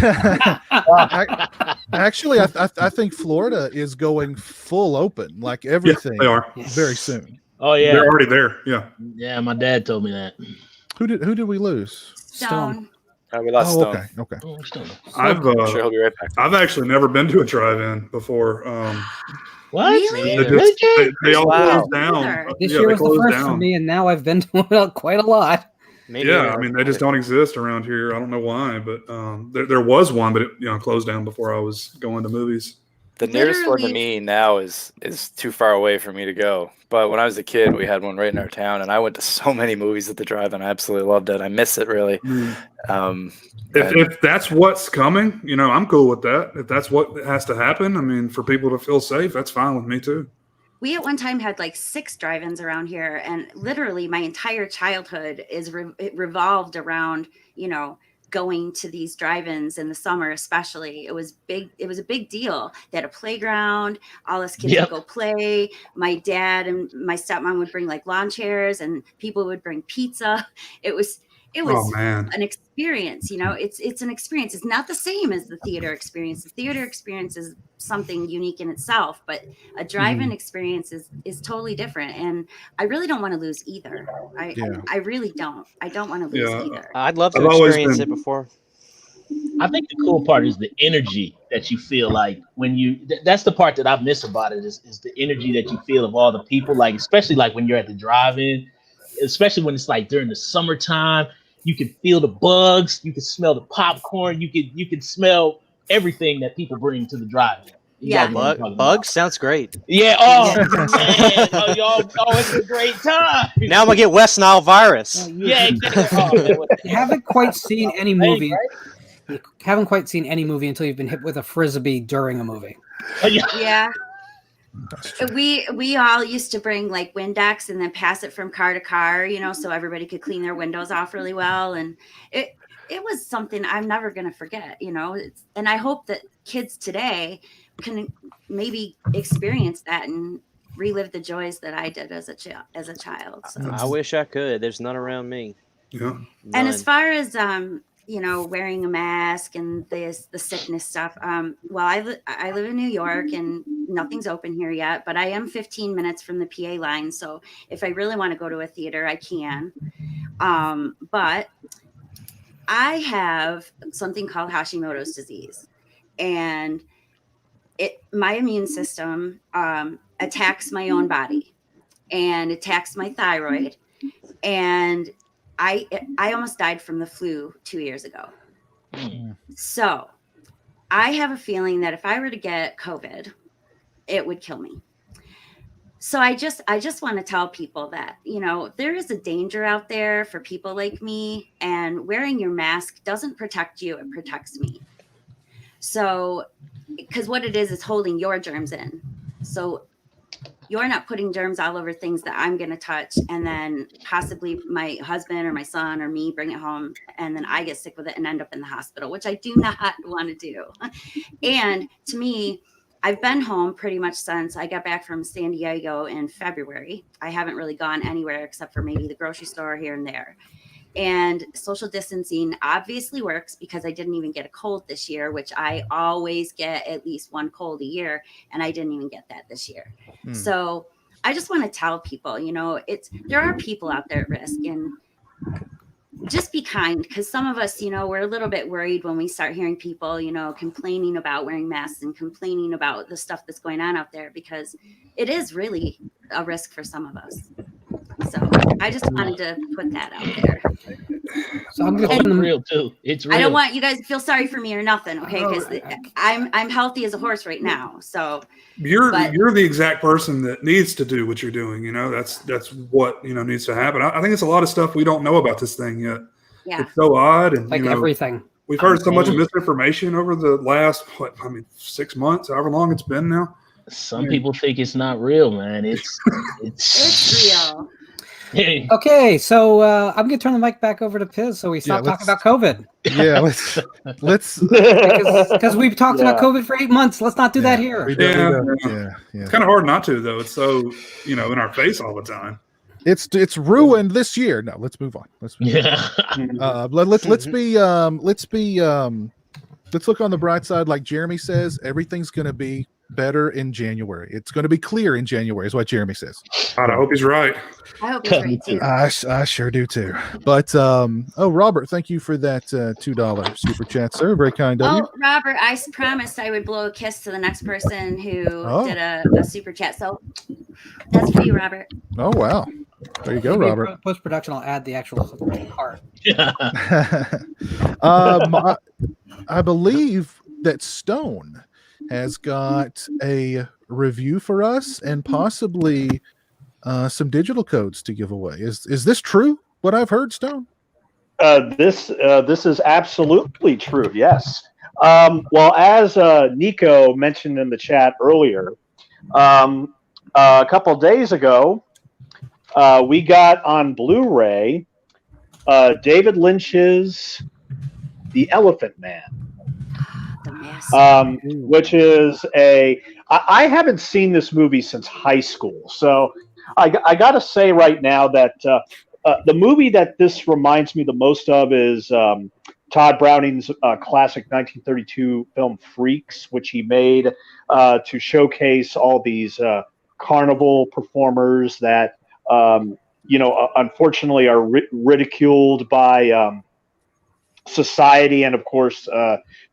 Actually, I think Florida is going full open, like everything. Yeah, they are very soon. Oh yeah, they're already there. Yeah, yeah. My dad told me that. Who did we lose? Stone. We lost Stone. Okay. Oh, Stone. I'm sure he'll be right back. I've actually never been to a drive-in before. What? Really? They all closed down. This year was the first for me, and now I've been to quite a lot. I mean, they just don't exist around here. I don't know why, but there was one, but it closed down before I was going to movies. The nearest one to me now is too far away for me to go. But when I was a kid, we had one right in our town, and I went to so many movies at the drive-in. I absolutely loved it. I miss it, really. If that's what's coming, I'm cool with that. If that's what has to happen, I mean, for people to feel safe, that's fine with me too. We at one time had like 6 drive-ins around here, and literally my entire childhood it revolved around, going to these drive-ins in the summer, especially. It was big. It was a big deal. They had a playground. All us kids would go play. My dad and my stepmom would bring like lawn chairs, and people would bring pizza. It it was Oh, man. an experience. It's an experience. It's not the same as the theater experience. The theater experience is something unique in itself, but a drive-in experience is totally different. And I really don't want to lose either. I really don't. I don't want to lose either. I'd love to I've always experience been- it before. I think the cool part is the energy that you feel like when that's the part that I miss about it is the energy that you feel of all the people, like especially like when you're at the drive-in, especially when it's like during the summertime, you can feel the bugs, you can smell the popcorn, you can smell everything that people bring to the drive-in. You Yeah. guys know what I'm talking Bugs about. sounds great. Yeah. Oh man. Oh, y'all. Oh, it's a great time. Now I'm gonna get West Nile virus. Yeah. Exactly. Oh, man, You haven't quite seen any movie. right? You haven't quite seen any movie until you've been hit with a frisbee during a movie. Oh, yeah. Yeah. We all used to bring like Windex and then pass it from car to car, so everybody could clean their windows off really well. And it was something I'm never going to forget, and I hope that kids today can maybe experience that and relive the joys that I did as a child. So. I wish I could. There's none around me. Yeah. And as far as wearing a mask and the sickness stuff. Well, I live in New York and nothing's open here yet, but I am 15 minutes from the PA line. So if I really want to go to a theater, I can. But I have something called Hashimoto's disease, and my immune system attacks my own body and attacks my thyroid, and I almost died from the flu 2 years ago. So I have a feeling that if I were to get COVID, it would kill me. So I just want to tell people that, there is a danger out there for people like me, and wearing your mask doesn't protect you. It protects me. So, because what it is holding your germs in. So you're not putting germs all over things that I'm going to touch, and then possibly my husband or my son or me bring it home, and then I get sick with it and end up in the hospital, which I do not want to do. And to me, I've been home pretty much since I got back from San Diego in February. I haven't really gone anywhere except for maybe the grocery store here and there. And social distancing obviously works because I didn't even get a cold this year, which I always get at least one cold a year. And I didn't even get that this year. So I just want to tell people, there are people out there at risk, and just be kind, because some of us, we're a little bit worried when we start hearing people, complaining about wearing masks and complaining about the stuff that's going on out there, because it is really a risk for some of us. So I just wanted to put that out there. So I'm It's real too. It's real. I don't want you guys to feel sorry for me or nothing, okay? Because I'm healthy as a horse right now. So you're the exact person that needs to do what you're doing. That's what needs to happen. I think it's a lot of stuff we don't know about this thing yet. Yeah, it's so odd, and like everything. We've heard so much misinformation over the last 6 months, however long it's been now. Some people think it's not real, man. It's real. Okay, so I'm gonna turn the mic back over to Piz so we stop talking about COVID. Yeah, let's because we've talked about COVID for 8 months. Let's not do that here. Yeah. It's kind of hard not to, though. It's so in our face all the time. It's ruined this year. No, let's move on. Let's look on the bright side. Like Jeremy says, everything's going to be better in January. It's going to be clear in January, is what Jeremy says. I hope he's right. I hope he's right too. I sure do too. But Robert, thank you for that $2 super chat, sir. Very kind of you. Oh, Robert, I promised I would blow a kiss to the next person who did a super chat. So that's for you, Robert. Oh wow. There you go, Robert. Post production, I'll add the actual part. I believe that Stone has got a review for us and possibly some digital codes to give away. Is this true? What I've heard, Stone? This is absolutely true. Yes. Well, as Nico mentioned in the chat earlier, a couple days ago, we got on Blu-ray David Lynch's The Elephant Man, which is I haven't seen this movie since high school. So I got to say right now that the movie that this reminds me the most of is Todd Browning's classic 1932 film Freaks, which he made to showcase all these carnival performers that unfortunately are ridiculed by society, and of course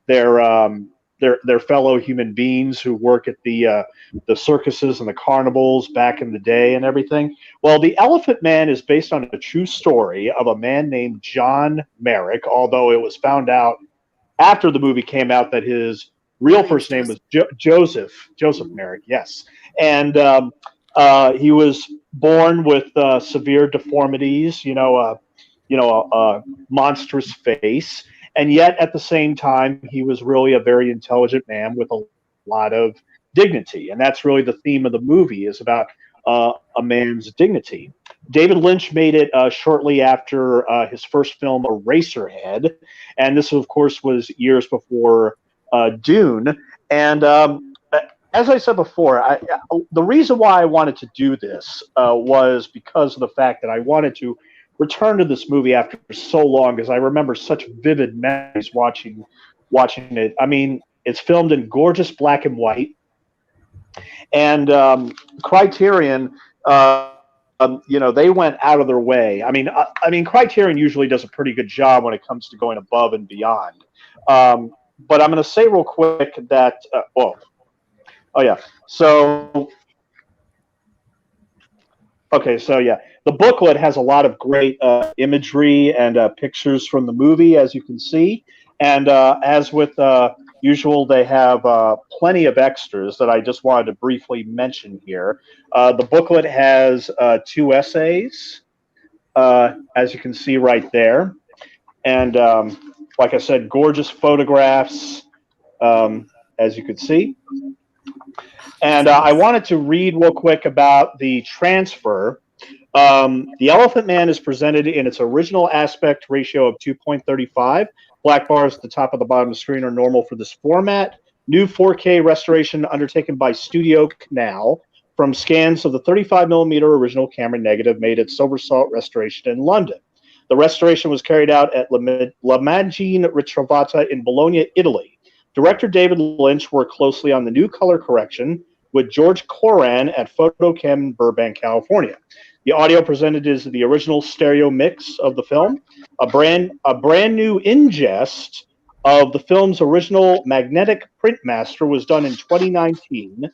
their fellow human beings who work at the circuses and the carnivals back in the day and everything. Well, The Elephant Man is based on a true story of a man named John Merrick, although it was found out after the movie came out that his real first name was Joseph Merrick. Yes, and he was born with severe deformities. A monstrous face, and yet at the same time he was really a very intelligent man with a lot of dignity, and that's really the theme of the movie, is about a man's dignity. David Lynch made it shortly after his first film Eraserhead, and this of course was years before Dune. And as I said before, the reason why I wanted to do this was because of the fact that I wanted to return to this movie after so long, because I remember such vivid memories watching it. I mean, it's filmed in gorgeous black and white, and Criterion, they went out of their way. I mean, Criterion usually does a pretty good job when it comes to going above and beyond. But I'm going to say real quick that, the booklet has a lot of great imagery and pictures from the movie, as you can see. And as with usual, they have plenty of extras that I just wanted to briefly mention here. The booklet has 2 essays, as you can see right there. And like I said, gorgeous photographs, as you can see. And I wanted to read real quick about the transfer. The Elephant Man is presented in its original aspect ratio of 2.35. Black bars at the top of the bottom of the screen are normal for this format. New 4K restoration undertaken by Studio Canal from scans of the 35mm original camera negative made at Silver Salt Restoration in London. The restoration was carried out at L'Immagine Ritrovata in Bologna, Italy. Director David Lynch worked closely on the new color correction with George Coran at Photochem in Burbank, California. The audio presented is the original stereo mix of the film. A brand new ingest of the film's original magnetic print master was done in 2019.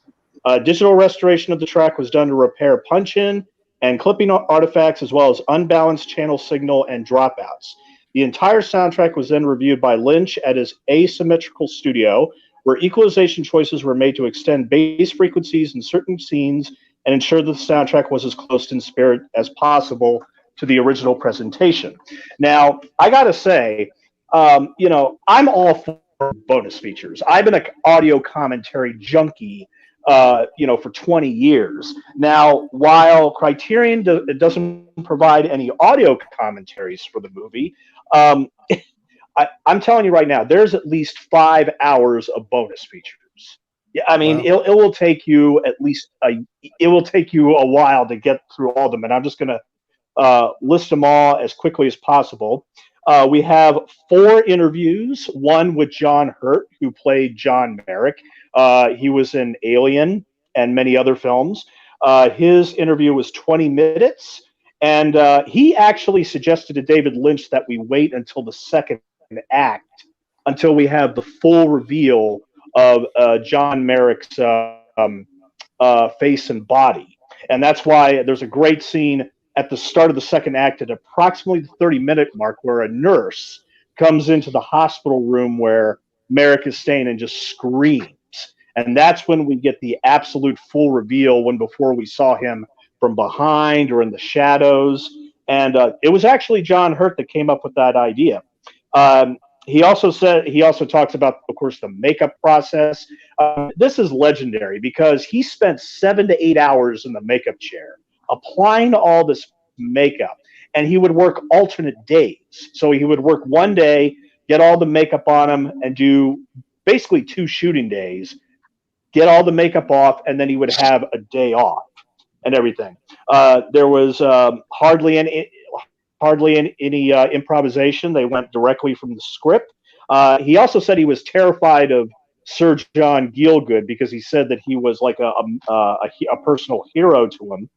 Digital restoration of the track was done to repair punch-in and clipping artifacts, as well as unbalanced channel signal and dropouts. The entire soundtrack was then reviewed by Lynch at his asymmetrical studio, where equalization choices were made to extend bass frequencies in certain scenes and ensure that the soundtrack was as close in spirit as possible to the original presentation. Now, I gotta say, I'm all for bonus features. I've been an audio commentary junkie, for 20 years. Now, while Criterion doesn't provide any audio commentaries for the movie, I'm telling you right now, there's at least 5 hours of bonus features. Yeah, I mean, wow. It will take you at least it will take you a while to get through all of them, and I'm just going to list them all as quickly as possible. We have 4 interviews, one with John Hurt, who played John Merrick. He was in Alien and many other films. His interview was 20 minutes, and he actually suggested to David Lynch that we wait until the second act, until we have the full reveal of John Merrick's face and body. And that's why there's a great scene at the start of the second act at approximately the 30-minute mark where a nurse comes into the hospital room where Merrick is staying and just screams. And that's when we get the absolute full reveal, when before we saw him from behind or in the shadows. And it was actually John Hurt that came up with that idea. He also talks about, of course, the makeup process. This is legendary because he spent 7 to 8 hours in the makeup chair applying all this makeup, and he would work alternate days. So he would work one day, get all the makeup on him, and do basically 2 shooting days, get all the makeup off, and then he would have a day off and everything. There was hardly hardly any improvisation. They went directly from the script. He also said he was terrified of Sir John Gielgud because he said that he was like a personal hero to him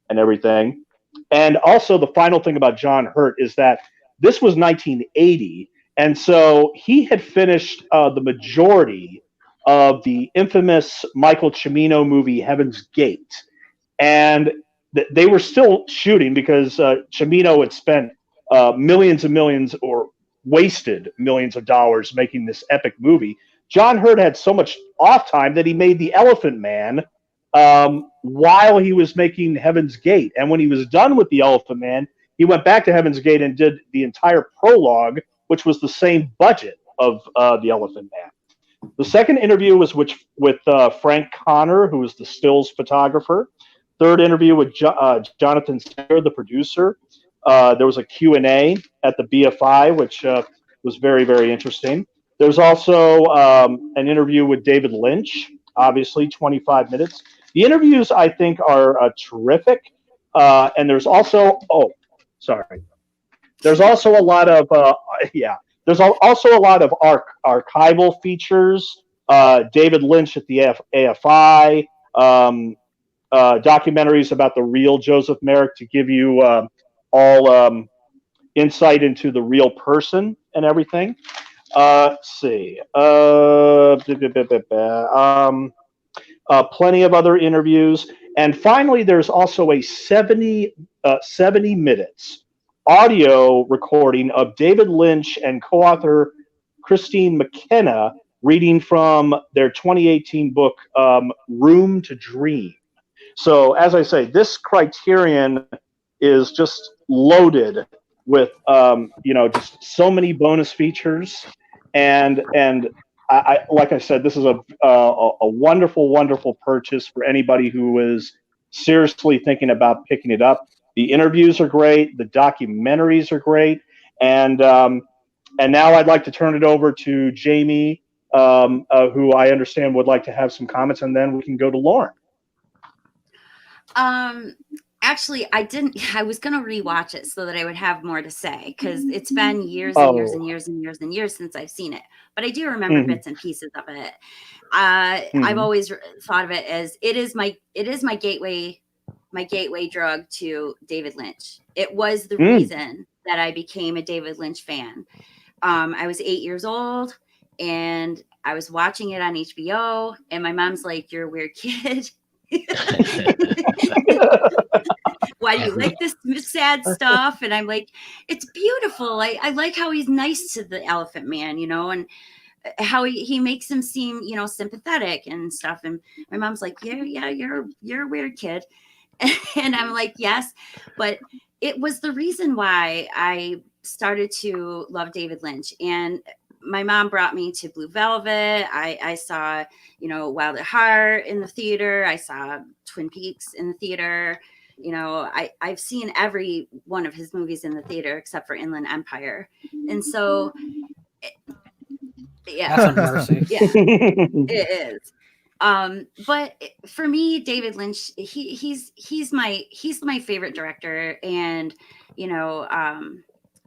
and everything. And also the final thing about John Hurt is that this was 1980, and so he had finished the majority of the infamous Michael Cimino movie Heaven's Gate, and they were still shooting because Cimino had spent millions and millions, or wasted millions of dollars making this epic movie. John Hurt had so much off time that he made The Elephant Man while he was making Heaven's Gate. And when he was done with The Elephant Man, he went back to Heaven's Gate and did the entire prologue, which was the same budget of The Elephant Man. The second interview was with Frank Connor, who was the stills photographer. Third interview with Jonathan Singer, the producer. There was a Q&A at the BFI, which was very, very interesting. There's also an interview with David Lynch, obviously 25 minutes. The interviews, I think, are terrific. And there's also, there's also a lot of, there's also a lot of archival features. David Lynch at the AFI, documentaries about the real Joseph Merrick to give you all insight into the real person and everything. Let's see. Plenty of other interviews. And finally, there's also a 70 minutes audio recording of David Lynch and co-author Christine McKenna reading from their 2018 book, Room to Dream. So, as I say, this Criterion is just loaded with, just so many bonus features. And I like I said, this is a wonderful, wonderful purchase for anybody who is seriously thinking about picking it up. The interviews are great. The documentaries are great. And now I'd like to turn it over to Jamie, who I understand would like to have some comments, and then we can go to Lauren. Actually, I was going to rewatch it so that I would have more to say, because it's been years and years and years and years and years since I've seen it. But I do remember bits and pieces of it. I've always thought of it as it is my gateway drug to David Lynch. It was the reason that I became a David Lynch fan. I was 8 years old and I was watching it on HBO, and my mom's like, "You're a weird kid. Why do you like this sad stuff?" And I'm like, "It's beautiful. I like how he's nice to the Elephant Man, and how he makes him seem, sympathetic and stuff." And my mom's like, "Yeah, you're a weird kid." And I'm like, "Yes," but it was the reason why I started to love David Lynch. And my mom brought me to Blue Velvet. I saw, Wild at Heart in the theater. I saw Twin Peaks in the theater. I've seen every one of his movies in the theater except for Inland Empire. And so, yeah, That's a mercy. yeah, it is. But for me, David Lynch, he's my favorite director. And,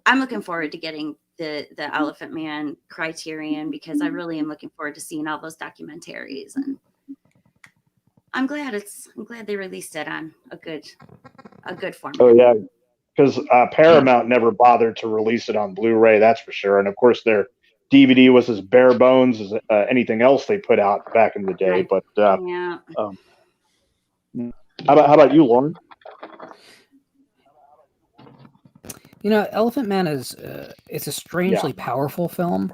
I'm looking forward to getting the Elephant Man Criterion, because I really am looking forward to seeing all those documentaries, and I'm glad they released it on a good format. Oh yeah, because Paramount never bothered to release it on Blu-ray, that's for sure. And of course, their DVD was as bare bones as anything else they put out back in the day. But yeah. How about you, Lauren? Elephant Man is it's a strangely powerful film,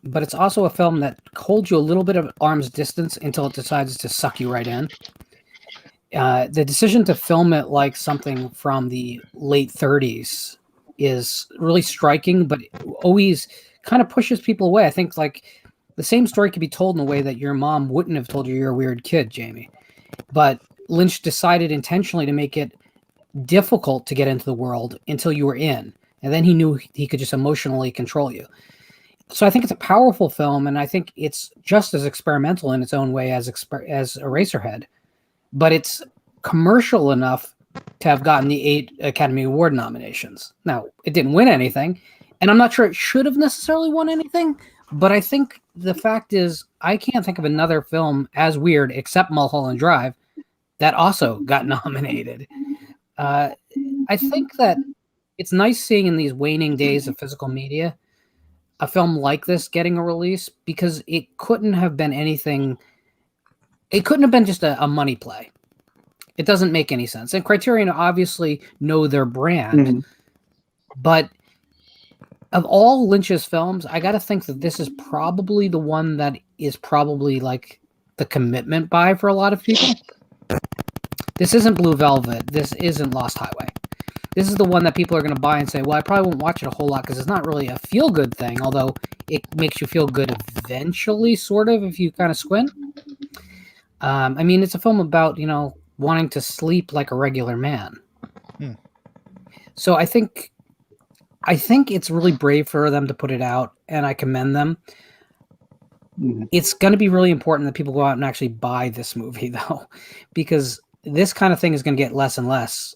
but it's also a film that holds you a little bit of arm's distance until it decides to suck you right in. The decision to film it like something from the late 30s is really striking, but always kind of pushes people away. I think like the same story could be told in a way that your mom wouldn't have told you you're a weird kid, Jamie. But Lynch decided intentionally to make it difficult to get into the world until you were in, and then he knew he could just emotionally control you. So I think it's a powerful film, and I think it's just as experimental in its own way as Eraserhead, but it's commercial enough to have gotten the 8 Academy Award nominations. Now, it didn't win anything, and I'm not sure it should have necessarily won anything, but I think the fact is I can't think of another film as weird, except Mulholland Drive, that also got nominated. I think that it's nice seeing in these waning days of physical media a film like this getting a release, because it couldn't have been anything. It couldn't have been just a money play. It doesn't make any sense. And Criterion obviously know their brand, but of all Lynch's films, I got to think that this is probably the one that is probably like the commitment buy for a lot of people. This isn't Blue Velvet. This isn't Lost Highway. This is the one that people are going to buy and say, well, I probably won't watch it a whole lot because it's not really a feel-good thing, although it makes you feel good eventually, sort of, if you kind of squint. I mean, it's a film about, wanting to sleep like a regular man. So I think it's really brave for them to put it out, and I commend them. It's going to be really important that people go out and actually buy this movie, though, because this kind of thing is going to get less and less,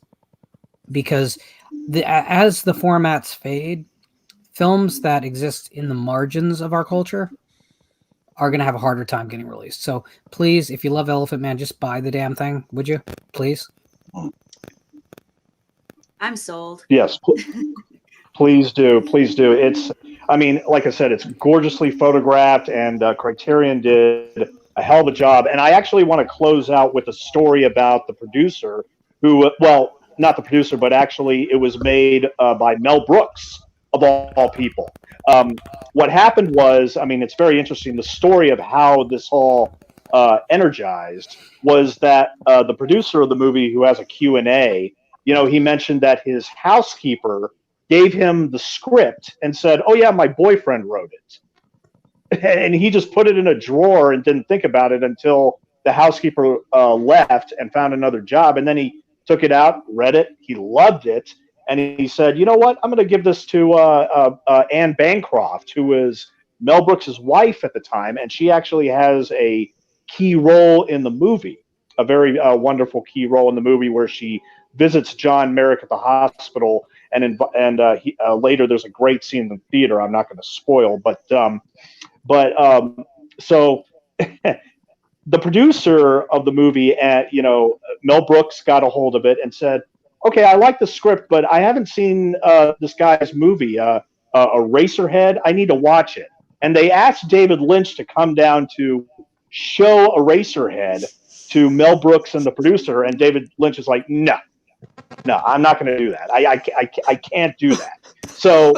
because as the formats fade, films that exist in the margins of our culture are going to have a harder time getting released. So please, if you love Elephant Man, just buy the damn thing, would you? Please. I'm sold. Yes, please do. Please do. It's, I mean, like I said, it's gorgeously photographed, and Criterion did a hell of a job. And I actually want to close out with a story about the producer who, well, not the producer, but actually it was made by Mel Brooks, of all people. What happened was, I mean, it's very interesting. The story of how this all energized was that the producer of the movie, who has a Q&A, he mentioned that his housekeeper gave him the script and said, oh yeah, my boyfriend wrote it. And he just put it in a drawer and didn't think about it until the housekeeper left and found another job. And then he took it out, read it, he loved it, and he said, you know what, I'm going to give this to Anne Bancroft, who was Mel Brooks' wife at the time, and she actually has a key role in the movie, a very wonderful key role in the movie where she visits John Merrick at the hospital, and later there's a great scene in the theater I'm not going to spoil, but so the producer of the movie, Mel Brooks, got a hold of it and said, okay, I like the script, but I haven't seen this guy's movie, Eraserhead. I need to watch it. And they asked David Lynch to come down to show Eraserhead to Mel Brooks and the producer, and David Lynch is like, no, I'm not going to do that. I can't do that. So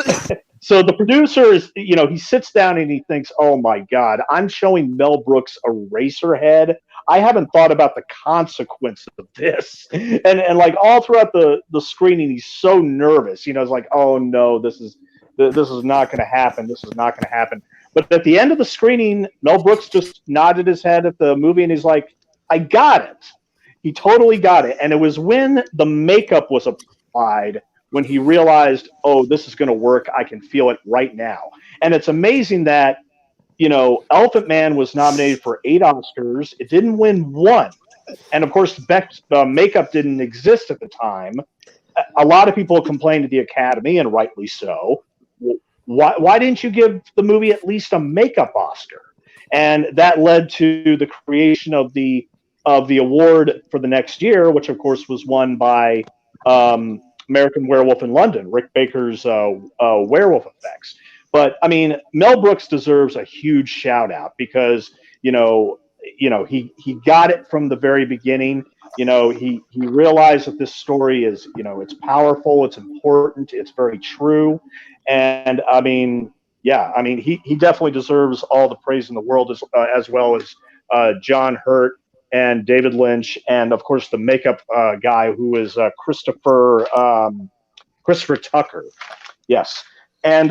the producer is, he sits down and he thinks, oh my God, I'm showing Mel Brooks Eraserhead. I haven't thought about the consequences of this. And like all throughout the screening, he's so nervous. It's like, oh no, this is not going to happen. This is not going to happen. But at the end of the screening, Mel Brooks just nodded his head at the movie and he's like, I got it. He totally got it. And it was when the makeup was applied when he realized, oh, this is going to work. I can feel it right now. And it's amazing that, Elephant Man was nominated for 8 Oscars. It didn't win 1. And of course, makeup didn't exist at the time. A lot of people complained to the Academy, and rightly so. Why didn't you give the movie at least a makeup Oscar? And that led to the creation of the award for the next year, which of course was won by American Werewolf in London, Rick Baker's Werewolf Effects. But I mean, Mel Brooks deserves a huge shout out because he got it from the very beginning. He realized that this story is it's powerful, it's important, it's very true, and I mean, yeah, I mean he definitely deserves all the praise in the world as well as John Hurt and David Lynch, and of course the makeup guy who is Christopher Tucker. Yes. And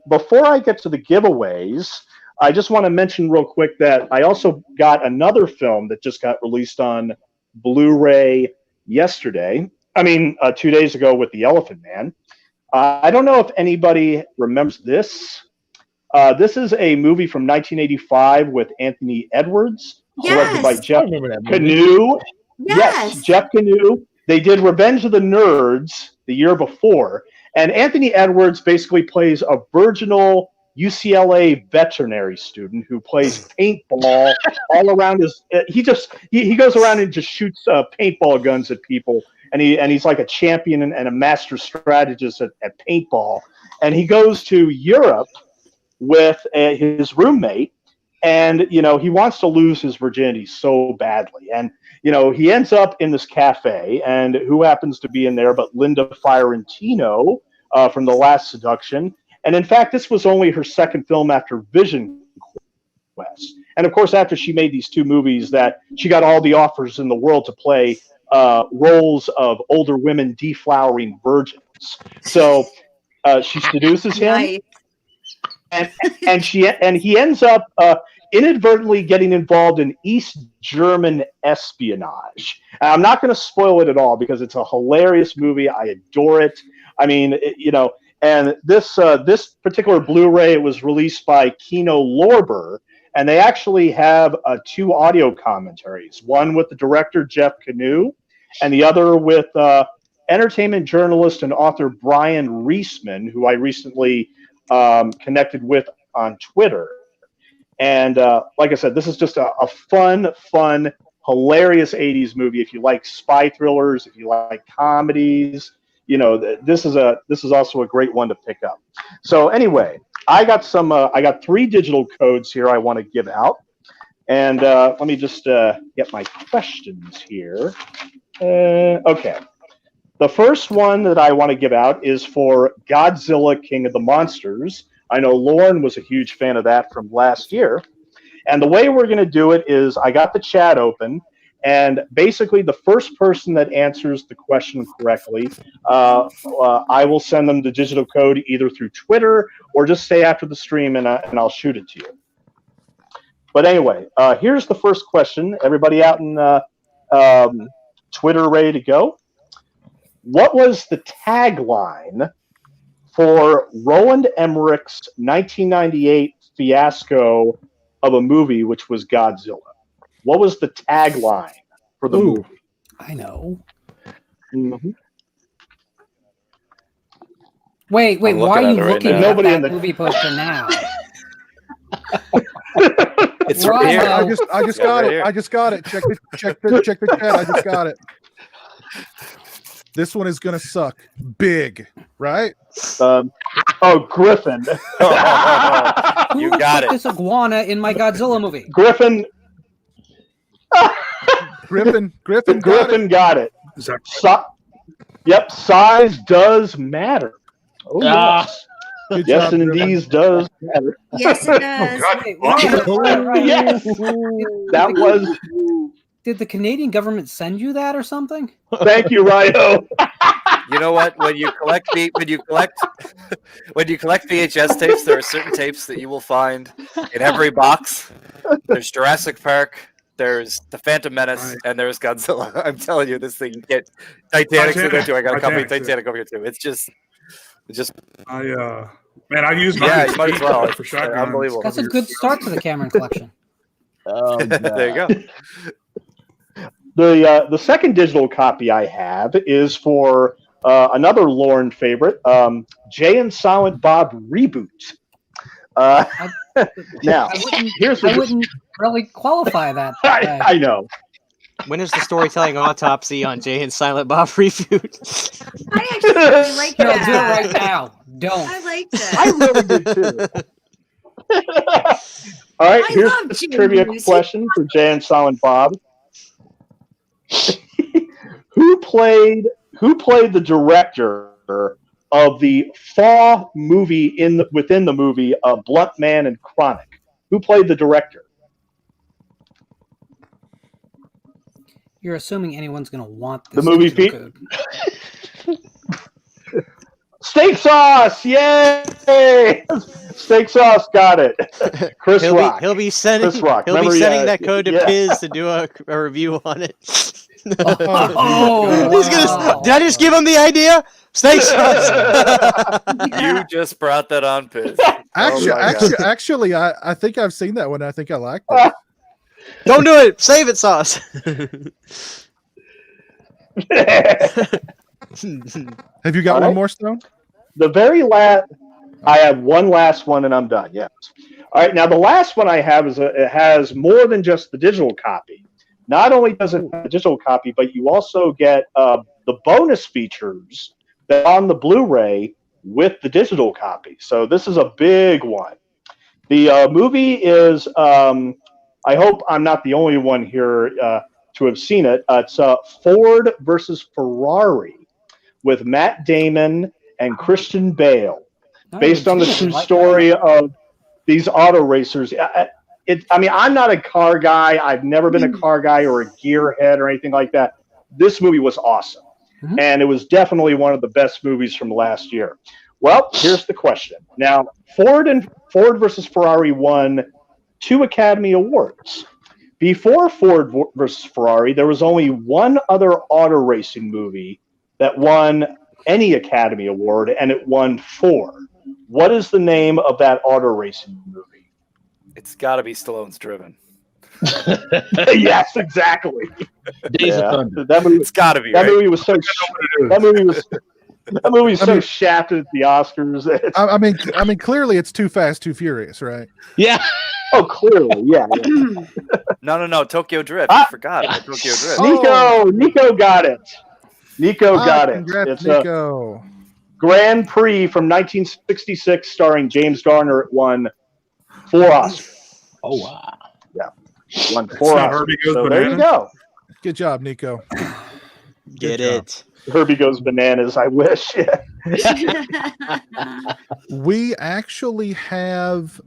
before I get to the giveaways, I just want to mention real quick that I also got another film that just got released on Blu-ray yesterday. 2 days ago with The Elephant Man. I don't know if anybody remembers this. This is a movie from 1985 with Anthony Edwards, directed by Jeff Canoe. Yes, Jeff Canoe. They did Revenge of the Nerds the year before, and Anthony Edwards basically plays a virginal UCLA veterinary student who plays paintball all around his. He goes around and just shoots paintball guns at people, and he's like a champion and a master strategist at paintball. And he goes to Europe with his roommate, and he wants to lose his virginity so badly, and he ends up in this cafe, and who happens to be in there but Linda Fiorentino from The Last Seduction. And in fact, this was only her second film after Vision Quest. And of course, after she made these two movies, that she got all the offers in the world to play roles of older women deflowering virgins. So she seduces him, Nice. and he ends up inadvertently getting involved in East German espionage. I'm not going to spoil it at all because it's a hilarious movie. I adore it. I mean, and this particular Blu-ray, it was released by Kino Lorber, and they actually have two audio commentaries, one with the director Jeff Canoe, and the other with entertainment journalist and author Brian Reisman, who I recently connected with on Twitter. And like I said, this is just a fun, hilarious 80s movie. If you like spy thrillers, if you like comedies, this is also a great one to pick up. So anyway, I got 3 digital codes here I want to give out. And let me just get my questions here. Okay. The first one that I want to give out is for Godzilla King of the Monsters. I know Lauren was a huge fan of that from last year. And the way we're going to do it is I got the chat open, and basically the first person that answers the question correctly, I will send them the digital code either through Twitter or just stay after the stream and I'll shoot it to you. But anyway, here's the first question. Everybody out in Twitter ready to go? What was the tagline for Roland Emmerich's 1998 fiasco of a movie, which was Godzilla? What was the tagline for the movie? I know. Mm-hmm. Wait, I'm why are you looking at it right looking now. at Nobody that in the- movie poster now? It's Right. right here. I just Yeah, got right it. here. I just got it. Check the chat. I just got it. This one is gonna suck big, right? Griffin. You Who got put it. this iguana in my Godzilla movie? Griffin Got it. got it. Yep, size does matter. Oh, yes. Good Yes, job, indeed does matter. Yes, it does. Wait, right. Yes, that was. Did the Canadian government send you that or something? Thank you, Ryo. You know what? When you collect VHS tapes, there are certain tapes that you will find in every box. There's Jurassic Park, there's The Phantom Menace, and there's Godzilla. I'm telling you, this thing you get Titanic's in there too. I got a copy of Titanic over here too. It's just. I use my Yeah, you might as well. for shotguns. Unbelievable. That's a good start to the Cameron collection. There you go. The second digital copy I have is for another Lauren favorite, Jay and Silent Bob Reboot. Now, I wouldn't really qualify that. I know. When is the storytelling autopsy on Jay and Silent Bob reboot? I actually really like No, do it that. right now. Don't. I liked I it. really did too. All right, I here's love the Jay trivia music. question for Jay and Silent Bob. Who played the director of the Thaw movie within the movie Blunt Man and Chronic? Who played the director? You're assuming anyone's going to want this The movie digital code. Steak Sauce! Yay! Steak Sauce got it. Chris Rock. He'll be sending Chris Rock. he'll be Remember, sending that code to yeah. Piz to do a review on it. Oh, He's gonna. Did I just give him the idea? Steak sauce. You just brought that on, Piz. Actually, I think I've seen that one. I think I liked it. Don't do it. Save it, sauce. Have you got All one right. more, Stone? The very last, I have one last one and I'm done. Yes. All right. Now, the last one I have is it has more than just the digital copy. Not only does it have a digital copy, but you also get the bonus features that are on the Blu-ray with the digital copy. So this is a big one. The movie is, I hope I'm not the only one here to have seen it. It's Ford versus Ferrari with Matt Damon and Christian Bale, based on the true story of these auto racers. I mean, I'm not a car guy. I've never been a car guy or a gearhead or anything like that. This movie was awesome. And it was definitely one of the best movies from last year. Well, here's the question. Now, Ford versus Ferrari won 2 Academy Awards. Before Ford versus Ferrari, there was only one other auto racing movie that won any Academy Award, and it won 4. What is the name of that auto racing movie? It's got to be Stallone's Driven. Yes, exactly. Days of Thunder. That movie, It's got to be. that Right? movie was so. That movie was so shafted at the Oscars. I mean, clearly it's Too Fast, Too Furious, right? Yeah. Oh, clearly, yeah. No. Tokyo Drift. I forgot about Tokyo Drift. Nico got it. Nico got it. Congrats, It's Nico. a Grand Prix from 1966 starring James Garner. It won 4 Oscars. Oh, wow. Yeah. Won 4 Oscars. Herbie Goes So there you Bananas. go. Good job, Nico. Get Good job. it. Herbie Goes Bananas, I wish. We actually have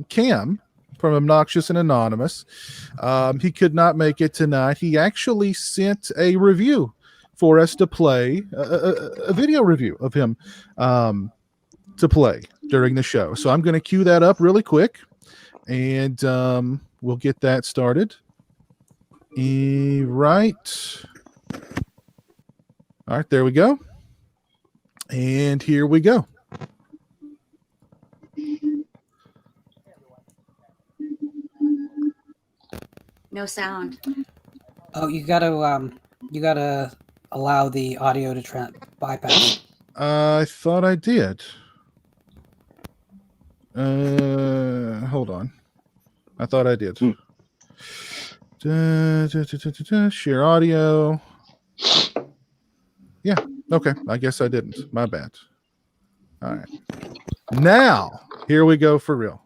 Cam from Obnoxious and Anonymous. He could not make it tonight. He actually sent a review for us to play, a video review of him to play during the show. So I'm going to cue that up really quick, and we'll get that started. Right. All right, there we go. And here we go. No sound. Oh, you gotta allow the audio to bypass. I thought I did. Hold on. I thought I did. Share audio. Yeah. Okay. I guess I didn't. My bad. All right. Now, here we go for real.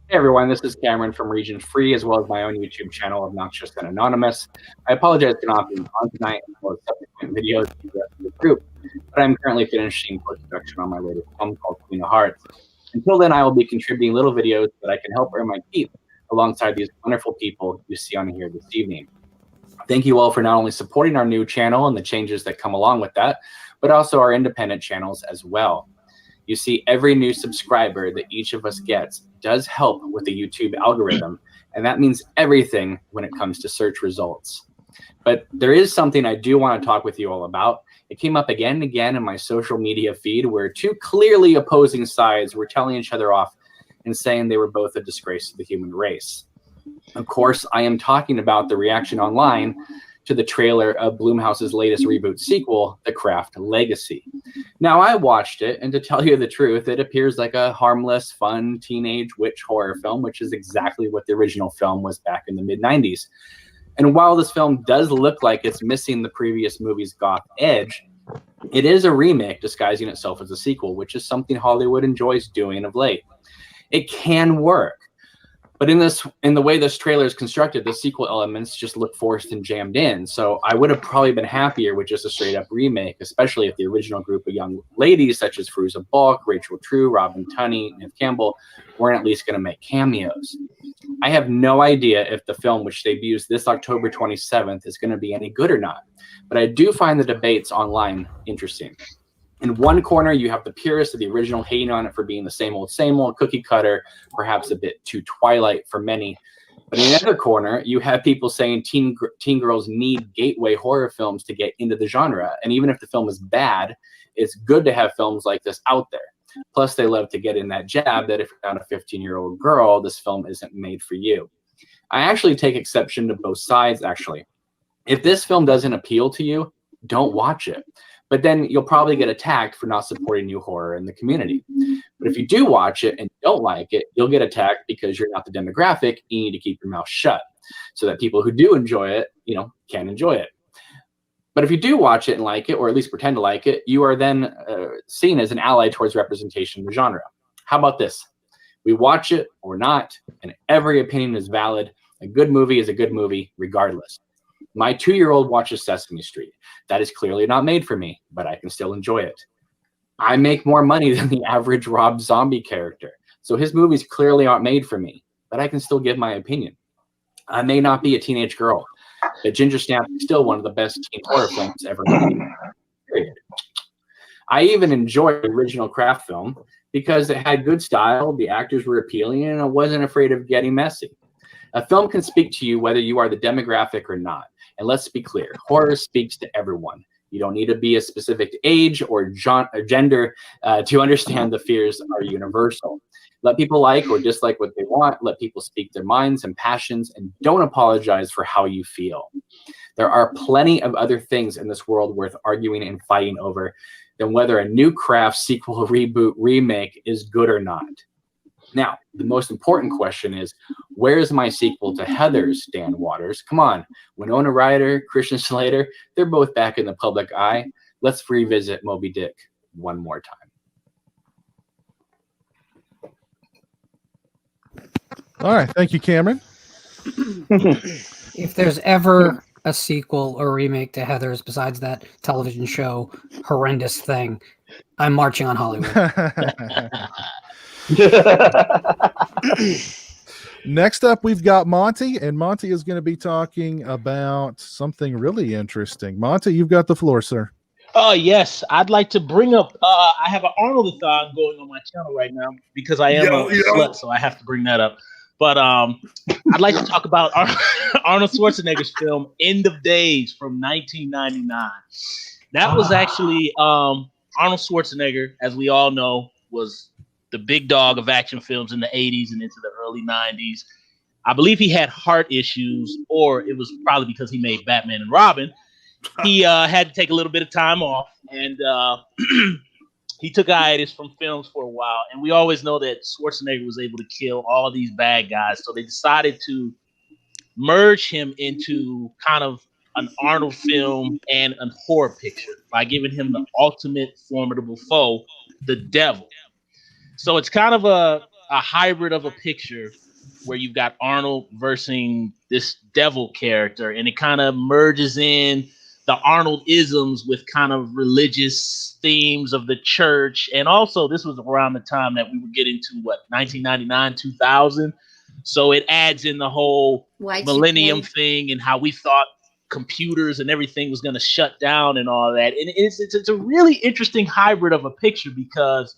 Hey everyone, this is Cameron from Regionfree, as well as my own YouTube channel, Obnoxious and Anonymous. I apologize for not being on tonight as well as subsequent videos for the rest of the group, but I'm currently finishing post-production on my latest film called Queen of Hearts. Until then, I will be contributing little videos that I can help earn my keep alongside these wonderful people you see on here this evening. Thank you all for not only supporting our new channel and the changes that come along with that, but also our independent channels as well. You see, every new subscriber that each of us gets does help with the YouTube algorithm, and that means everything when it comes to search results. But there is something I do want to talk with you all about. It came up again and again in my social media feed where 2 clearly opposing sides were telling each other off and saying they were both a disgrace to the human race. Of course, I am talking about the reaction online to the trailer of Blumhouse's latest reboot sequel, The Craft Legacy. Now, I watched it, and to tell you the truth, it appears like a harmless, fun, teenage witch horror film, which is exactly what the original film was back in the mid-90s. And while this film does look like it's missing the previous movie's goth edge, it is a remake disguising itself as a sequel, which is something Hollywood enjoys doing of late. It can work. But in the way this trailer is constructed, the sequel elements just look forced and jammed in. So I would have probably been happier with just a straight up remake, especially if the original group of young ladies such as Fruza Balk, Rachel True, Robin Tunney, Neve Campbell weren't at least going to make cameos. I have no idea if the film, which debuts this October 27th, is going to be any good or not. But I do find the debates online interesting. In one corner, you have the purists of the original hating on it for being the same old cookie cutter, perhaps a bit too Twilight for many. But in the other corner, you have people saying teen girls need gateway horror films to get into the genre. And even if the film is bad, it's good to have films like this out there. Plus, they love to get in that jab that if you're not a 15-year-old girl, this film isn't made for you. I actually take exception to both sides, actually. If this film doesn't appeal to you, don't watch it. But then you'll probably get attacked for not supporting new horror in the community. But if you do watch it and don't like it, you'll get attacked because you're not the demographic. You need to keep your mouth shut so that people who do enjoy it, can enjoy it. But if you do watch it and like it, or at least pretend to like it, you are then seen as an ally towards representation of the genre. How about this? We watch it or not, and every opinion is valid. A good movie is a good movie, regardless. My 2-year-old watches Sesame Street. That is clearly not made for me, but I can still enjoy it. I make more money than the average Rob Zombie character, so his movies clearly aren't made for me, but I can still give my opinion. I may not be a teenage girl, but Ginger Snap is still one of the best teen horror films ever made. Period. I even enjoyed the original Kraft film because it had good style, the actors were appealing, and I wasn't afraid of getting messy. A film can speak to you whether you are the demographic or not. And let's be clear, horror speaks to everyone. You don't need to be a specific age or gender to understand the fears are universal. Let people like or dislike what they want. Let people speak their minds and passions, and don't apologize for how you feel. There are plenty of other things in this world worth arguing and fighting over than whether a new Kraft sequel, reboot, remake is good or not. Now, the most important question is, where's my sequel to Heathers, Dan Waters? Come on, Winona Ryder, Christian Slater, they're both back in the public eye. Let's revisit Moby Dick one more time. All right. Thank you, Cameron. If there's ever a sequel or remake to Heathers besides that television show horrendous thing, I'm marching on Hollywood. Next up, we've got Monty, and Monty is going to be talking about something really interesting. Monty, you've got the floor, sir. Oh, yes. I'd like to bring up, I have an Arnold-a-thon going on my channel right now because I am a slut, so I have to bring that up. But I'd like to talk about Arnold Schwarzenegger's film, End of Days from 1999. That was actually Arnold Schwarzenegger, as we all know, was the big dog of action films in the 80s and into the early 90s. I believe he had heart issues, or it was probably because he made Batman and Robin. He had to take a little bit of time off, and he took hiatus from films for a while. And we always know that Schwarzenegger was able to kill all these bad guys, so they decided to merge him into kind of an Arnold film and a horror picture by giving him the ultimate formidable foe, the devil. So it's kind of a hybrid of a picture where you've got Arnold versus this devil character, and it kind of merges in the Arnold-isms with kind of religious themes of the church. And also, this was around the time that we were getting to, 1999, 2000. So it adds in the whole millennium thing and how we thought computers and everything was going to shut down and all that. And it's a really interesting hybrid of a picture because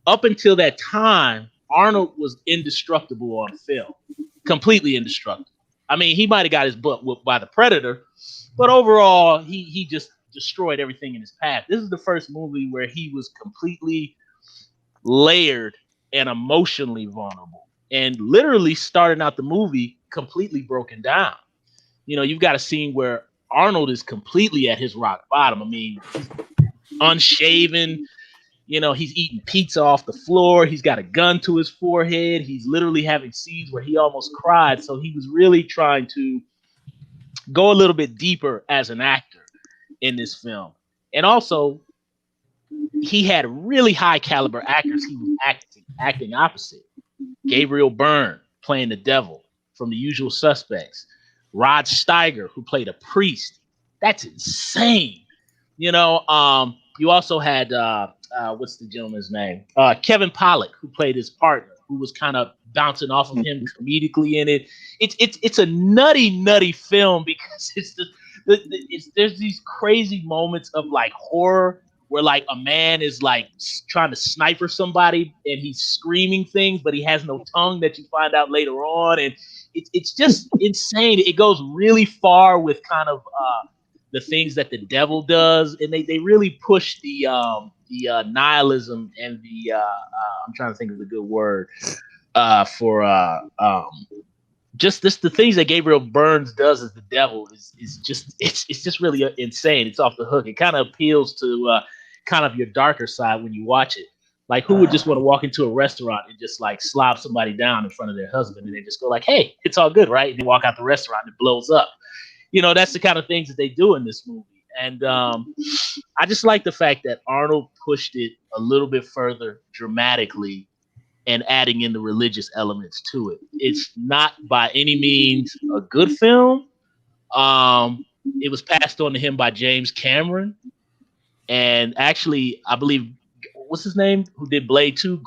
up until that time, Arnold was indestructible on film, completely indestructible. I mean, he might have got his butt whooped by the Predator, but overall, he just destroyed everything in his path. This is the first movie where he was completely layered and emotionally vulnerable, and literally starting out the movie completely broken down. You know, you've got a scene where Arnold is completely at his rock bottom. I mean, unshaven. You know, he's eating pizza off the floor. He's got a gun to his forehead. He's literally having scenes where he almost cried. So he was really trying to go a little bit deeper as an actor in this film. And also, he had really high caliber actors he was acting opposite. Gabriel Byrne playing the devil from The Usual Suspects. Rod Steiger, who played a priest. That's insane. You know, you also had what's the gentleman's name? Kevin Pollak, who played his partner, who was kind of bouncing off of him comedically in it. It's a nutty film because there's these crazy moments of like horror where like a man is like trying to sniper somebody and he's screaming things, but he has no tongue that you find out later on, and it's just insane. It goes really far with kind of the things that the devil does, and they really push the nihilism and the I'm trying to think of the good word for just the things that Gabriel Burns does as the devil is just it's just really insane. It's off the hook. It kind of appeals to kind of your darker side when you watch it. Like, who would just want to walk into a restaurant and just like slob somebody down in front of their husband and they just go like, "Hey, it's all good, right?" And they walk out the restaurant and it blows up. You know, that's the kind of things that they do in this movie. And I just like the fact that Arnold pushed it a little bit further dramatically and adding in the religious elements to it. It's not by any means a good film. It was passed on to him by James Cameron. And actually, I believe, what's his name? Who did Blade 2?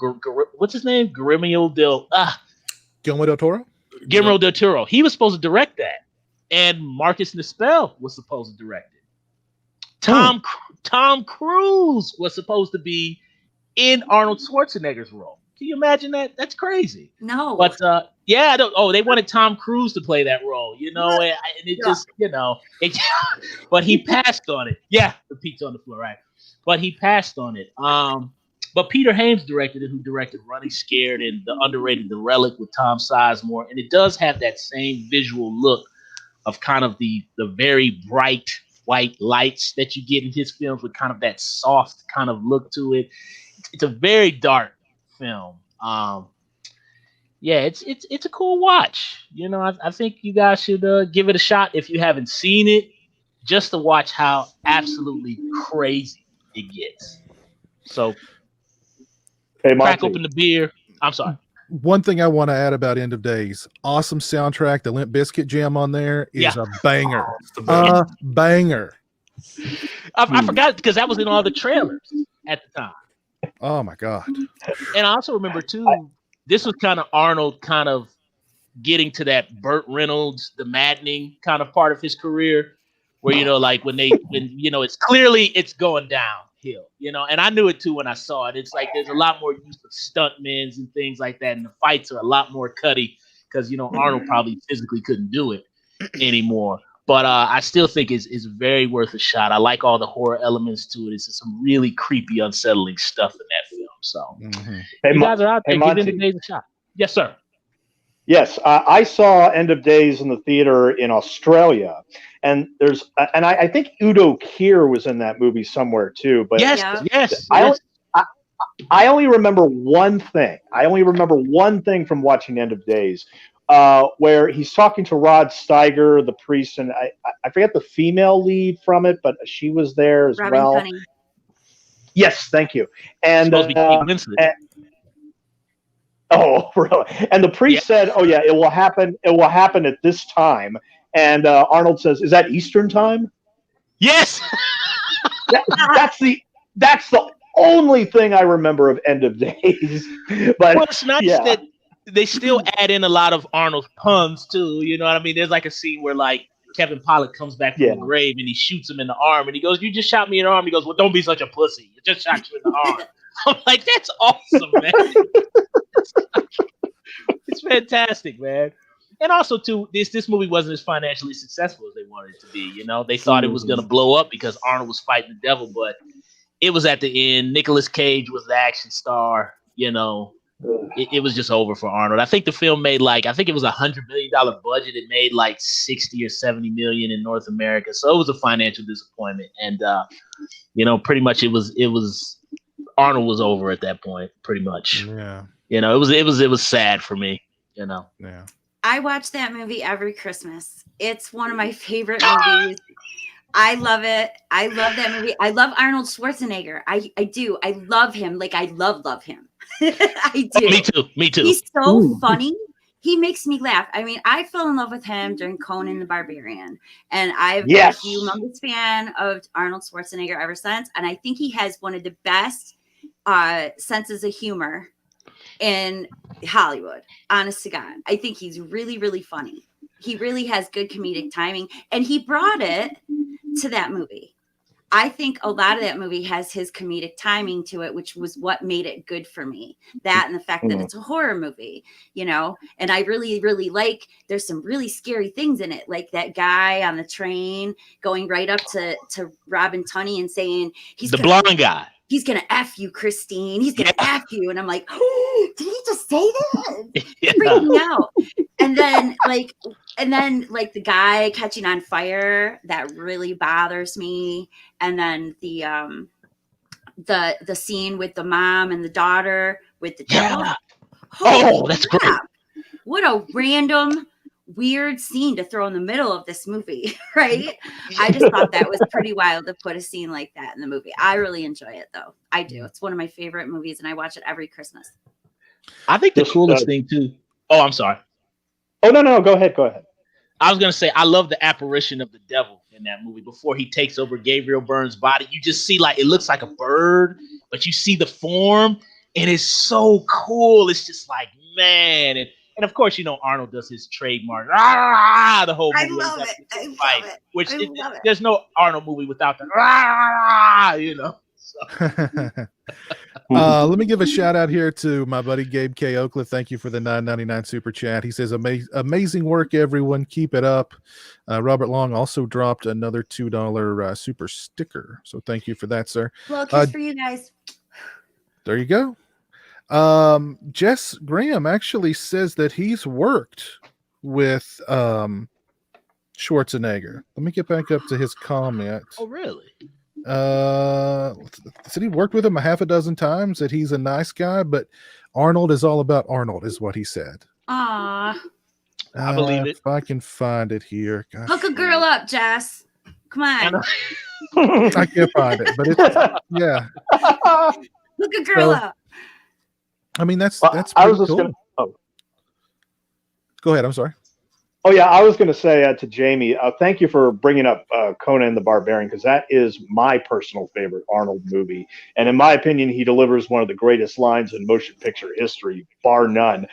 What's his name? Guillermo del Toro? Guillermo del Toro. He was supposed to direct that. And Marcus Nispel was supposed to direct it. Tom Cruise was supposed to be in Arnold Schwarzenegger's role. Can you imagine that? That's crazy. No. But yeah, they wanted Tom Cruise to play that role, you know, and it just, you know, but he passed on it. Yeah, the pizza on the floor, right? But he passed on it. But Peter Hames directed it, who directed Running Scared and the underrated The Relic with Tom Sizemore, and it does have that same visual look of kind of the very bright white lights that you get in his films with kind of that soft kind of look to it. It's a very dark film. Yeah, it's a cool watch. You know, I think you guys should give it a shot if you haven't seen it, just to watch how absolutely crazy it gets. So, crack open the beer. I'm sorry. One thing I want to add about End of Days: awesome soundtrack. The Limp Bizkit jam on there is a banger. Banger. I forgot because that was in all the trailers at the time. Oh my god! And I also remember too, this was kind of Arnold kind of getting to that Burt Reynolds, the maddening kind of part of his career, where, you know, like when you know, it's going downhill, you know. And I knew it too when I saw it. It's like there's a lot more use of stuntmen and things like that, and the fights are a lot more cutty because, you know, Arnold probably physically couldn't do it anymore. But I still think it's very worth a shot. I like all the horror elements to it. It's just some really creepy, unsettling stuff in that film. So, you guys are out there, give End of Days a shot. Yes, sir. Yes, I saw End of Days in the theater in Australia, and I think Udo Kier was in that movie somewhere too. But yes. I only remember one thing. I only remember one thing from watching End of Days. Where he's talking to Rod Steiger, the priest, and I forget the female lead from it, but she was there as Robin well. Cunning. Yes, thank you. And supposed to be Kate Winslet. Oh, really? And the priest said, "Oh yeah, it will happen. It will happen at this time." And Arnold says, "Is that Eastern time?" Yes. That's the only thing I remember of End of Days. But well, it's nice that they still add in a lot of Arnold's puns too. You know what I mean? There's like a scene where like Kevin Pollak comes back from the grave and he shoots him in the arm and he goes, "You just shot me in the arm." He goes, "Well, don't be such a pussy. You just shot you in the arm." I'm like, that's awesome, man. It's fantastic, man. And also too, this movie wasn't as financially successful as they wanted it to be. You know, they thought it was going to blow up because Arnold was fighting the devil, but it was at the end. Nicolas Cage was the action star. You know, it was just over for Arnold. I think the film made I think it was $100 million budget. It made like 60 or 70 million in North America. So it was a financial disappointment. And, you know, pretty much it was Arnold was over at that point, pretty much. Yeah. You know, it was sad for me, you know. Yeah. I watch that movie every Christmas. It's one of my favorite movies. I love it. I love that movie. I love Arnold Schwarzenegger. I do. I love him. Like I love him. I do. Me too. He's so funny. He makes me laugh. I mean, I fell in love with him during Conan the Barbarian. And I've been a humongous fan of Arnold Schwarzenegger ever since. And I think he has one of the best senses of humor in Hollywood. Honest to God. I think he's really, really funny. He really has good comedic timing. And he brought it to that movie. I think a lot of that movie has his comedic timing to it, which was what made it good for me. That and the fact that it's a horror movie, you know, and I really, really like, there's some really scary things in it. Like that guy on the train going right up to Robin Tunney and saying, blonde guy. He's going to F you, Christine. He's going to F you. And I'm like, oh, did he just say that? It's freaking me out. and then the guy catching on fire, that really bothers me. And then the scene with the mom and the daughter with the devil. Yeah. Holy That's great. crap. What a random weird scene to throw in the middle of this movie, right? I just thought that was pretty wild to put a scene like that in the movie. I really enjoy it though. I do. It's one of my favorite movies and I watch it every Christmas. I think the coolest thing too. Oh, I'm sorry. Oh no, go ahead. I was gonna say I love the apparition of the devil in that movie before he takes over Gabriel Byrne's body. You just see like it looks like a bird, but you see the form, and it's so cool. It's just like, man, and of course, you know, Arnold does his trademark the whole movie. I love it. I love it. Which I love it. there's no Arnold movie without the you know. So. Let me give a shout out here to my buddy Gabe K. Oakland. Thank you for the $9.99 super chat. He says, amazing work, everyone. Keep it up. Robert Long also dropped another $2 super sticker. So thank you for that, sir. Well, kiss for you guys. There you go. Jess Graham actually says that he's worked with Schwarzenegger. Let me get back up to his comment. Oh, really? Said he worked with him a half a dozen times, that he's a nice guy, but Arnold is all about Arnold, is what he said. Aw. I believe it. If I can find it here. Gosh, Hook a girl up, Jess. Come on. I can't find it, but it's, yeah. Hook a girl up. I mean, that's I was just cool. gonna. Go ahead. I'm sorry. Oh yeah, I was going to say to Jamie, thank you for bringing up Conan the Barbarian, because that is my personal favorite Arnold movie, and in my opinion, he delivers one of the greatest lines in motion picture history, bar none.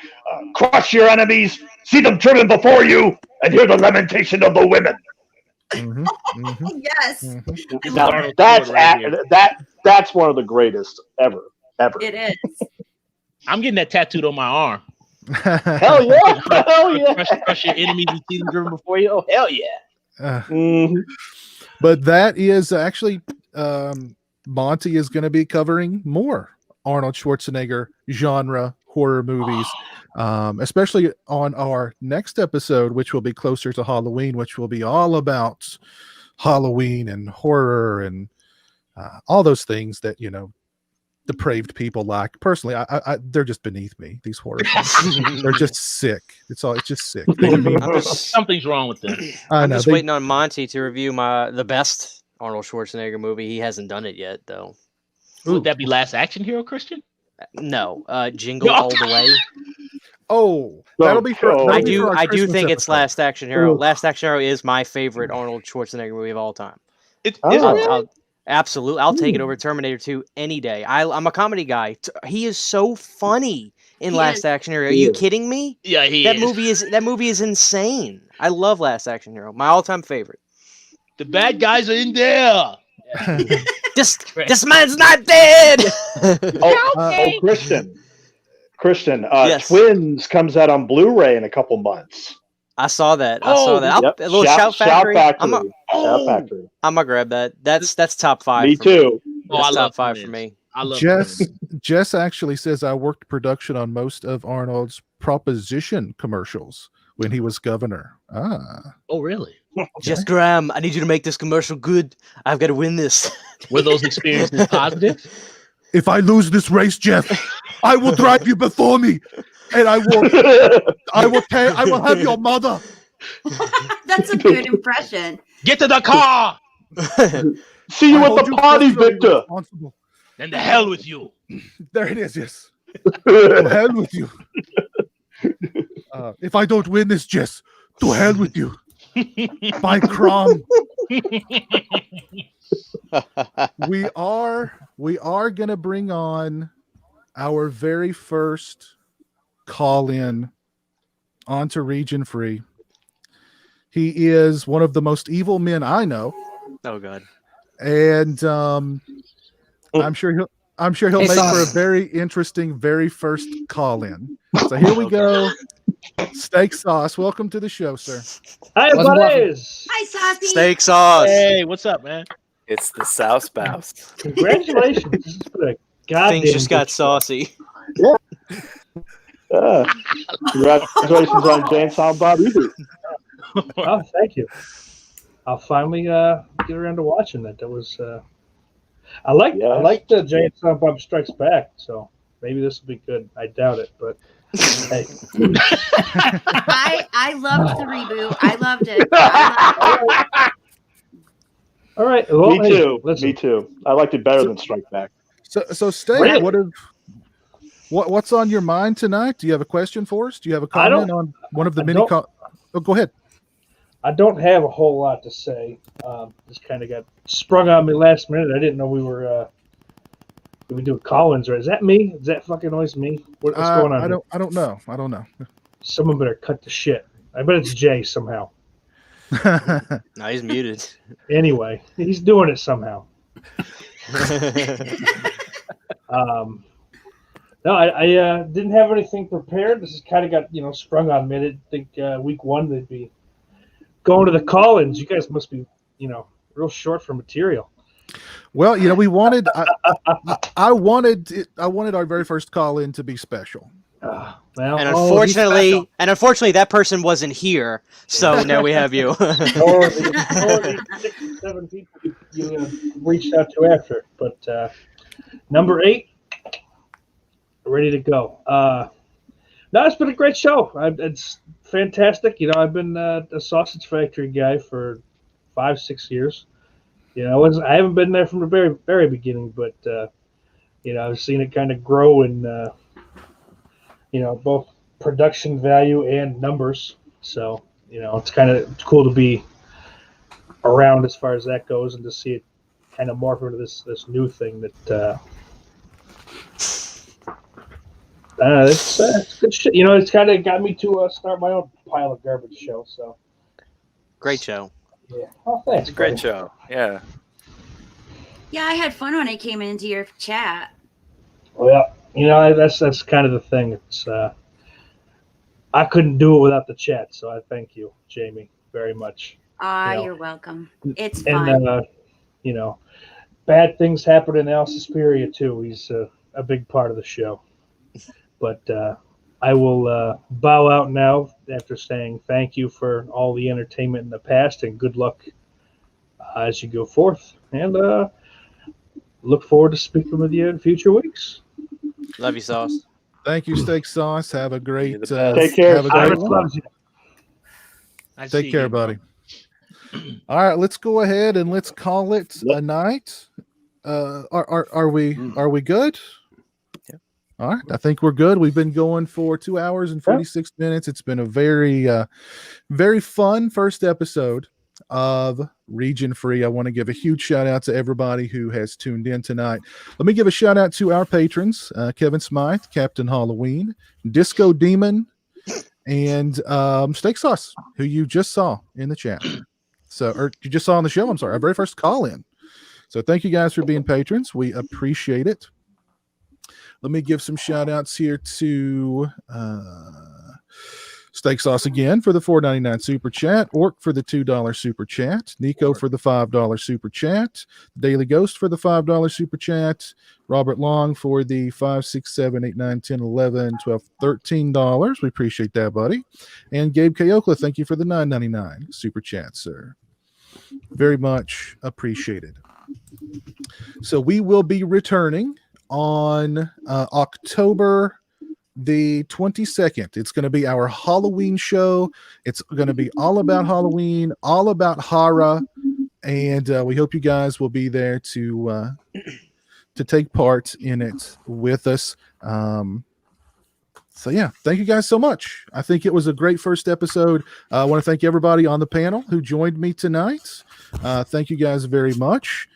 Crush your enemies, see them driven before you, and hear the lamentation of the women. Mm-hmm, mm-hmm, Yes. mm-hmm. Now, that's one of the greatest ever. It is. I'm getting that tattooed on my arm. Hell yeah! Hell yeah! Crush your enemies and see them driven before you. Oh, hell yeah! But that is actually Monty is going to be covering more Arnold Schwarzenegger genre horror movies, especially on our next episode, which will be closer to Halloween, which will be all about Halloween and horror and all those things that, you know, depraved people like. Personally, I they're just beneath me, these horror films. They're just sick. It's just sick. Something's wrong with them. I'm just waiting on Monty to review the best Arnold Schwarzenegger movie. He hasn't done it yet, though. Would that be Last Action Hero, Christian? No, Jingle All the Way. Oh, that'll be for. I do think it's Last Action Hero. Last Action Hero is my favorite Arnold Schwarzenegger movie of all time. Absolutely, I'll take it over Terminator 2 any day. I'm a comedy guy. He is so funny in Last Action Hero. Are you kidding me? Yeah, That movie is insane. I love Last Action Hero. My all-time favorite. The bad guys are in there. This man's not dead. Christian. Yes. Twins comes out on Blu-ray in a couple months. I saw that. Yep. A little Shout Factory. Shout Factory. I'm gonna grab that. That's top 5. Me too. That's top 5 for me. I love Jess actually says I worked production on most of Arnold's Proposition commercials when he was governor. Oh, really? Jess Graham, I need you to make this commercial good. I've got to win this. Were those experiences positive? If I lose this race, Jeff, I will drive you before me, and I will have your mother. That's a good impression. Get to the car. See you at the party, Victor. And the hell with you. There it is. Yes. To hell with you. If I don't win this, Jess, to hell with you. By Crom. We are gonna bring on our very first call-in onto Region Free. He is one of the most evil men I know. Oh God. And I'm sure he'll make for a very interesting very first call-in. So here we go. Steak Sauce, welcome to the show, sir. Hi, buddies. Hi, Saucy. Steak Sauce. Hey, what's up, man? It's the South Spouse. Congratulations. Things just got saucy. Congratulations on Jane Silent Bob reboot. Oh, thank you. I'll finally get around to watching that. That was I like the Jane Silent Bob Strikes Back, so maybe this will be good. I doubt it, but hey. I loved the reboot. I loved it. All right. Well, Me hey, too. listen. Me too. I liked it better than Strike Back. So Steak, Really? what's on your mind tonight? Do you have a question for us? Do you have a comment on one of the many? Oh, go ahead. I don't have a whole lot to say. Just kind of got sprung on me last minute. I didn't know we were doing Collins, or is that me? Is that fucking noise me? What's going on? I don't know. Someone better cut the shit. I bet it's Jay somehow. No, he's muted. Anyway, he's doing it somehow. No, I didn't have anything prepared. This has kind of got sprung on me. I didn't think week one they'd be going to the Collins. You guys must be real short for material. Well, we wanted. I wanted our very first call in to be special. Well, and unfortunately, that person wasn't here. So now we have you. or the 6 or 7 people you reached out to after. But number 8, ready to go. No, it's been a great show. It's fantastic. I've been a Sausage Factory guy for 5-6 years. I haven't been there from the very, very beginning, but I've seen it kind of grow in both production value and numbers. So it's kind of cool to be around as far as that goes, and to see it kind of morph into this new thing that it's good shit. It's kind of got me to start my own pile of garbage show. So great show. Yeah. Oh, thanks. Great show. Yeah. Yeah, I had fun when I came into your chat. Well, that's kind of the thing. It's I couldn't do it without the chat, so I thank you, Jamie, very much. You're welcome. It's fun. And bad things happen in Al Suspiria too. He's a big part of the show. But I will bow out now after saying thank you for all the entertainment in the past, and good luck as you go forth. And look forward to speaking with you in future weeks. Love you, Sauce. Thank you, Steak Sauce. Have a great take care. Have a great one. I Take see care, you. buddy. All right, let's go ahead and let's call it a night. Are we good? Yeah. All right, I think we're good. We've been going for 2 hours and 46 minutes. It's been a very, very fun first episode of Region Free. I want to give a huge shout out to everybody who has tuned in tonight. Let me give a shout out to our patrons, Kevin Smythe, Captain Halloween, Disco Demon, and Steak Sauce, who you just saw in the chat. Or you just saw on the show, I'm sorry, our very first call in. So thank you guys for being patrons. We appreciate it. Let me give some shout outs here to Steak Sauce again for the $4.99 super chat, Orc for the $2 super chat, Nico for the $5 super chat, Daily Ghost for the $5 super chat, Robert Long for the $5, $6, $7, $8, $9, $10, $11, $12, $13. We appreciate that, buddy. And Gabe Kayokla, thank you for the $9.99 super chat, sir. Very much appreciated. So we will be returning on October the 22nd. It's going to be our Halloween show. It's going to be all about Halloween, all about horror, and we hope you guys will be there to take part in it with us. So yeah, thank you guys so much. I think it was a great first episode. I want to thank everybody on the panel who joined me tonight. Thank you guys very much.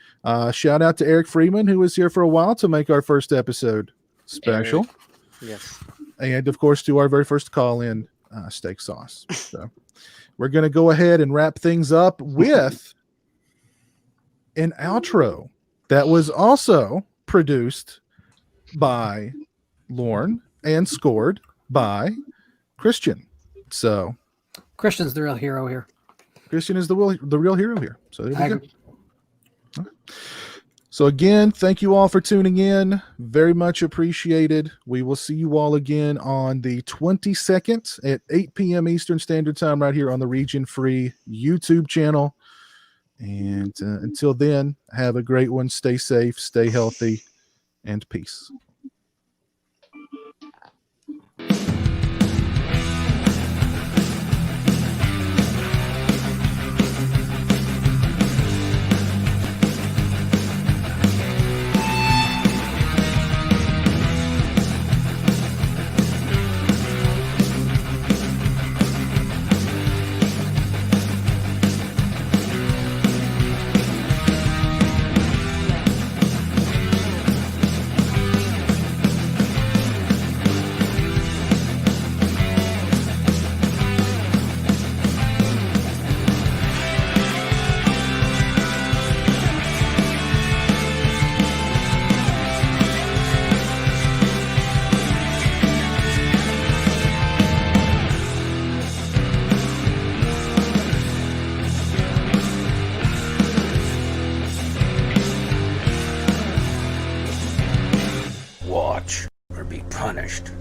Shout out to Eric Freeman, who was here for a while to make our first episode special. Eric. Yes. And of course, to our very first call in, Steak Sauce. So we're going to go ahead and wrap things up with an outro that was also produced by Lorne and scored by Christian. So Christian's the real hero here. Christian is the real hero here. So there we go. So again, thank you all for tuning in. Very much appreciated. We will see you all again on the 22nd at 8 p.m. Eastern Standard Time right here on the Region Free YouTube channel. And until then, have a great one. Stay safe, stay healthy, and peace. Watch or be punished.